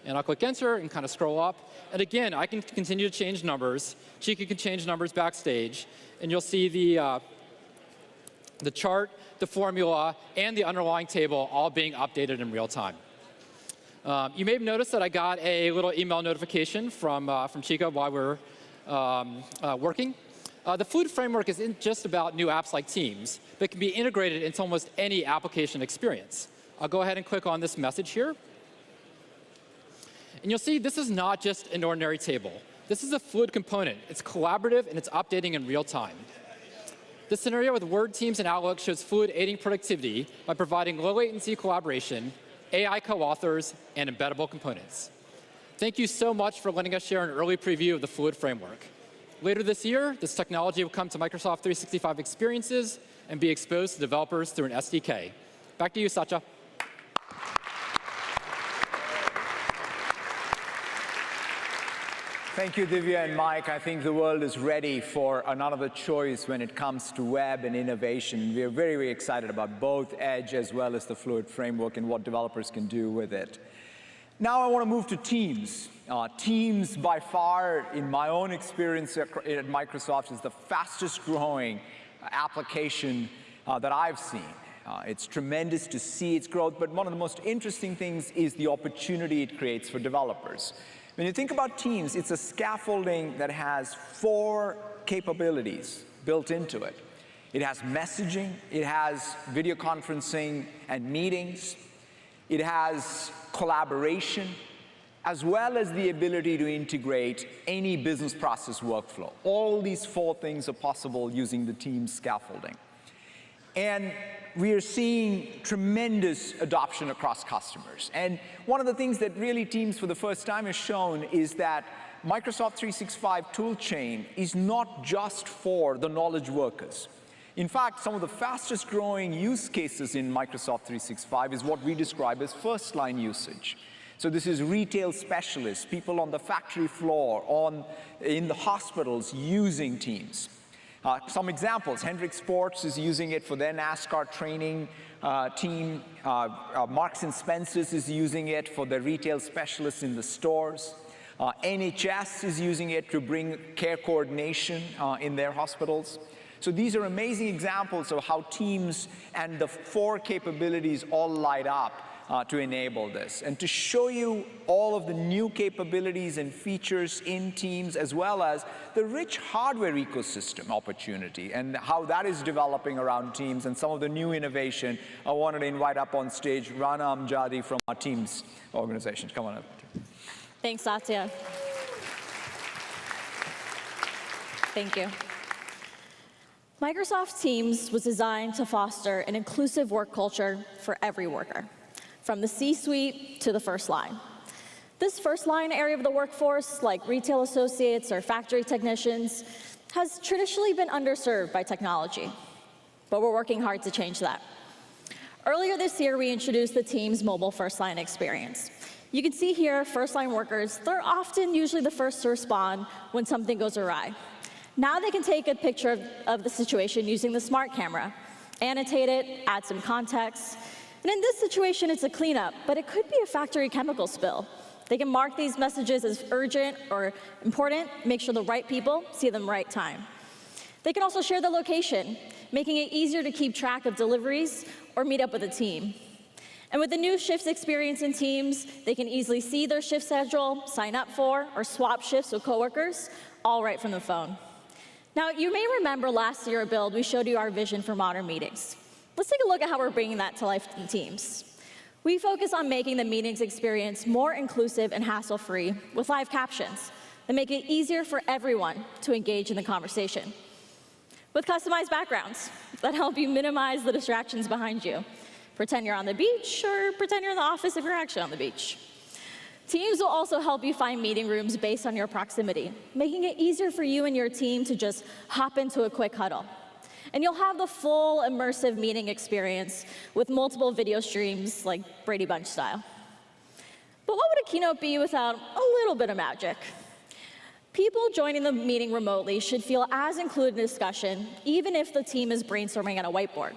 And I'll click Enter and kind of scroll up. And again, I can continue to change numbers. Chica can change numbers backstage. And you'll see the chart, the formula, and the underlying table all being updated in real time. You may have noticed that I got a little email notification from Chica while we're working. The Fluid framework isn't just about new apps like Teams, but can be integrated into almost any application experience. I'll go ahead and click on this message here. And you'll see this is not just an ordinary table. This is a Fluid component. It's collaborative, and it's updating in real time. This scenario with Word, Teams, and Outlook shows Fluid aiding productivity by providing low latency collaboration, AI co-authors, and embeddable components. Thank you so much for letting us share an early preview of the Fluid framework. Later this year, this technology will come to Microsoft 365 experiences and be exposed to developers through an SDK. Back to you, Satya. Thank you, Divya and Mike. I think the world is ready for another choice when it comes to web and innovation. We are very, very excited about both Edge as well as the Fluid framework and what developers can do with it. Now I want to move to Teams. Teams, by far, in my own experience at Microsoft, is the fastest growing application that I've seen. It's tremendous to see its growth, but one of the most interesting things is the opportunity it creates for developers. When you think about Teams, it's a scaffolding that has 4 capabilities built into it. It has messaging, it has video conferencing and meetings, it has collaboration, as well as the ability to integrate any business process workflow. All these 4 things are possible using the Teams scaffolding. And we are seeing tremendous adoption across customers. And one of the things that really Teams for the first time has shown is that Microsoft 365 toolchain is not just for the knowledge workers. In fact, some of the fastest growing use cases in Microsoft 365 is what we describe as first-line usage. So this is retail specialists, people on the factory floor, in the hospitals using Teams. Some examples, Hendrick Sports is using it for their NASCAR training team. Marks & Spencer's is using it for the retail specialists in the stores. NHS is using it to bring care coordination in their hospitals. So these are amazing examples of how Teams and the 4 capabilities all light up to enable this. And to show you all of the new capabilities and features in Teams, as well as the rich hardware ecosystem opportunity and how that is developing around Teams and some of the new innovation, I wanted to invite up on stage Rana Amjadi from our Teams organization. Come on up. Thanks, Satya. Thank you. Microsoft Teams was designed to foster an inclusive work culture for every worker, from the C-suite to the first line. This first line area of the workforce, like retail associates or factory technicians, has traditionally been underserved by technology, but we're working hard to change that. Earlier this year, we introduced the Teams mobile first line experience. You can see here, first line workers, they're often usually the first to respond when something goes awry. Now they can take a picture of the situation using the smart camera, annotate it, add some context. And in this situation, it's a cleanup, but it could be a factory chemical spill. They can mark these messages as urgent or important, make sure the right people see them right time. They can also share the location, making it easier to keep track of deliveries or meet up with a team. And with the new shifts experience in Teams, they can easily see their shift schedule, sign up for, or swap shifts with coworkers, all right from the phone. Now, you may remember last year at Build, we showed you our vision for modern meetings. Let's take a look at how we're bringing that to life in Teams. We focus on making the meetings experience more inclusive and hassle-free with live captions that make it easier for everyone to engage in the conversation. With customized backgrounds that help you minimize the distractions behind you. Pretend you're on the beach, or pretend you're in the office if you're actually on the beach. Teams will also help you find meeting rooms based on your proximity, making it easier for you and your team to just hop into a quick huddle. And you'll have the full immersive meeting experience with multiple video streams like Brady Bunch style. But what would a keynote be without a little bit of magic? People joining the meeting remotely should feel as included in discussion, even if the team is brainstorming at a whiteboard.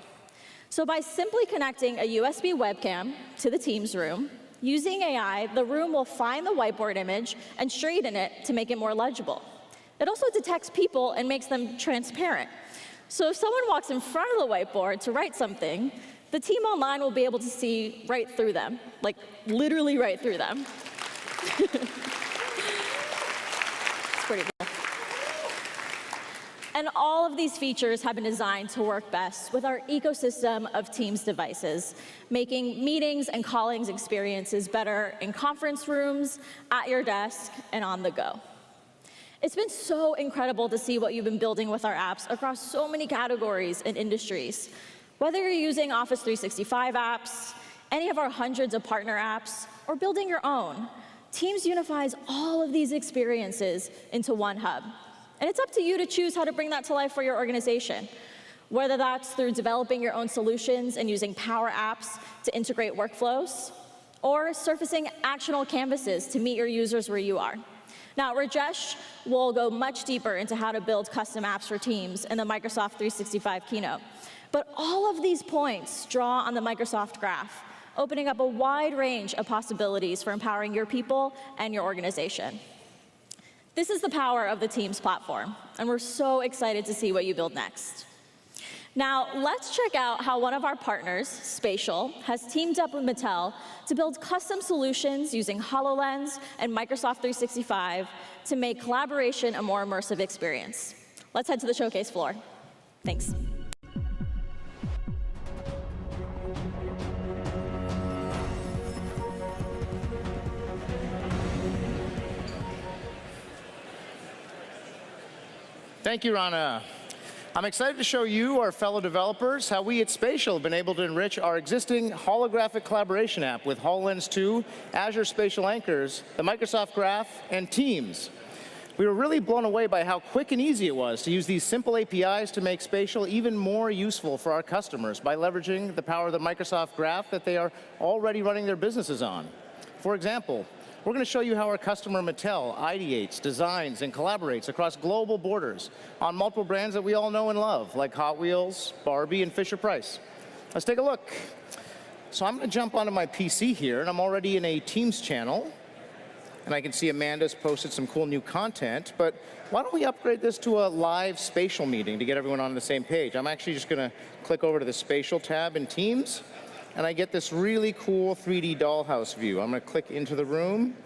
So by simply connecting a USB webcam to the Teams room, using AI, the room will find the whiteboard image and straighten it to make it more legible. It also detects people and makes them transparent. So if someone walks in front of the whiteboard to write something, the team online will be able to see right through them, like literally right through them. It's pretty cool. And all of these features have been designed to work best with our ecosystem of Teams devices, making meetings and callings experiences better in conference rooms, at your desk, and on the go. It's been so incredible to see what you've been building with our apps across so many categories and industries. Whether you're using Office 365 apps, any of our hundreds of partner apps, or building your own, Teams unifies all of these experiences into one hub. And it's up to you to choose how to bring that to life for your organization, whether that's through developing your own solutions and using Power Apps to integrate workflows, or surfacing actionable canvases to meet your users where you are. Now, Rajesh will go much deeper into how to build custom apps for Teams in the Microsoft 365 keynote. But all of these points draw on the Microsoft Graph, opening up a wide range of possibilities for empowering your people and your organization. This is the power of the Teams platform, and we're so excited to see what you build next. Now, let's check out how one of our partners, Spatial, has teamed up with Mattel to build custom solutions using HoloLens and Microsoft 365 to make collaboration a more immersive experience. Let's head to the showcase floor. Thanks. Thank you, Rana. I'm excited to show you, our fellow developers, how we at Spatial have been able to enrich our existing holographic collaboration app with HoloLens 2, Azure Spatial Anchors, the Microsoft Graph, and Teams. We were really blown away by how quick and easy it was to use these simple APIs to make Spatial even more useful for our customers by leveraging the power of the Microsoft Graph that they are already running their businesses on. For example, we're going to show you how our customer Mattel ideates, designs, and collaborates across global borders on multiple brands that we all know and love, like Hot Wheels, Barbie, and Fisher-Price. Let's take a look. So I'm going to jump onto my PC here, and I'm already in a Teams channel. And I can see Amanda's posted some cool new content, but why don't we upgrade this to a live spatial meeting to get everyone on the same page? I'm actually just gonna click over to the spatial tab in Teams, and I get this really cool 3D dollhouse view. I'm gonna click into the room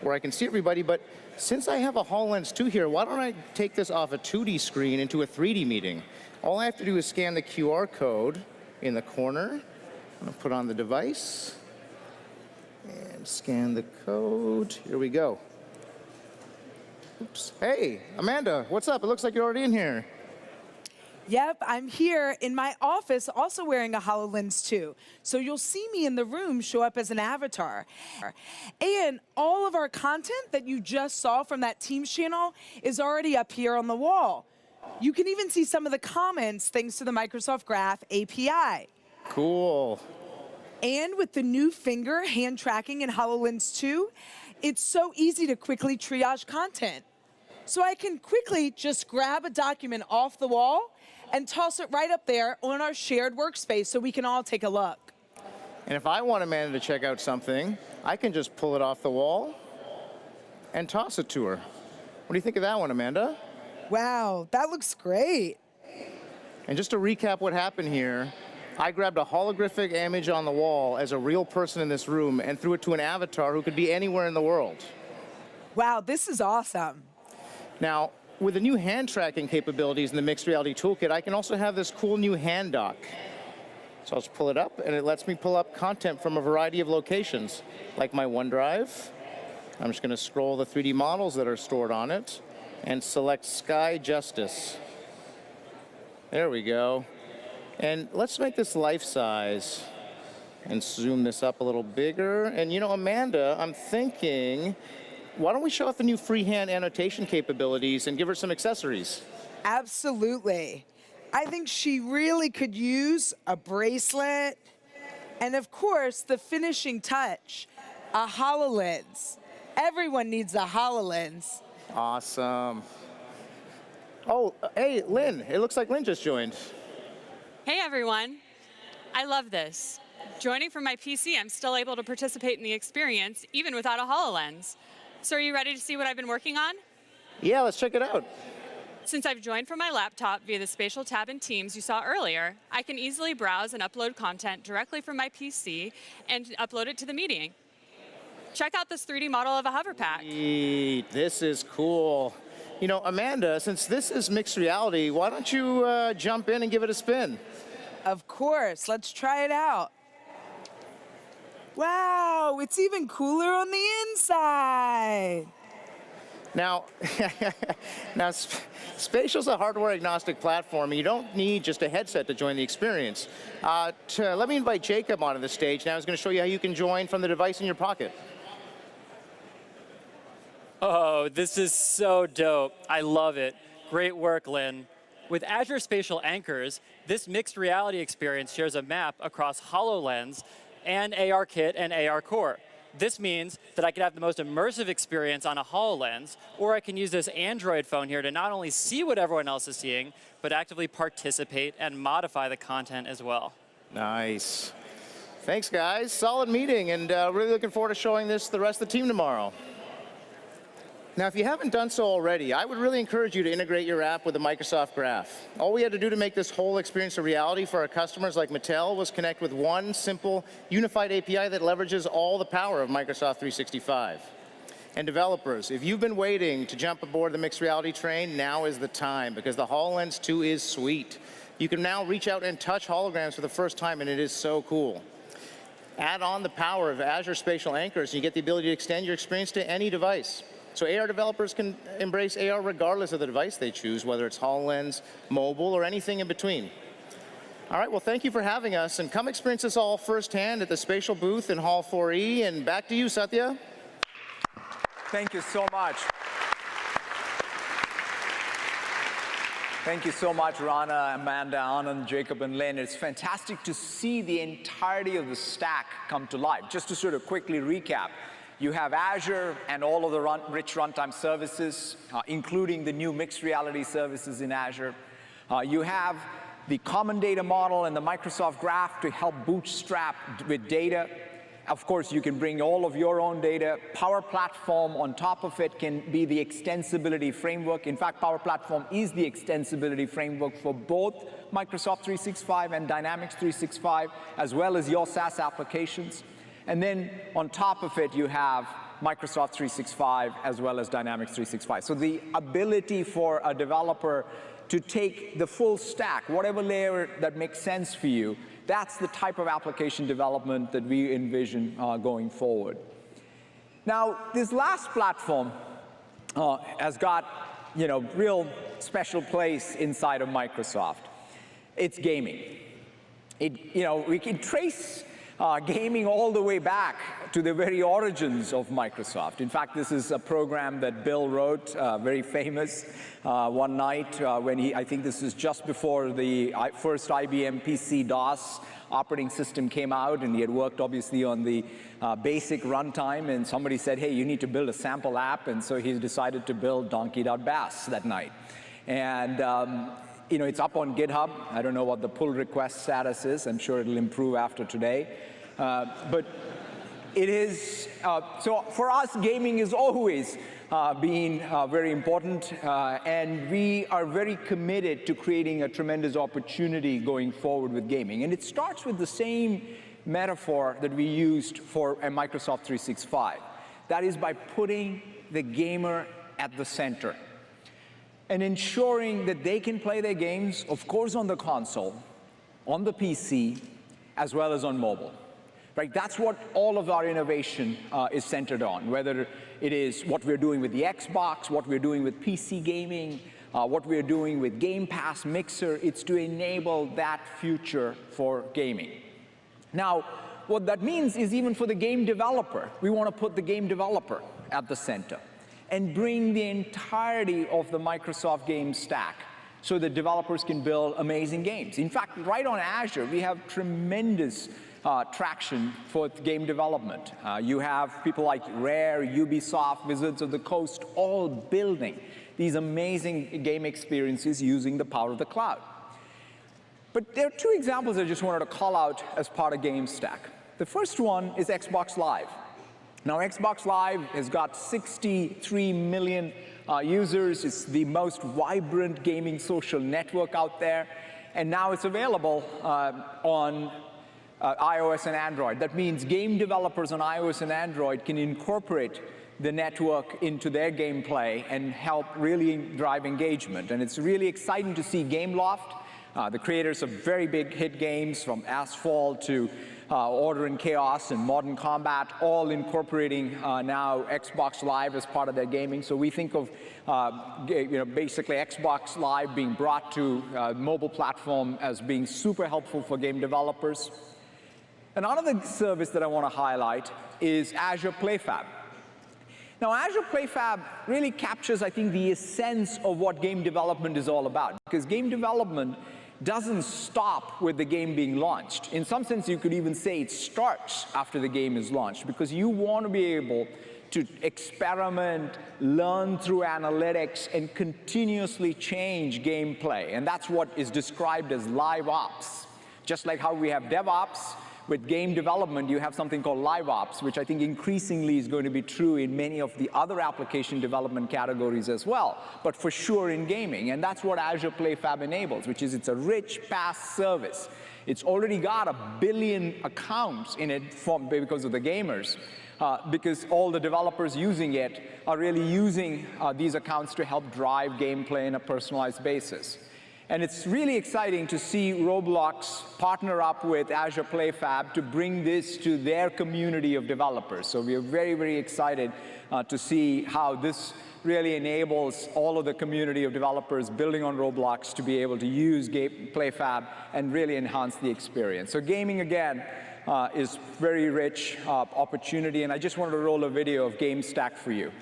where I can see everybody, but since I have a HoloLens 2 here, why don't I take this off a 2D screen into a 3D meeting? All I have to do is scan the QR code in the corner. I'm gonna put on the device and scan the code. Here we go. Oops. Hey, Amanda, what's up? It looks like you're already in here. Yep, I'm here in my office also wearing a HoloLens 2. So you'll see me in the room show up as an avatar. And all of our content that you just saw from that Teams channel is already up here on the wall. You can even see some of the comments thanks to the Microsoft Graph API. Cool. And with the new finger hand tracking in HoloLens 2, it's so easy to quickly triage content. So I can quickly just grab a document off the wall and toss it right up there on our shared workspace so we can all take a look. And if I want Amanda to check out something, I can just pull it off the wall and toss it to her. What do you think of that one, Amanda? Wow, that looks great. And just to recap what happened here, I grabbed a holographic image on the wall as a real person in this room and threw it to an avatar who could be anywhere in the world. Wow, this is awesome. Now, with the new hand tracking capabilities in the Mixed Reality Toolkit, I can also have this cool new hand dock. So I'll just pull it up, and it lets me pull up content from a variety of locations, like my OneDrive. I'm just going to scroll the 3D models that are stored on it and select Sky Justice. There we go. And let's make this life size and zoom this up a little bigger. And you know, Amanda, I'm thinking, why don't we show off the new freehand annotation capabilities and give her some accessories? Absolutely. I think she really could use a bracelet. And of course, the finishing touch, a HoloLens. Everyone needs a HoloLens. Awesome. Oh, hey, Lynn. It looks like Lynn just joined. Hey everyone, I love this. Joining from my PC, I'm still able to participate in the experience, even without a HoloLens. So are you ready to see what I've been working on? Yeah, let's check it out. Since I've joined from my laptop via the spatial tab in Teams you saw earlier, I can easily browse and upload content directly from my PC and upload it to the meeting. Check out this 3D model of a hover pack. This is cool. You know, Amanda, since this is mixed reality, why don't you jump in and give it a spin? Of course, let's try it out. Wow, it's even cooler on the inside. Now, Spatial's a hardware agnostic platform, and you don't need just a headset to join the experience. Let me invite Jacob onto the stage now. He's going to show you how you can join from the device in your pocket. Oh, this is so dope. I love it. Great work, Lynn. With Azure Spatial Anchors, this mixed reality experience shares a map across HoloLens and ARKit and ARCore. This means that I can have the most immersive experience on a HoloLens, or I can use this Android phone here to not only see what everyone else is seeing, but actively participate and modify the content as well. Nice. Thanks, guys. Solid meeting, and really looking forward to showing this to the rest of the team tomorrow. Now, if you haven't done so already, I would really encourage you to integrate your app with the Microsoft Graph. All we had to do to make this whole experience a reality for our customers like Mattel was connect with one simple, unified API that leverages all the power of Microsoft 365. And developers, if you've been waiting to jump aboard the mixed reality train, now is the time, because the HoloLens 2 is sweet. You can now reach out and touch holograms for the first time, and it is so cool. Add on the power of Azure Spatial Anchors, and you get the ability to extend your experience to any device. So AR developers can embrace AR regardless of the device they choose, whether it's HoloLens, mobile, or anything in between. All right, well, thank you for having us, and come experience this all firsthand at the Spatial booth in Hall 4E, and back to you, Satya. Thank you so much. Thank you so much, Rana, Amanda, Anand, Jacob, and Lynn. It's fantastic to see the entirety of the stack come to life. Just to sort of quickly recap, you have Azure and all of the rich runtime services, including the new mixed reality services in Azure. You have the common data model and the Microsoft Graph to help bootstrap with data. Of course, you can bring all of your own data. Power Platform on top of it can be the extensibility framework. In fact, Power Platform is the extensibility framework for both Microsoft 365 and Dynamics 365, as well as your SaaS applications. And then on top of it, you have Microsoft 365 as well as Dynamics 365. So the ability for a developer to take the full stack, whatever layer that makes sense for you, that's the type of application development that we envision going forward. Now, this last platform has got, real special place inside of Microsoft. It's gaming. We can trace gaming all the way back to the very origins of Microsoft. In fact, this is a program that Bill wrote, very famous, one night when I think this is just before the first IBM PC DOS operating system came out, and he had worked obviously on the basic runtime, and somebody said, hey, you need to build a sample app, and so he decided to build Donkey.Bass that night. And it's up on GitHub. I don't know what the pull request status is. I'm sure it'll improve after today. But it is, so for us, gaming has always been very important, and we are very committed to creating a tremendous opportunity going forward with gaming. And it starts with the same metaphor that we used for Microsoft 365. That is by putting the gamer at the center and ensuring that they can play their games, of course, on the console, on the PC, as well as on mobile. Right? That's what all of our innovation is centered on, whether it is what we're doing with the Xbox, what we're doing with PC gaming, what we're doing with Game Pass, Mixer. It's to enable that future for gaming. Now, what that means is even for the game developer, we want to put the game developer at the center and bring the entirety of the Microsoft game stack so that developers can build amazing games. In fact, right on Azure, we have tremendous traction for game development. You have people like Rare, Ubisoft, Wizards of the Coast, all building these amazing game experiences using the power of the cloud. But there are two examples I just wanted to call out as part of GameStack. The first one is Xbox Live. Now, Xbox Live has got 63 million users. It's the most vibrant gaming social network out there. And now it's available on iOS and Android. That means game developers on iOS and Android can incorporate the network into their gameplay and help really drive engagement. And it's really exciting to see Gameloft, the creators of very big hit games from Asphalt to Order and Chaos and Modern Combat, all incorporating now Xbox Live as part of their gaming. So we think of basically Xbox Live being brought to mobile platform as being super helpful for game developers. Another service that I want to highlight is Azure PlayFab. Now, Azure PlayFab really captures, I think, the essence of what game development is all about, because game development doesn't stop with the game being launched. In some sense, you could even say it starts after the game is launched, because you want to be able to experiment, learn through analytics, and continuously change gameplay. And that's what is described as live ops. Just like how we have DevOps, with game development, you have something called live ops, which I think increasingly is going to be true in many of the other application development categories as well, but for sure in gaming. And that's what Azure PlayFab enables, which is it's a rich PaaS service. It's already got 1 billion accounts in it because of the gamers, because all the developers using it are really using these accounts to help drive gameplay on a personalized basis. And it's really exciting to see Roblox partner up with Azure PlayFab to bring this to their community of developers. So we are very, very excited to see how this really enables all of the community of developers building on Roblox to be able to use PlayFab and really enhance the experience. So gaming, again, is very rich opportunity. And I just wanted to roll a video of GameStack for you.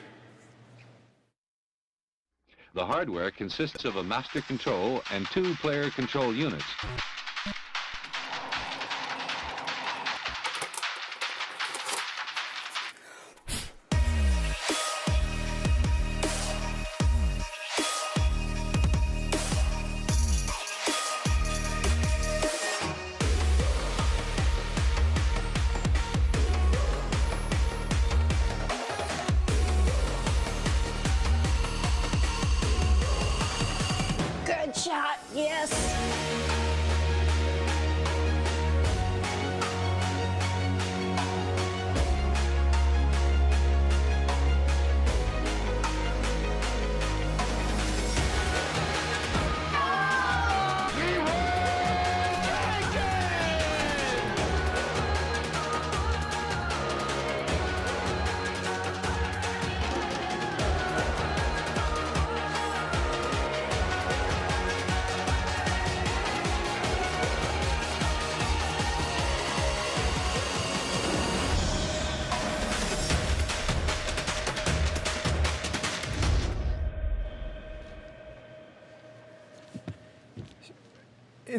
The hardware consists of a master control and 2 player control units.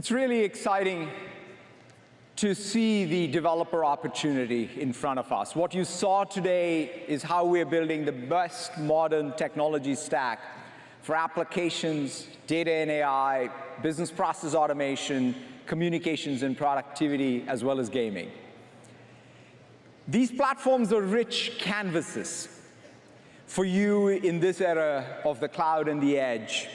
It's really exciting to see the developer opportunity in front of us. What you saw today is how we're building the best modern technology stack for applications, data and AI, business process automation, communications and productivity, as well as gaming. These platforms are rich canvases for you in this era of the cloud and the edge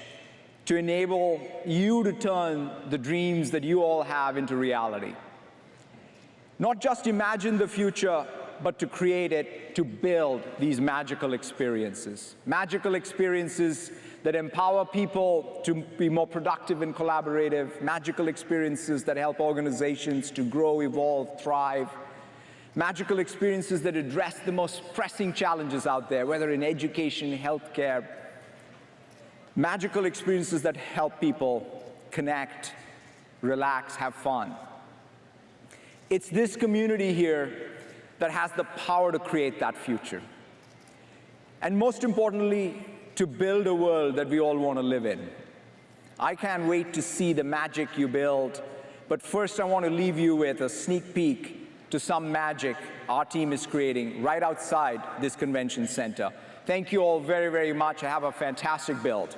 to enable you to turn the dreams that you all have into reality. Not just imagine the future, but to create it, to build these magical experiences. Magical experiences that empower people to be more productive and collaborative. Magical experiences that help organizations to grow, evolve, thrive. Magical experiences that address the most pressing challenges out there, whether in education, healthcare. Magical experiences that help people connect, relax, have fun. It's this community here that has the power to create that future. And most importantly, to build a world that we all want to live in. I can't wait to see the magic you build, but first I want to leave you with a sneak peek to some magic our team is creating right outside this convention center. Thank you all very, very much. Have a fantastic build.